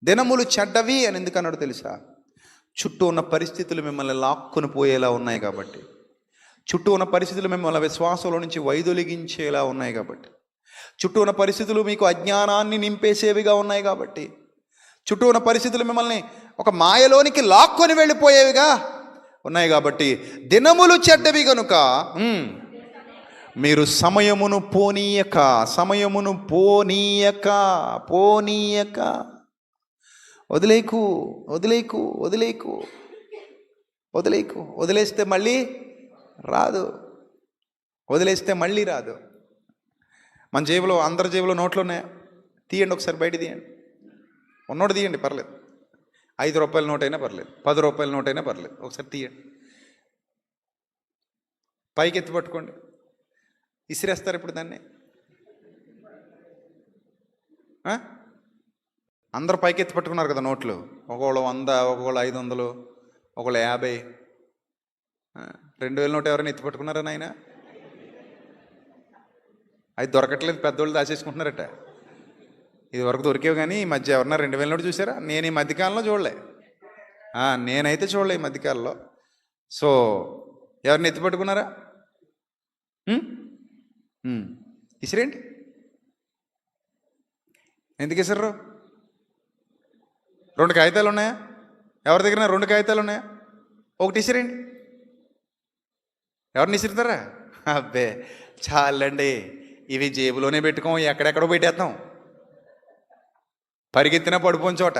దినములు చెడ్డవి అని ఎందుకన్నాడు తెలుసా? చుట్టూ ఉన్న పరిస్థితులు మిమ్మల్ని లాక్కుని పోయేలా ఉన్నాయి కాబట్టి, చుట్టూ ఉన్న పరిస్థితులు మిమ్మల్ని విశ్వాసంలో నుంచి వైదొలిగించేలా ఉన్నాయి కాబట్టి, చుట్టూ ఉన్న పరిస్థితులు మీకు అజ్ఞానాన్ని నింపేసేవిగా ఉన్నాయి కాబట్టి, చుట్టూ ఉన్న పరిస్థితులు మిమ్మల్ని ఒక మాయలోనికి లాక్కొని వెళ్ళిపోయేవిగా ఉన్నాయి కాబట్టి, దినములు చెడ్డవి గనుక మీరు సమయమును పోనీయక వదిలేస్తే మళ్ళీ రాదు. మన జేబులో, అందరి జేబులో నోట్లు ఉన్నాయా? తీయండి ఒకసారి, బయట తీయండి, ఉన్నోడు తీయండి, పర్లేదు. 5 రూపాయల నోట్ అయినా పర్లేదు, 10 రూపాయల నోట్ అయినా పర్లేదు, ఒకసారి తీయండి, పైకి ఎత్తి పట్టుకోండి. ఇసిరేస్తారు ఇప్పుడు దాన్ని. అందరూ పైకి ఎత్తి పట్టుకున్నారు కదా నోట్లు. ఒకళ్ళు 100, ఒకళ్ళు 500, ఒకళ్ళు 50. 2000 నోట్ ఎవరైనా ఎత్తి పట్టుకున్నారా నాయన? అది దొరకట్లేదు, పెద్దోళ్ళు దాచేసుకుంటున్నారట. ఇది వరకు దొరికేవి, కానీ ఈ మధ్య ఎవరన్నా 2000 నోటు చూసారా? నేను ఈ మధ్యకాలంలో చూడలే, నేనైతే చూడలే ఈ మధ్యకాలంలో. సో ఎవరిని ఎత్తి పట్టుకున్నారా? ఇసిరేంటి. ఎందుకు ఇసర్రు? 2 కాగితాలు ఉన్నాయా? ఎవరి దగ్గర 2 కాగితాలు ఉన్నాయా? ఒకటి ఇసిరేండి. ఎవరిని ఇసిరుతారా? అబ్బే చాలండి, ఇవి జేబులోనే పెట్టుకోం, ఎక్కడెక్కడో పెట్టేస్తాం. పరిగెత్తినా పడిపోని చోట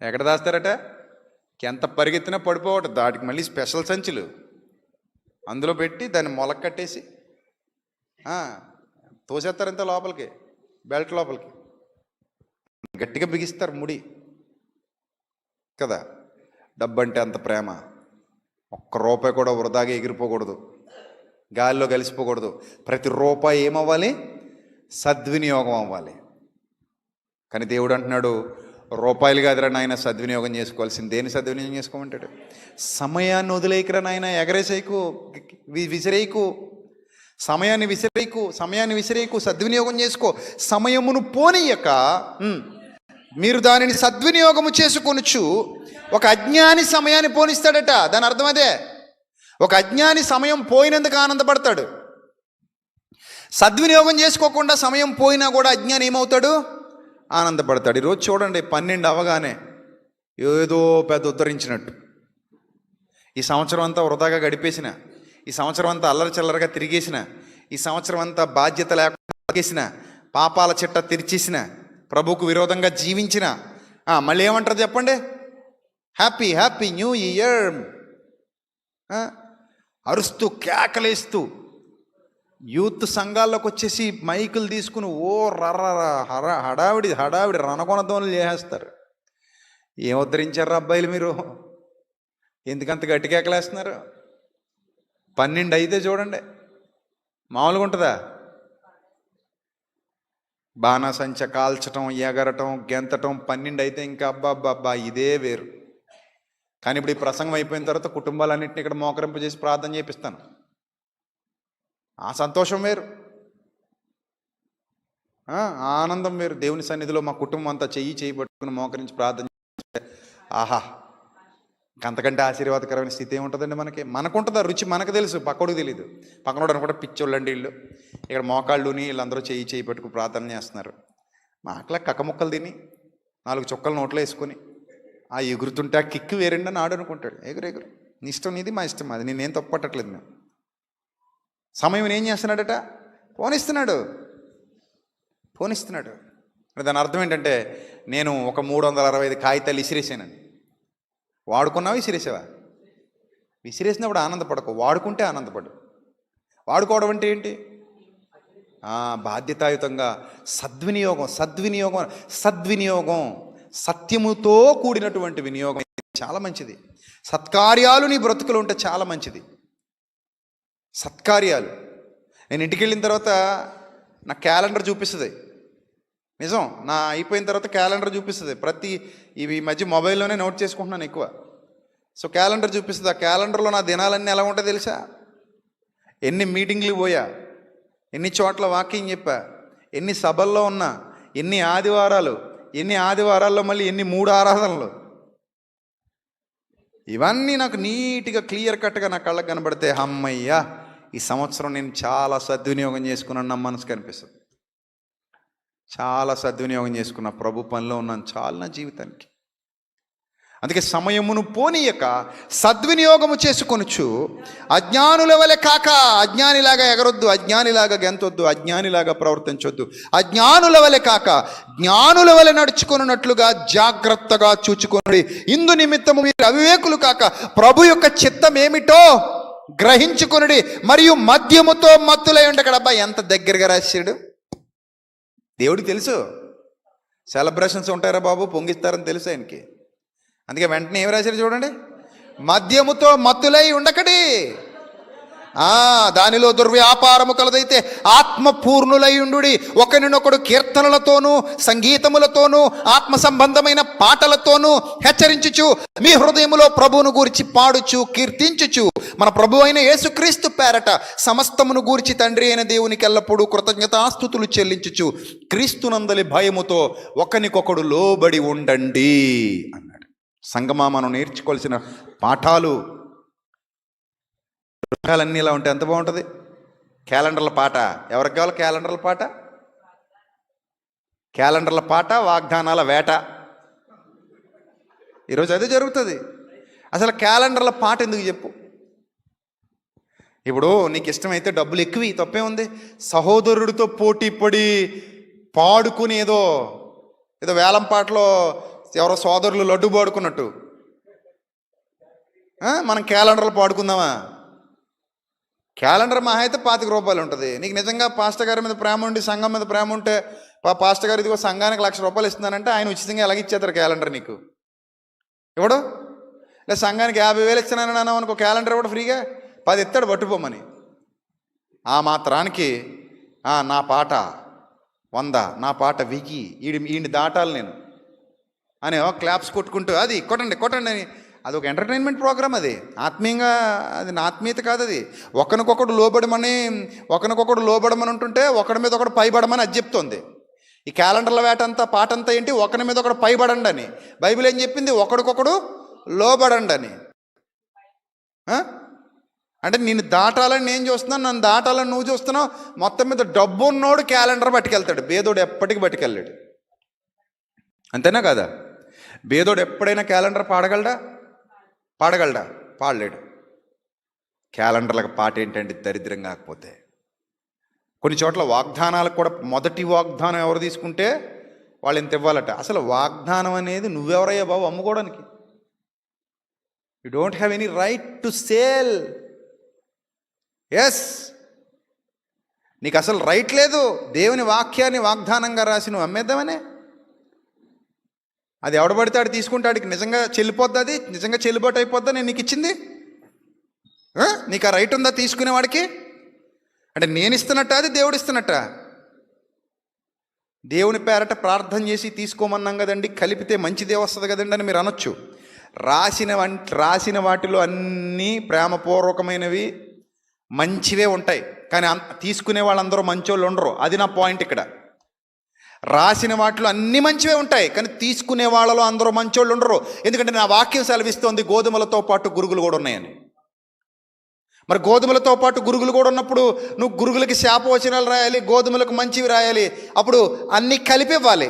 ఎక్కడ దాస్తారట? ఎంత పరిగెత్తినా పడిపోవట, దాటికి మళ్ళీ స్పెషల్ సంచులు అందులో పెట్టి దాన్ని మొలక కట్టేసి తోసేస్తారు ఇంత లోపలికి, బెల్ట్ లోపలికి గట్టిగా బిగిస్తారు ముడి కదా. డబ్బు అంటే అంత ప్రేమ. 1 రూపాయి కూడా వృధాగా ఎగిరిపోకూడదు, గాలిలో కలిసిపోకూడదు. ప్రతి రూపాయి ఏమవ్వాలి? సద్వినియోగం అవ్వాలి. కానీ దేవుడు అంటున్నాడు, రూపాయలు కాదురా నాయన సద్వినియోగం చేసుకోవాల్సింది. దేని సద్వినియోగం చేసుకోమంటాడు? సమయాన్ని వదిలేయకురా నాయన, ఎగరేసేయకు, విసిరేయకు, సమయాన్ని విసిరేయకు, సద్వినియోగం చేసుకో. సమయమును పోనీయక మీరు దానిని సద్వినియోగము చేసుకొనుచు. ఒక అజ్ఞాని సమయాన్ని పోనిస్తాడట, దాని అర్థం అదే. ఒక అజ్ఞాని సమయం పోయినందుకు ఆనందపడతాడు. సద్వినియోగం చేసుకోకుండా సమయం పోయినా కూడా అజ్ఞాని ఏమవుతాడు? ఆనందపడతాడు. ఈరోజు చూడండి, 12 అవగానే ఏదో పెద్ద ఉద్ధరించినట్టు ఈ సంవత్సరం అంతా వృధాగా గడిపేసిన, ఈ సంవత్సరం అంతా అల్లరి చిల్లరగా తిరిగేసిన, ఈ సంవత్సరం అంతా బాధ్యత లేకుండా తిరిగేసిన, పాపాల చిట్ట తెరిచేసిన, ప్రభువుకు విరోధంగా జీవించిన, మళ్ళీ ఏమంటారు చెప్పండి? హ్యాపీ హ్యాపీ న్యూ ఇయర్ అరుస్తూ కేకలేస్తూ యూత్ సంఘాల్లోకి వచ్చేసి మైకులు తీసుకుని ఓ హడావిడి రణకొనదోలు చేసేస్తారు. ఏం ఉద్ధరించారు అబ్బాయిలు మీరు? ఎందుకంత గట్టి కేకలేస్తున్నారు? 12 అయితే చూడండి, మామూలుగా ఉంటుందా? బాణాసంచ కాల్చటం, ఎగరటం, గెంతటం 12 అయితే ఇంకా అబ్బా ఇదే వేరు. కానీ ఇప్పుడు ఈ ప్రసంగం అయిపోయిన తర్వాత కుటుంబాలన్నింటినీ ఇక్కడ మోకరింపు చేసి ప్రార్థన చేపిస్తాను. ఆ సంతోషం వేరు, ఆనందం వేరు. దేవుని సన్నిధిలో మా కుటుంబం అంతా చెయ్యి పట్టుకుని మోకరించి ప్రార్థన చేస్తే ఆహా, అంతకంటే ఆశీర్వాదకరమైన స్థితి ఏముంటుందండి మనకి? మనకుంటుందా రుచి? మనకు తెలుసు, పక్కడికి తెలియదు. పక్కనోడు అనుకుంటే పిచ్చోళ్ళండి వీళ్ళు, ఇక్కడ మోకాళ్ళుని వీళ్ళందరూ చెయ్యి పట్టుకుని ప్రార్థన చేస్తున్నారు. మాకలా కక్కముక్కలు తిని 4 చుక్కలు నోట్లో వేసుకొని ఎగురుతుంటే ఆ కిక్కు వేరండి అని ఆడు అనుకుంటాడు. ఎగురు నీ ఇష్టం, నీది మా ఇష్టం, అది నేనేం తప్పట్టట్లేదు. మేము సమయం ఏం చేస్తున్నాడట? పోనిస్తున్నాడు. దాని అర్థం ఏంటంటే, నేను ఒక 365 కాగితాలు విసిరేసానండి. వాడుకున్నావా విసిరేసావా? విసిరేసినప్పుడు ఆనందపడకు, వాడుకుంటే ఆనందపడు. వాడుకోవడం అంటే ఏంటి? బాధ్యతాయుతంగా సద్వినియోగం, సత్యముతో కూడినటువంటి వినియోగం చాలా మంచిది. సత్కార్యాలు నీ బ్రతుకులు ఉంటే చాలా మంచిది. సత్కార్యాలు. నేను ఇంటికి వెళ్ళిన తర్వాత నా క్యాలెండర్ చూపిస్తుంది. నిజం, నా అయిపోయిన తర్వాత క్యాలెండర్ చూపిస్తుంది. ఈ మధ్య మొబైల్లోనే నోట్ చేసుకుంటున్నాను ఎక్కువ. సో క్యాలెండర్ చూపిస్తుంది. ఆ క్యాలెండర్లో నా దినాలన్నీ ఎలా ఉంటాయో తెలుసా? ఎన్ని మీటింగ్లు పోయా, ఎన్ని చోట్ల వాకింగ్ చెప్పా, ఎన్ని సభల్లో ఉన్నా, ఎన్ని ఆదివారాల్లో మళ్ళీ ఎన్ని 3 ఆరాధనలు, ఇవన్నీ నాకు నీట్గా క్లియర్ కట్గా నా కళ్ళకు కనబడితే అమ్మయ్యా, ఈ సంవత్సరం నేను చాలా సద్వినియోగం చేసుకున్నాను నా మనసుకు అనిపిస్తుంది. చాలా సద్వినియోగం చేసుకున్నా, ప్రభు పనిలో ఉన్నాను చాలు నా జీవితానికి. అందుకే సమయమును పోనీయక సద్వినియోగము చేసుకొనుచు. అజ్ఞానుల వలె కాక, అజ్ఞానిలాగా ఎగరొద్దు, అజ్ఞానిలాగా గెంతొద్దు, అజ్ఞానిలాగా ప్రవర్తించొద్దు. అజ్ఞానుల వలె కాక జ్ఞానుల వలె నడుచుకున్నట్లుగా జాగ్రత్తగా చూచుకొనుడి. ఇందు నిమిత్తము మీరు అవివేకులు కాక ప్రభు యొక్క చిత్తం ఏమిటో గ్రహించుకొనుడి. మరియు మద్యముతో మత్తులై ఉండకడబ్బా, ఎంత దగ్గరగా రాశాడు. దేవుడికి తెలుసు సెలబ్రేషన్స్ ఉంటారా బాబు, పొంగిస్తారని తెలుసు ఆయనకి. అందుకే వెంటనే ఏమి రాశారు చూడండి, మద్యముతో మత్తులై ఉండకడి, దానిలో దుర్వ్యాపారము కలదైతే ఆత్మపూర్ణులై ఉండుడి. ఒకరినొకడు కీర్తనలతోనూ సంగీతములతోనూ ఆత్మ సంబంధమైన పాటలతోనూ హెచ్చరించుచు మీ హృదయములో ప్రభువును గూర్చి పాడుచు కీర్తించుచు మన ప్రభు అయిన యేసుక్రీస్తు పేరట సమస్తమును గూర్చి తండ్రి అయిన దేవునికి ఎల్లప్పుడూ కృతజ్ఞతాస్తుతులు చెల్లించుచు క్రీస్తునందలి భయముతో ఒకనికొకడు లోబడి ఉండండి అన్నాడు. సంగమా, మనం నేర్చుకోవాల్సిన పాఠాలు అన్నీ ఇలా ఉంటే ఎంత బాగుంటుంది. క్యాలెండర్ల పాట ఎవరికి కావాలి? క్యాలెండర్ల పాట, వాగ్దానాల వేట. ఈరోజు అదే జరుగుతుంది. అసలు క్యాలెండర్ల పాట ఎందుకు చెప్పు? ఇప్పుడు నీకు ఇష్టమైతే డబ్బులు ఎక్కువ, తప్పే ఉంది. సహోదరుడితో పోటీ పడి పాడుకుని ఏదో వేలం పాటలో ఎవరో సోదరులు లడ్డు పాడుకున్నట్టు మనం క్యాలెండర్లు పాడుకుందామా? క్యాలెండర్ మహా అయితే 25 రూపాయలు ఉంటుంది. నీకు నిజంగా పాస్టర్ గారి మీద ప్రేమ ఉండి, సంఘం మీద ప్రేమ ఉంటే, పాస్టర్ గారు ఇదిగో సంఘానికి 1,00,000 రూపాయలు ఇస్తున్నానంటే ఆయన ఉచితంగా ఎలాగిచ్చేస్తారు క్యాలెండర్ నీకు? ఇవ్వడు. లేదా సంఘానికి 50,000 ఇస్తున్నానని అన్నావు అనుకో, క్యాలెండర్ ఇవ్వడు ఫ్రీగా, 10 ఎత్తాడు పట్టుకోమని. ఆ మాత్రానికి నా పాట 100, నా పాట 1000, ఈయన్ని దాటాలి నేను. అని క్లాప్స్ కొట్టుకుంటూ అది కొట్టండి కొట్టండి అని, అది ఒక ఎంటర్టైన్మెంట్ ప్రోగ్రామ్. అది ఆత్మీయంగా, అది నా ఆత్మీయత కాదు. అది ఒకరికొకడు లోబడమని ఉంటుంటే ఒకడి మీద ఒకడు పైబడమని అది చెప్తోంది. ఈ క్యాలెండర్ల వేటంతా పాటంతా ఏంటి? ఒకరి మీద ఒకడు పైబడండి అని. బైబిల్ ఏం చెప్పింది? ఒకడికొకడు లోబడండి అని. అంటే నిన్ను దాటాలని నేను చూస్తున్నాను, నన్ను దాటాలని నువ్వు చూస్తున్నావు. మొత్తం మీద డబ్బు ఉన్నోడు క్యాలెండర్ పట్టుకెళ్తాడు, బేదోడు ఎప్పటికీ పట్టుకెళ్ళాడు. అంతేనా కదా? బేదోడు ఎప్పుడైనా క్యాలెండర్ పాడగలడా? పాడలేడు. క్యాలెండర్లకు పాట ఏంటంటే దరిద్రం కాకపోతే. కొన్ని చోట్ల వాగ్దానాలకు కూడా మొదటి వాగ్దానం ఎవరు తీసుకుంటే వాళ్ళు ఎంత ఇవ్వాలట. అసలు వాగ్దానం అనేది నువ్వెవరయ్యా బాబు అమ్ముకోవడానికి? You don't have any right to sale. Yes, నీకు అసలు రైట్ లేదు. దేవుని వాక్యాన్ని వాగ్దానంగా రాసి నువ్వు అమ్మేద్దామనే. అది ఎవడబడితే ఆడు తీసుకుంటాడికి నిజంగా చెల్లిపోద్ది, అది నిజంగా చెల్లుబాటు అయిపోద్దా నేను నీకు ఇచ్చింది? నీకు ఆ రైట్ ఉందా తీసుకునేవాడికి? అంటే నేను ఇస్తున్నట్ట, అది దేవుడు ఇస్తున్నట్ట? దేవుని పేరట ప్రార్థన చేసి తీసుకోమన్నాం కదండి, కలిపితే మంచిదే వస్తుంది కదండి అని మీరు అనొచ్చు. రాసిన వాటిలో అన్నీ ప్రేమపూర్వకమైనవి మంచివే ఉంటాయి, కానీ తీసుకునే వాళ్ళందరూ మంచోళ్ళు ఉండరు. అది నా పాయింట్ ఇక్కడ. రాసిన వాటిలో అన్ని మంచివే ఉంటాయి, కానీ తీసుకునే వాళ్ళలో అందరూ మంచోళ్ళు ఉండరు. ఎందుకంటే నా వాక్యం సెలవిస్తోంది గోధుమలతో పాటు గురుగులు కూడా ఉన్నాయని. మరి గోధుమలతో పాటు గురుగులు కూడా ఉన్నప్పుడు నువ్వు గురుగులకి శాపవచనాలు రాయాలి, గోధుమలకు మంచివి రాయాలి. అప్పుడు అన్నీ కలిపివ్వాలి.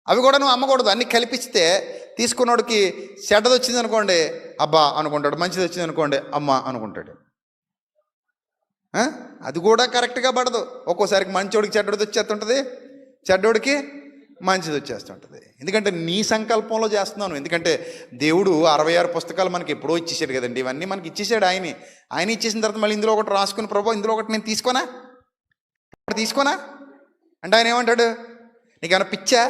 అవి కూడా నువ్వు అమ్మకూడదు. అన్నీ కలిపిస్తే తీసుకున్నోడికి చెడ్డది వచ్చింది అనుకోండి అబ్బా అనుకుంటాడు, మంచిది వచ్చింది అనుకోండి అమ్మ అనుకుంటాడు. అది కూడా కరెక్ట్గా పడదు. ఒక్కోసారికి మంచోడికి చెడ్డది వచ్చేస్తుంటుంది, చెడ్డోడికి మంచిది వచ్చేస్తుంటుంది. ఎందుకంటే నీ సంకల్పంలో చేస్తున్నాను. ఎందుకంటే దేవుడు 66 పుస్తకాలు మనకి ఎప్పుడో ఇచ్చేసాడు కదండి. ఇవన్నీ మనకి ఇచ్చేసాడు ఆయన ఇచ్చేసిన తర్వాత మళ్ళీ ఇందులో ఒకటి రాసుకుని ప్రభు ఇందులో ఒకటి నేను తీసుకోనా అంటే ఆయన ఏమంటాడు? నీకేమైనా పిచ్చా?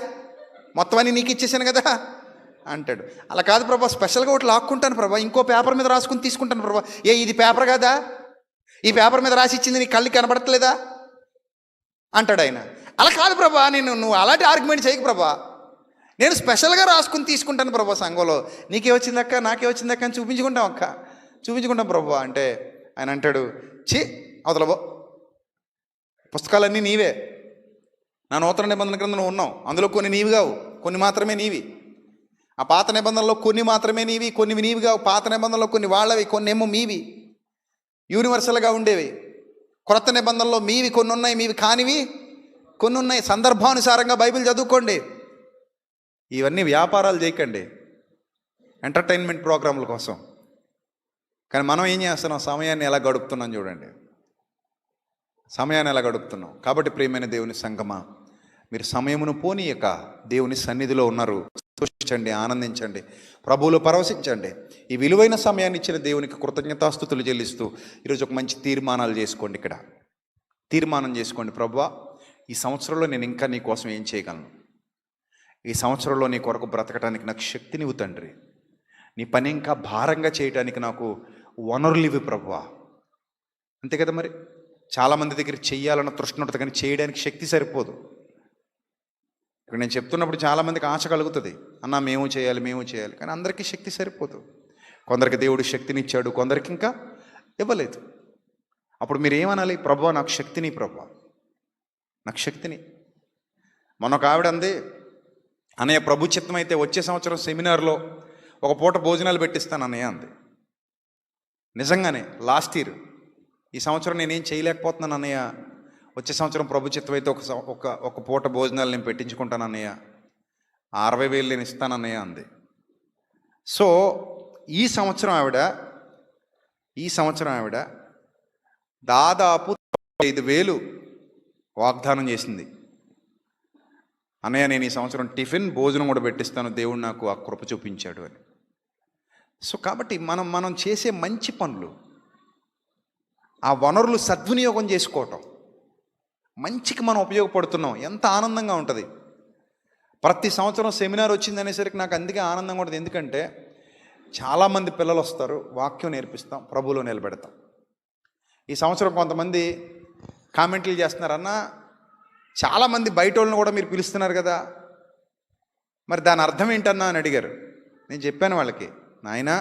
మొత్తం అన్నీ నీకు ఇచ్చేసాను కదా అంటాడు. అలా కాదు ప్రభా, స్పెషల్గా ఒకటి లాక్కుంటాను ప్రభా, ఇంకో పేపర్ మీద రాసుకుని తీసుకుంటాను ప్రభా. ఇది పేపర్ కదా, ఈ పేపర్ మీద రాసి ఇచ్చింది నీ కళ్ళకి కనబడట్లేదా అంటాడు ఆయన. అలా కాదు ప్రభా, నువ్వు అలాంటి ఆర్గ్యుమెంట్ చేయకు ప్రభా, నేను స్పెషల్గా రాసుకుని తీసుకుంటాను ప్రభా. సంఘంలో నీకే వచ్చిందక్క, నాకే వచ్చిందక్క అని చూపించుకుంటాం ప్రభా అంటే ఆయన అంటాడు, ఛీ అవతలబో, పుస్తకాలన్నీ నీవే, నా నూతన నిబంధన క్రింద నువ్వు ఉన్నావు, అందులో కొన్ని నీవి కావు, కొన్ని మాత్రమే నీవి. ఆ పాత నిబంధనలో కొన్ని మాత్రమే నీవి, కొన్ని నీవి కావు. పాత నిబంధనలో కొన్ని వాళ్ళవి, కొన్ని ఏమో మీవి, యూనివర్సల్గా ఉండేవి. క్రొత్త నిబంధనలో మీవి కొన్ని ఉన్నాయి, మీవి కానివి కొన్ని ఉన్నాయి. సందర్భానుసారంగా బైబిల్ చదువుకోండి. ఇవన్నీ వ్యాపారాలు చేయకండి, ఎంటర్టైన్మెంట్ ప్రోగ్రాంల కోసం. కానీ మనం ఏం చేస్తున్నాం? సమయాన్ని ఎలా గడుపుతున్నాం చూడండి, సమయాన్ని ఎలా గడుపుతున్నాం. కాబట్టి ప్రియమైన దేవుని సంగమా, మీరు సమయమును పోనీయక దేవుని సన్నిధిలో ఉన్నారు. సంతోషించండి, ఆనందించండి, ప్రభువులో పరవశించండి. ఈ విలువైన సమయాన్ని ఇచ్చిన దేవునికి కృతజ్ఞతాస్తుతులు చెల్లిస్తూ ఈరోజు ఒక మంచి తీర్మానాలు చేసుకోండి. ఇక్కడ తీర్మానం చేసుకోండి, ప్రభువా ఈ సంవత్సరంలో నేను ఇంకా నీ కోసం ఏం చేయగలను? ఈ సంవత్సరంలో నీ కొరకు బ్రతకడానికి నాకు శక్తినివ్వు తండ్రి. నీ పని ఇంకా భారంగా చేయడానికి నాకు వనరులు ఇవి ప్రభువా. అంతే కదా? మరి చాలామంది దగ్గర చెయ్యాలన్న తృష్ణ ఉంటుంది, కానీ చేయడానికి శక్తి సరిపోదు. ఇక్కడ నేను చెప్తున్నప్పుడు చాలామందికి ఆశ కలుగుతుంది, అన్న మేము చేయాలి, కానీ అందరికీ శక్తి సరిపోదు. కొందరికి దేవుడు శక్తినిచ్చాడు, కొందరికి ఇంకా ఇవ్వలేదు. అప్పుడు మీరు ఏమనాలి? ప్రభువా నాకు శక్తిని, ప్రభువా నాకు శక్తిని. మొన్న ఒక ఆవిడ అంది, అన్నయ్య ప్రభు చిత్తం అయితే వచ్చే సంవత్సరం సెమినార్లో ఒక పూట భోజనాలు పెట్టిస్తాను అన్నయ్య అంది. నిజంగానే లాస్ట్ ఇయర్, ఈ సంవత్సరం నేనేం చేయలేకపోతున్నాను అన్నయ్య, వచ్చే సంవత్సరం ప్రభు చిత్తం అయితే ఒక పూట భోజనాలు నేను పెట్టించుకుంటాను అన్నయ్య, 60,000 నేను ఇస్తానన్నయ్య అంది. సో ఈ సంవత్సరం ఆవిడ దాదాపు 5,000 వాగ్దానం చేసింది. అన్నయ్య నేను ఈ సంవత్సరం టిఫిన్ భోజనం కూడా పెట్టిస్తాను, దేవుడు నాకు ఆ కృప చూపించాడు అని. సో కాబట్టి మనం చేసే మంచి పనులు, ఆ వనరులు సద్వినియోగం చేసుకోవటం, మంచికి మనం ఉపయోగపడుతున్నాం, ఎంత ఆనందంగా ఉంటుంది. ప్రతి సంవత్సరం సెమినార్ వచ్చింది అనేసరికి నాకు అందుకే ఆనందంగా ఉంటుంది. ఎందుకంటే చాలామంది పిల్లలు వస్తారు, వాక్యం నేర్పిస్తాం, ప్రభువులో నిలబెడతాం. ఈ సంవత్సరం కొంతమంది కామెంట్లు చేస్తున్నారు, అన్న చాలామంది బయట వాళ్ళని కూడా మీరు పిలుస్తున్నారు కదా, మరి దాని అర్థం ఏంటన్నా అని అడిగారు. నేను చెప్పాను వాళ్ళకి, నాయనా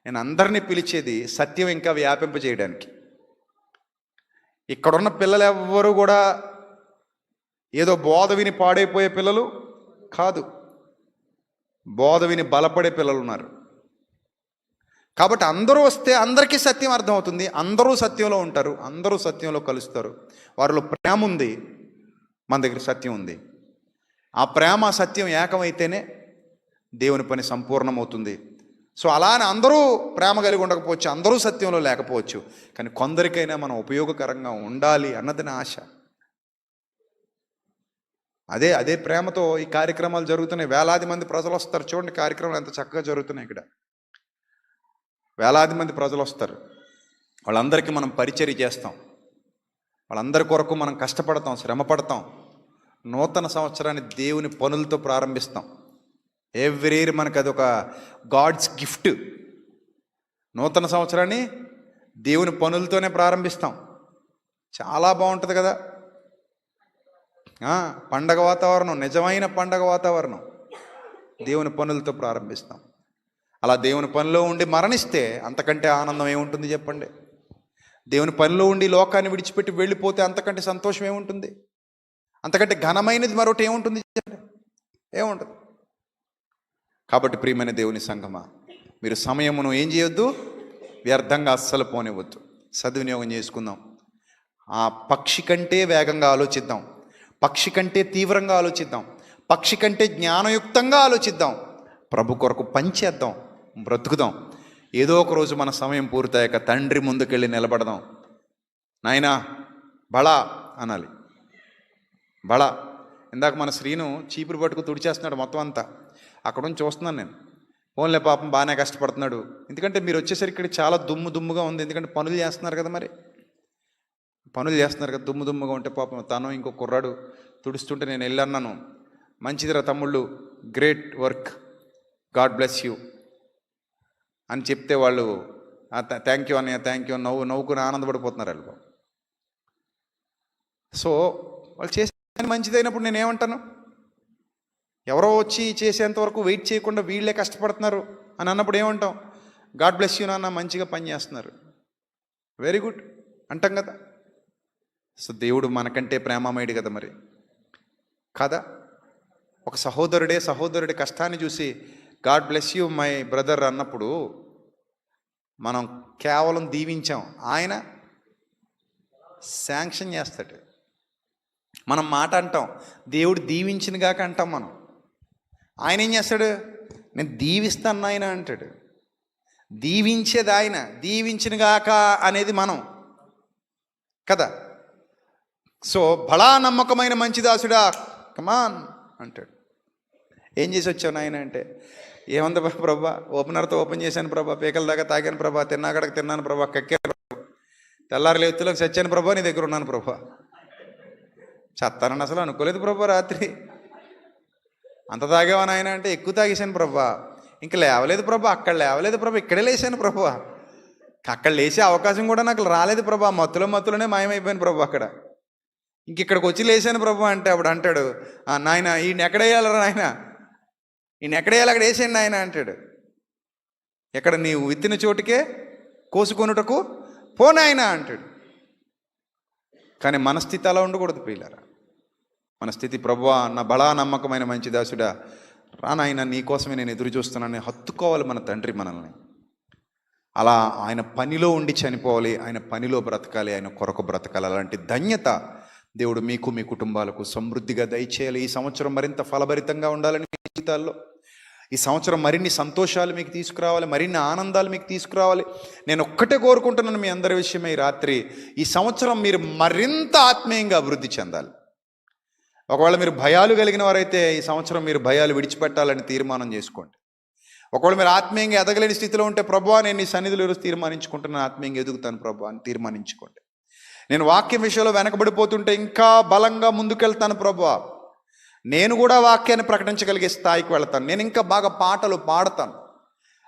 నేను అందరినీ పిలిచేది సత్యం ఇంకా వ్యాపింపజేయడానికి. ఇక్కడున్న పిల్లలు ఎవ్వరూ కూడా ఏదో బోధ విని పాడైపోయే పిల్లలు కాదు, బోధ విని బలపడే పిల్లలు ఉన్నారు. కాబట్టి అందరూ వస్తే అందరికీ సత్యం అర్థమవుతుంది, అందరూ సత్యంలో ఉంటారు, అందరూ సత్యంలో కలుస్తారు. వారిలో ప్రేమ ఉంది, మన దగ్గర సత్యం ఉంది. ఆ ప్రేమ సత్యం ఏకమైతేనే దేవుని పని సంపూర్ణమవుతుంది. సో అలానే అందరూ ప్రేమ కలిగి ఉండకపోవచ్చు, అందరూ సత్యంలో లేకపోవచ్చు, కానీ కొందరికైనా మనం ఉపయోగకరంగా ఉండాలి అన్నది నా ఆశ. అదే ప్రేమతో ఈ కార్యక్రమాలు జరుగుతున్నాయి. వేలాది మంది ప్రజలు వస్తారు. చూడండి కార్యక్రమాలు ఎంత చక్కగా జరుగుతున్నాయి ఇక్కడ. వేలాది మంది ప్రజలు వస్తారు. వాళ్ళందరికీ మనం పరిచర్య చేస్తాం, వాళ్ళందరి కొరకు మనం కష్టపడతాం, శ్రమ పడతాం. నూతన సంవత్సరాన్ని దేవుని పనులతో ప్రారంభిస్తాం. ఎవ్రీ ఇయర్ మనకు అది ఒక గాడ్స్ గిఫ్ట్. నూతన సంవత్సరాన్ని దేవుని పనులతోనే ప్రారంభిస్తాం. చాలా బాగుంటుంది కదా. పండగ వాతావరణం, నిజమైన పండగ వాతావరణం. దేవుని పనులతో ప్రారంభిస్తాం. అలా దేవుని పనిలో ఉండి మరణిస్తే అంతకంటే ఆనందం ఏముంటుంది చెప్పండి? దేవుని పనిలో ఉండి లోకాన్ని విడిచిపెట్టి వెళ్ళిపోతే అంతకంటే సంతోషం ఏముంటుంది? అంతకంటే ఘనమైనది మరొకటి ఏముంటుంది చెప్పండి? ఏముంటుంది. కాబట్టి ప్రియమైన దేవుని సంఘమా, మీరు సమయమును ఏం చేయొద్దు, వ్యర్థంగా అస్సలు పోనివ్వద్దు. సద్వినియోగం చేసుకుందాం. ఆ పక్షి కంటే వేగంగా ఆలోచిద్దాం, పక్షి కంటే తీవ్రంగా ఆలోచిద్దాం, పక్షి కంటే జ్ఞానయుక్తంగా ఆలోచిద్దాం. ప్రభు కొరకు పనిచేద్దాం, బ్రతుకుదాం. ఏదో ఒక రోజు మన సమయం పూర్తయ్యాక తండ్రి ముందుకెళ్ళి నిలబడదాం. నాయనా బళా అనాలి. బళా. ఇందాక మన శ్రీను చీపురు పట్టుకు తుడిచేస్తున్నాడు మొత్తం అంతా. అక్కడ నుంచి చూస్తున్నాను నేను. ఫోన్లే పాపం బాగానే కష్టపడుతున్నాడు. ఎందుకంటే మీరు వచ్చేసరికి ఇక్కడ చాలా దుమ్ముగా ఉంది. ఎందుకంటే పనులు చేస్తున్నారు కదా, మరి పనులు చేస్తున్నారు కదా, దుమ్ముగా ఉంటే పాపం తను ఇంకో కుర్రాడు తుడుస్తుంటే నేను వెళ్ళన్నాను, మంచిదిరా తమ్ముళ్ళు, great work, God bless you అని చెప్తే వాళ్ళు థ్యాంక్ యూ అన్నయ్య, థ్యాంక్ యూ నవ్వుకుని ఆనందపడిపోతున్నారు వాళ్ళు. సో వాళ్ళు చేసే మంచిదైనప్పుడు నేనేమంటాను? ఎవరో వచ్చి చేసేంత వరకు వెయిట్ చేయకుండా వీళ్ళే కష్టపడుతున్నారు అని అన్నప్పుడు ఏమంటాం? గాడ్ బ్లెస్ యూ నాన్న, మంచిగా పని చేస్తున్నారు, వెరీ గుడ్ అంటాం కదా. సో దేవుడు మనకంటే ప్రేమమయుడు కదా మరి, కదా. ఒక సహోదరుడి కష్టాన్ని చూసి God bless you my brother అన్నప్పుడు మనం కేవలం దీవించాం, ఆయన శాంక్షన్ చేస్తాడు. మనం మాట అంటాం, దేవుడు దీవించిన గాక అంటాం మనం. ఆయన ఏం చేస్తాడు? నేను దీవిస్తాను ఆయన అంటాడు. దీవించేది ఆయన, దీవించిన గాక అనేది మనం కదా. సో బలా నమ్మకమైన మంచి దాసుడా కమాన్ అంటాడు. ఏం చేసి వచ్చావు నాయన అంటే, ఏమంది ప్రభా, ఓపెనర్తో ఓపెన్ చేశాను ప్రభా, పీకల దాకా తాగాను ప్రభా, తిన్నాకడకు తిన్నాను ప్రభా, కక్కాను ప్రభా, తెల్లారులు ఎత్తులోకి చచ్చాను ప్రభా, నీ దగ్గర ఉన్నాను ప్రభా. చత్తానని అసలు అనుకోలేదు ప్రభా. రాత్రి అంత తాగేవా నాయన అంటే, ఎక్కువ తాగేశాను ప్రభా, ఇంక లేవలేదు ప్రభా, అక్కడ లేవలేదు ప్రభా, ఇక్కడే లేచాను ప్రభా, అక్కడ లేచే అవకాశం కూడా నాకు రాలేదు ప్రభా, మత్తులోనే మాయమైపోయాను ప్రభా, అక్కడ ఇంకిక్కడికి వచ్చి లేచాను ప్రభా అంటే అప్పుడు అంటాడు, నాయన ఈయన ఎక్కడేయాలరా నాయన, ఈయన ఎక్కడేయాలి అక్కడ వేసేయండి నాయన అంటాడు. ఎక్కడ నీవు విత్తిన చోటుకే కోసుకొనుటకు పోనాయన అంటాడు. కానీ మన స్థితి అలా ఉండకూడదు ప్రియులారా. మన స్థితి, ప్రభువా నా బలా నమ్మకమైన మంచి దాసుడా రా నాయన, నీకోసమే నేను ఎదురు చూస్తున్నానని హత్తుకోవాలి మన తండ్రి మనల్ని. అలా ఆయన పనిలో ఉండి చనిపోవాలి, ఆయన పనిలో బ్రతకాలి, ఆయన కొరకు బ్రతకాలి. అలాంటి ధన్యత దేవుడు మీకు, మీ కుటుంబాలకు సమృద్ధిగా దయచేయాలి. ఈ సంవత్సరం మరింత ఫలభరితంగా ఉండాలని మీ జీవితాల్లో. ఈ సంవత్సరం మరిన్ని సంతోషాలు మీకు తీసుకురావాలి, మరిన్ని ఆనందాలు మీకు తీసుకురావాలి. నేను ఒక్కటే కోరుకుంటున్నాను మీ అందరి విషయమై రాత్రి, ఈ సంవత్సరం మీరు మరింత ఆత్మీయంగా అభివృద్ధి చెందాలి. ఒకవేళ మీరు భయాలు కలిగిన వారైతే ఈ సంవత్సరం మీరు భయాలు విడిచిపెట్టాలని తీర్మానం చేసుకోండి. ఒకవేళ మీరు ఆత్మీయంగా ఎదగలేని స్థితిలో ఉంటే, ప్రభువా నేను నీ సన్నిధిలో ఈరోజు తీర్మానించుకుంటున్నాను, ఆత్మీయంగా ఎదుగుతాను ప్రభువా అని తీర్మానించుకోండి. నేను వాక్యం విషయంలో వెనకబడిపోతుంటే ఇంకా బలంగా ముందుకెళ్తాను ప్రభువా, నేను కూడా వాక్యాన్ని ప్రకటించగలిగే స్థాయికి వెళ్తాను, నేను ఇంకా బాగా పాటలు పాడతాను,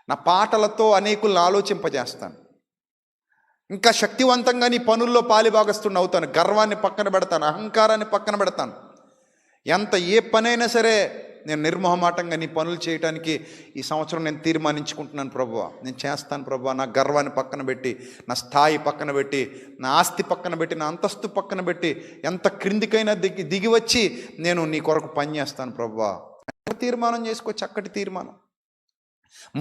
నా పాటలతో అనేకులను ఆలోచింపజేస్తాను, ఇంకా శక్తివంతంగా నీ పనుల్లో పాలిభాగస్తున్న అవుతాను, గర్వాన్ని పక్కన పెడతాను, అహంకారాన్ని పక్కన పెడతాను. ఏ పనైనా సరే నేను నిర్మోహమాటంగా నీ పనులు చేయడానికి ఈ సంవత్సరం నేను తీర్మానించుకుంటున్నాను ప్రభువా. నేను చేస్తాను ప్రభువా. నా గర్వాన్ని పక్కన పెట్టి, నా స్థాయి పక్కన పెట్టి, నా ఆస్తి పక్కన పెట్టి, నా అంతస్తు పక్కన పెట్టి, ఎంత క్రిందికైనా దిగి వచ్చి నేను నీ కొరకు పని చేస్తాను ప్రభువా. తీర్మానం చేసుకో, చక్కటి తీర్మానం.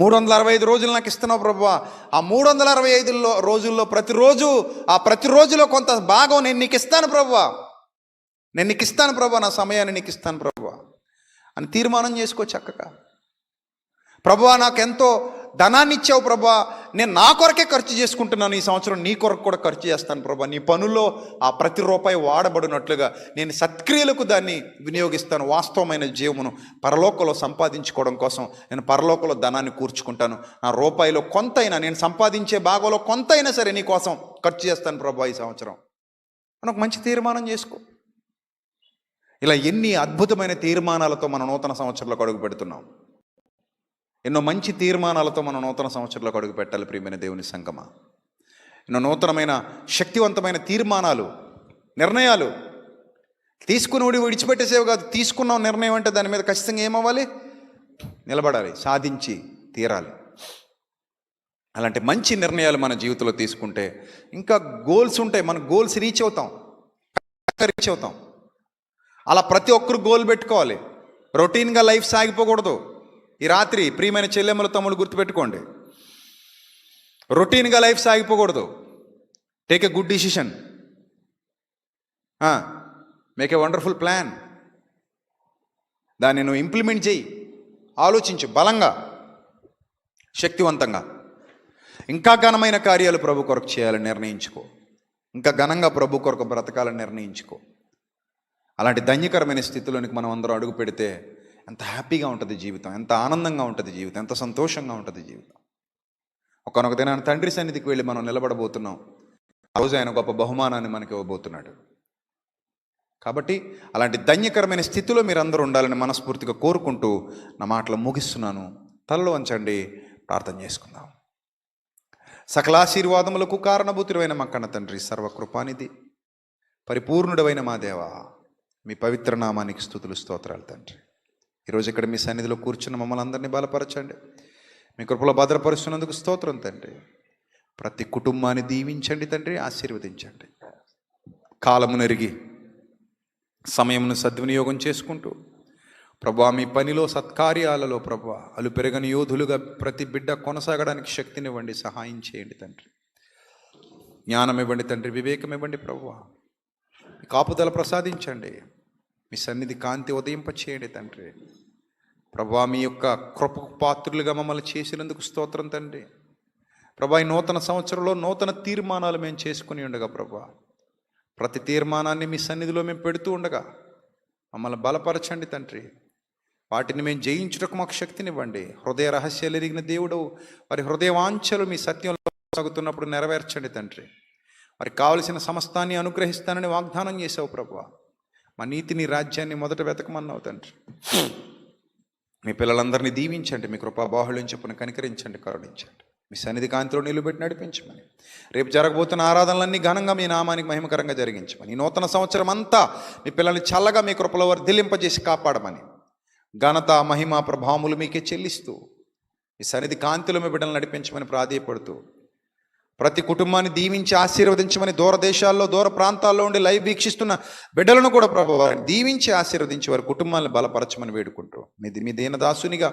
365 రోజులు నాకు ఇస్తున్నావు ప్రభువా. ఆ 365 రోజుల్లో ప్రతి రోజులో కొంత భాగం నేను నీకు ఇస్తాను ప్రభువా. నేను నీకు ఇస్తాను ప్రభువా. నా సమయాన్ని నీకు ఇస్తాను ప్రభువా అని తీర్మానం చేసుకో చక్కగా. ప్రభువా, నాకెంతో ధనాన్ని ఇచ్చావు ప్రభువా, నేను నా కొరకే ఖర్చు చేసుకుంటున్నాను. ఈ సంవత్సరం నీ కొరకు కూడా ఖర్చు చేస్తాను ప్రభువా. నీ పనుల్లో ఆ ప్రతి రూపాయి వాడబడినట్లుగా నేను సత్క్రియలకు దాన్ని వినియోగిస్తాను. వాస్తవమైన జీవమును పరలోకంలో సంపాదించుకోవడం కోసం నేను పరలోకంలో ధనాన్ని కూర్చుకుంటాను. నా రూపాయిలో కొంతైనా, నేను సంపాదించే భాగంలో కొంతైనా సరే నీ కోసం ఖర్చు చేస్తాను ప్రభువా ఈ సంవత్సరం అని ఒక మంచి తీర్మానం చేసుకో. ఇలా ఎన్ని అద్భుతమైన తీర్మానాలతో మనం నూతన సంవత్సరంలోకి అడుగు పెడుతున్నాం. ఎన్నో మంచి తీర్మానాలతో మనం నూతన సంవత్సరంలోకి అడుగు పెట్టాలి ప్రియమైన దేవుని సంగమా. ఎన్నో నూతనమైన శక్తివంతమైన తీర్మానాలు, నిర్ణయాలు తీసుకుని విడిచిపెట్టేసేవి కాదు. తీసుకున్న నిర్ణయం అంటే దాని మీద ఖచ్చితంగా ఏమవ్వాలి? నిలబడాలి, సాధించి తీరాలి. అలాంటి మంచి నిర్ణయాలు మన జీవితంలో తీసుకుంటే ఇంకా గోల్స్ ఉంటాయి. మన గోల్స్ రీచ్ అవుతాం. అలా ప్రతి ఒక్కరు గోల్ పెట్టుకోవాలి. రొటీన్గా లైఫ్ సాగిపోకూడదు. ఈ రాత్రి ప్రియమైన చెల్లెమ్మల తమ్ముళ్ళు గుర్తుపెట్టుకోండి, రొటీన్గా లైఫ్ సాగిపోకూడదు. Take a good decision, make a wonderful plan. దాన్ని నువ్వు ఇంప్లిమెంట్ చేయి, ఆలోచించు బలంగా, శక్తివంతంగా. ఇంకా ఘనమైన కార్యాలు ప్రభు కొరకు చేయాలని నిర్ణయించుకో. ఇంకా ఘనంగా ప్రభు కొరకు బ్రతకాలని నిర్ణయించుకో. అలాంటి ధన్యకరమైన స్థితిలోనికి మనం అందరం అడుగు పెడితే ఎంత హ్యాపీగా ఉంటుంది జీవితం, ఎంత ఆనందంగా ఉంటుంది జీవితం, ఎంత సంతోషంగా ఉంటుంది జీవితం. ఒకనొక దినాన్ని తండ్రి సన్నిధికి వెళ్ళి మనం నిలబడబోతున్నాం. ఆ రోజు ఆయన గొప్ప బహుమానాన్ని మనకి ఇవ్వబోతున్నాడు. కాబట్టి అలాంటి ధన్యకరమైన స్థితిలో మీరందరూ ఉండాలని మనస్ఫూర్తిగా కోరుకుంటూ నా మాటలు ముగిస్తున్నాను. తలలో వంచండి, ప్రార్థన చేసుకుందాం. సకలాశీర్వాదములకు కారణభూతుడైన మా కన్న తండ్రి, సర్వకృపానిధి, పరిపూర్ణుడైన మా దేవా, మీ పవిత్ర నామానికి స్తుతులు స్తోత్రాలు తండ్రి. ఈరోజు ఇక్కడ మీ సన్నిధిలో కూర్చున్న మమ్మల్ని అందరినీ బలపరచండి. మీ కృపలో భద్రపరుస్తున్నందుకు స్తోత్రం తండ్రి. ప్రతి కుటుంబాన్ని దీవించండి తండ్రి, ఆశీర్వదించండి. కాలమునెరిగి సమయమును సద్వినియోగం చేసుకుంటూ ప్రభువా, మీ పనిలో సత్కార్యాలలో ప్రభువా అలుపెరగని యోధులుగా ప్రతి బిడ్డ కొనసాగడానికి శక్తినివ్వండి, సహాయం చేయండి తండ్రి. జ్ఞానం ఇవ్వండి తండ్రి, వివేకం ఇవ్వండి ప్రభువా. కాపుదల ప్రసాదించండి. మీ సన్నిధి కాంతి ఉదయింపచేయండి తండ్రి. ప్రభువా, మీ యొక్క కృపకు పాత్రులుగా మమ్మల్ని చేసినందుకు స్తోత్రం తండ్రి. ప్రభువా, ఈ నూతన సంవత్సరంలో నూతన తీర్మానాలు మేము చేసుకుని ఉండగా ప్రభువా, ప్రతి తీర్మానాన్ని మీ సన్నిధిలో మేము పెడుతూ ఉండగా మమ్మల్ని బలపరచండి తండ్రి. వాటిని మేము జయించుటకు మాకు శక్తినివ్వండి. హృదయ రహస్యాలు ఎరిగిన దేవుడు, వారి హృదయ వాంఛలు మీ సత్యంలో సాగుతున్నప్పుడు నెరవేర్చండి తండ్రి. వారికి కావలసిన సమస్తాన్ని అనుగ్రహిస్తానని వాగ్దానం చేసావు ప్రభువా. మా నీతిని, రాజ్యాన్ని మొదట వెతకమన్నావు తండ్రి. మీ పిల్లలందరినీ దీవించండి, మీ కృపా బాహుళ్యం చొప్పున కనికరించండి, కరుణించండి. మీ సన్నిధి కాంతిలో నిలువబెట్టి నడిపించమని, రేపు జరగబోతున్న ఆరాధనలన్నీ ఘనంగా మీ నామానికి మహిమకరంగా జరిగించమని, ఈ నూతన సంవత్సరం అంతా మీ పిల్లల్ని చల్లగా మీ కృపలో వర్ధిల్లింపజేసి కాపాడమని, ఘనత, మహిమ, ప్రభావములు మీకే చెల్లిస్తూ మీ సన్నిధి కాంతిలో మీ బిడ్డలను నడిపించమని ప్రాధేయపడుతూ, ప్రతి కుటుంబాన్ని దీవించి ఆశీర్వదించమని, దూర దేశాల్లో, దూర ప్రాంతాల్లో ఉండి లైవ్ వీక్షిస్తున్న బిడ్డలను కూడా ప్రభువా దీవించి ఆశీర్వదించి వారి కుటుంబాలను బలపరచమని వేడుకుంటూ, మీ దీనదాసునిగా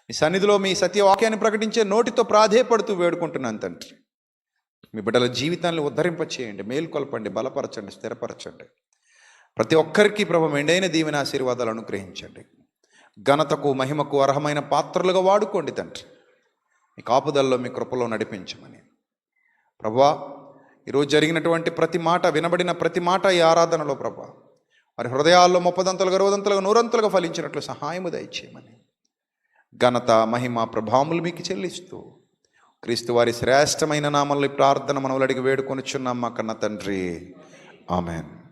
మీ సన్నిధిలో మీ సత్యవాక్యాన్ని ప్రకటించే నోటితో ప్రాధేయపడుతూ వేడుకుంటున్నాను తండ్రి. మీ బిడ్డల జీవితాన్ని ఉద్ధరింపచేయండి, మేల్కొల్పండి, బలపరచండి, స్థిరపరచండి. ప్రతి ఒక్కరికి ప్రభు మెండైన దీవెన ఆశీర్వాదాలు అనుగ్రహించండి. ఘనతకు, మహిమకు అర్హమైన పాత్రలుగా వాడుకోండి తండ్రి. మీ కాపుదల్లో, మీ కృపలో నడిపించమని ప్రభువా, ఈరోజు జరిగినటువంటి ప్రతి మాట, వినబడిన ప్రతి మాట ఈ ఆరాధనలో ప్రభువా వారి హృదయాల్లో 30 60 100 ఫలించినట్లు సహాయము దయచేయమని, ఘనత, మహిమ, ప్రభావములు మీకు చెల్లిస్తూ క్రీస్తు వారి శ్రేష్టమైన నామంలో ప్రార్థన మనవులు అడిగి వేడుకొనిచున్నాం మా కన్న తండ్రి. ఆమెన్.